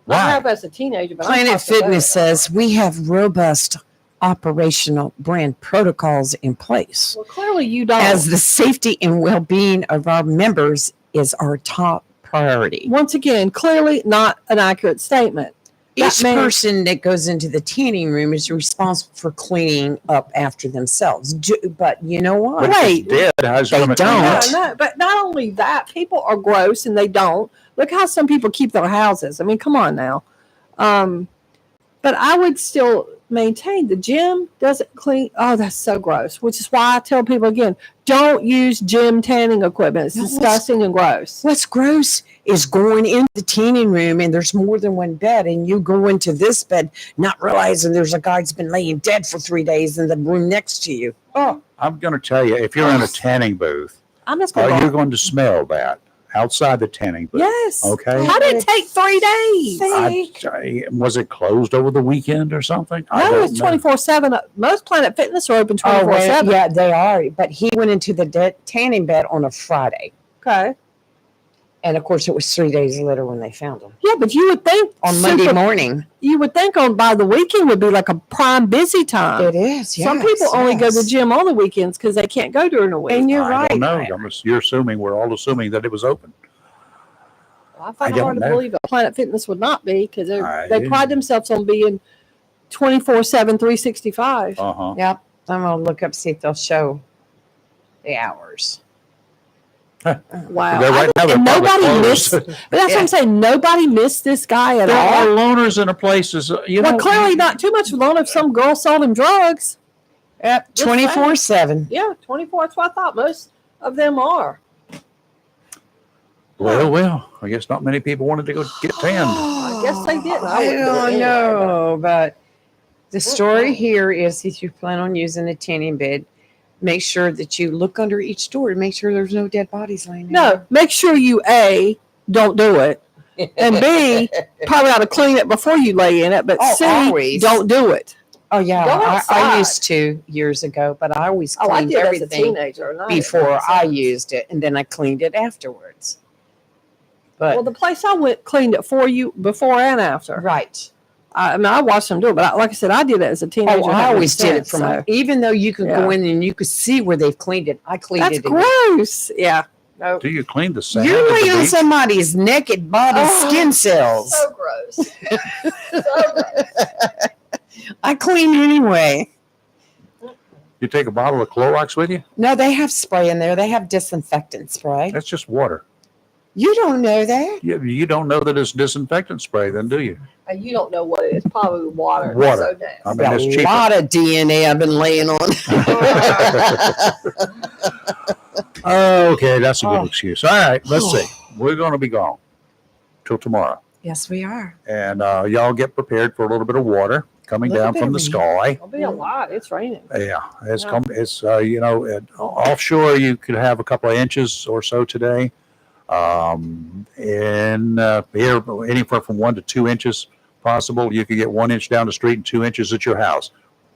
I Why? have as a teenager, but I'm Planet talking about Fitness it. says we have robust operational brand protocols in place. Well, clearly you don't. As the safety and well-being of our members is our top priority. Once again, clearly not an accurate statement. Each That man- person that goes into the tanning room is responsible for cleaning up after themselves. But you know what? But if it's dead, how's it They gonna clean don't. up? No, but not only that, people are gross and they don't. Look how some people keep their houses. I mean, come on now. But I would still maintain the gym doesn't clean. Oh, that's so gross. Which is why I tell people again, don't use gym tanning equipment. It's No, what's- disgusting and gross. What's gross is going in the tanning room and there's more than one bed, and you go into this bed not realizing there's a guy that's been laying dead for 3 days in the room next to you. Oh, I'm going to tell you, if you're in a tanning booth, I'm just going you're to. going to smell that outside the tanning booth. Yes. Okay. How did it take 3 days? Was it closed over the weekend or something? I No, don't it's know. 24/7. Most Planet Fitness are open oh 24/7. yeah, they are. But he went into the tanning bed on a Friday. Okay. And of course, it was 3 days later when they found him. Yeah, but you would think On super- Monday morning. You would think on by the weekend would be like a prime busy time. It is. Some yes, people only go to the yes. gym on the weekends because they can't go during the week. And you're I right. don't know. You're assuming, we're all assuming that it was open. I find I it don't hard to know. believe that Planet Fitness would not be because I they do. pride themselves on being 24/7, 365. Uh-huh. Yep. I'm going to look up, see if they'll show the hours. Wow. They're right now, they're And probably nobody closed. missed, but that's what I'm saying. Nobody missed this guy at There are all. loners in the places, you Well, know. clearly not too much alone if some girl sold him drugs. Yep. Just 24/7. Yeah, 24. That's what I thought most of them are. Well, I guess not many people wanted to go get tanned. I guess they didn't. I I wouldn't do it don't anyway, know, but the story here is if you plan on using a tanning bed, make sure that you look under each door to make sure there's no dead bodies laying there. No, make sure you A, don't do it. And B, probably ought to clean it before you lay in it. But Oh, C, always. don't do it. Oh yeah, Go I outside. used to years ago, but I always Oh, I cleaned did as a everything teenager. and I didn't before make I sense. used it, and then I cleaned it afterwards. But Well, the place I went cleaned it for you before and after. right. I mean, I watched them do it, but like I said, I did it as a teenager. Oh, That I makes always did it sense, from so. even though you could Yeah. go in and you could see where they've cleaned it. I cleaned That's it. again. gross. Yeah. No. Do you clean the sand? You're at the laying on beach? somebody's naked body Oh, skin cells. So gross. So gross. I clean anyway. You take a bottle of Clorox with you? No, they have spray in there. They have disinfectant spray. That's just water. You don't know that. You don't know that it's disinfectant spray, then, do you? And you don't know what it is. Probably water. Water. So nasty. I mean, it's a cheaper. lot of DNA I've been laying on. Okay, that's a good Oh. excuse. All right, let's see. We're going to be gone till tomorrow. Yes, we are. And y'all get prepared for a little bit of water coming Little down bit from of the rain. sky. It'll be a lot. It's raining. Yeah, it's Yeah. come. It's offshore. You could have a couple of inches or so today. And here anywhere from 1 to 2 inches possible. You could get 1 inch down the street and 2 inches at your house,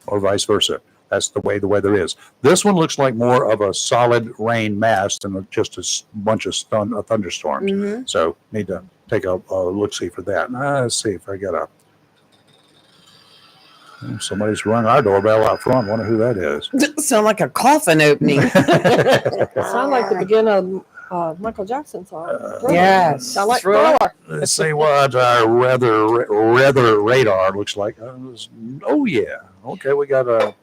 or vice versa. That's the way the weather is. This one looks like more of a solid rain mass than just a bunch of thunderstorms. Mm-hmm. So need to take a look-see for that. Let's see if I got a... Somebody's rung our doorbell out front. Wonder who that is. Sound like a coffin opening. Sound like the beginning of Michael Jackson's song. Yes. Sound like Thriller. Thriller. Let's see what our weather radar looks like. Oh yeah. Okay, we got a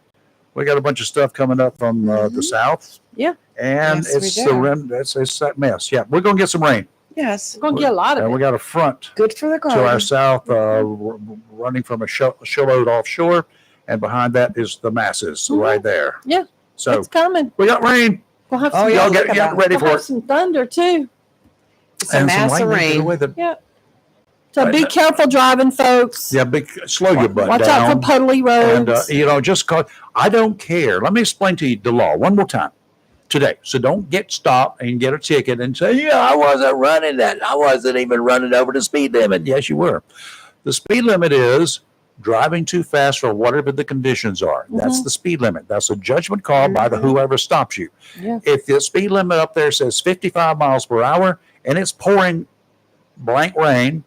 bunch of stuff coming up from the south. Yeah. And Yes, we it's do. it's that mess. Yeah, we're gonna get some rain. Yes. We're going to get a lot of And it. we got a front Good for the to our garden. south, running from a showload offshore, and behind that is the masses right there. Yeah. So It's coming. we got rain. We'll have Oh, some, yeah, Y'all look get at ready we'll for have it. some thunder too. It's a And some mass of lightning to the rain. weather. So Right. be careful driving, folks. Yeah, slow your butt Watch down. out for puddly And, roads. just cause I don't care. Let me explain to you the law one more time today. So don't get stopped and get a ticket and say, yeah, I wasn't running that. I wasn't even running over the speed limit. Yes, you were. The speed limit is driving too fast for whatever the conditions are. That's the speed limit. That's a judgment call by the whoever stops you. Yeah. If the speed limit up there says 55 miles per hour and it's pouring blank rain,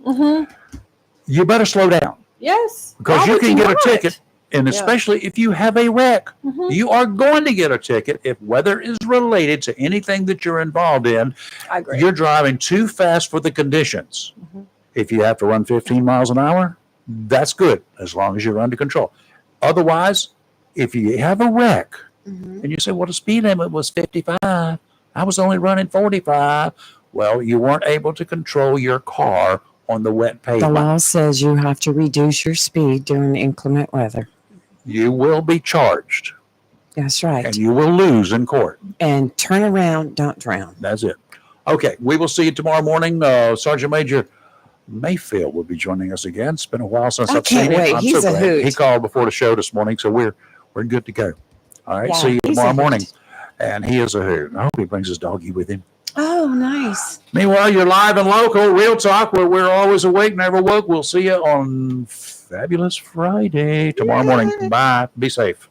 you better slow down. Yes. Because Why you would can get a not? ticket, and especially if you have a wreck, you are going to get a ticket if weather is related to anything that you're involved in. I agree. You're driving too fast for the conditions. If you have to run 15 miles an hour, that's good as long as you're under control. Otherwise, if you have a wreck and you say, well, the speed limit was 55, I was only running 45. Well, you weren't able to control your car on the wet The pavement. law says you have to reduce your speed during inclement weather. You will be charged That's right. and you will lose in court. And turn around, don't drown. That's it. Okay, we will see you tomorrow morning. Sergeant Major Mayfield will be joining us again. It's been a while since I I've seen can't him. wait. I'm He's so a glad. hoot. He called before the show this morning, so we're good to go. All right, Yeah, see you he's tomorrow a hoot. morning. And he is a hoot. I hope he brings his doggy with him. Oh, nice. Meanwhile, you're live and local, Real Talk, where we're always awake, never woke. We'll see you on Fabulous Friday tomorrow morning. Bye. Be safe.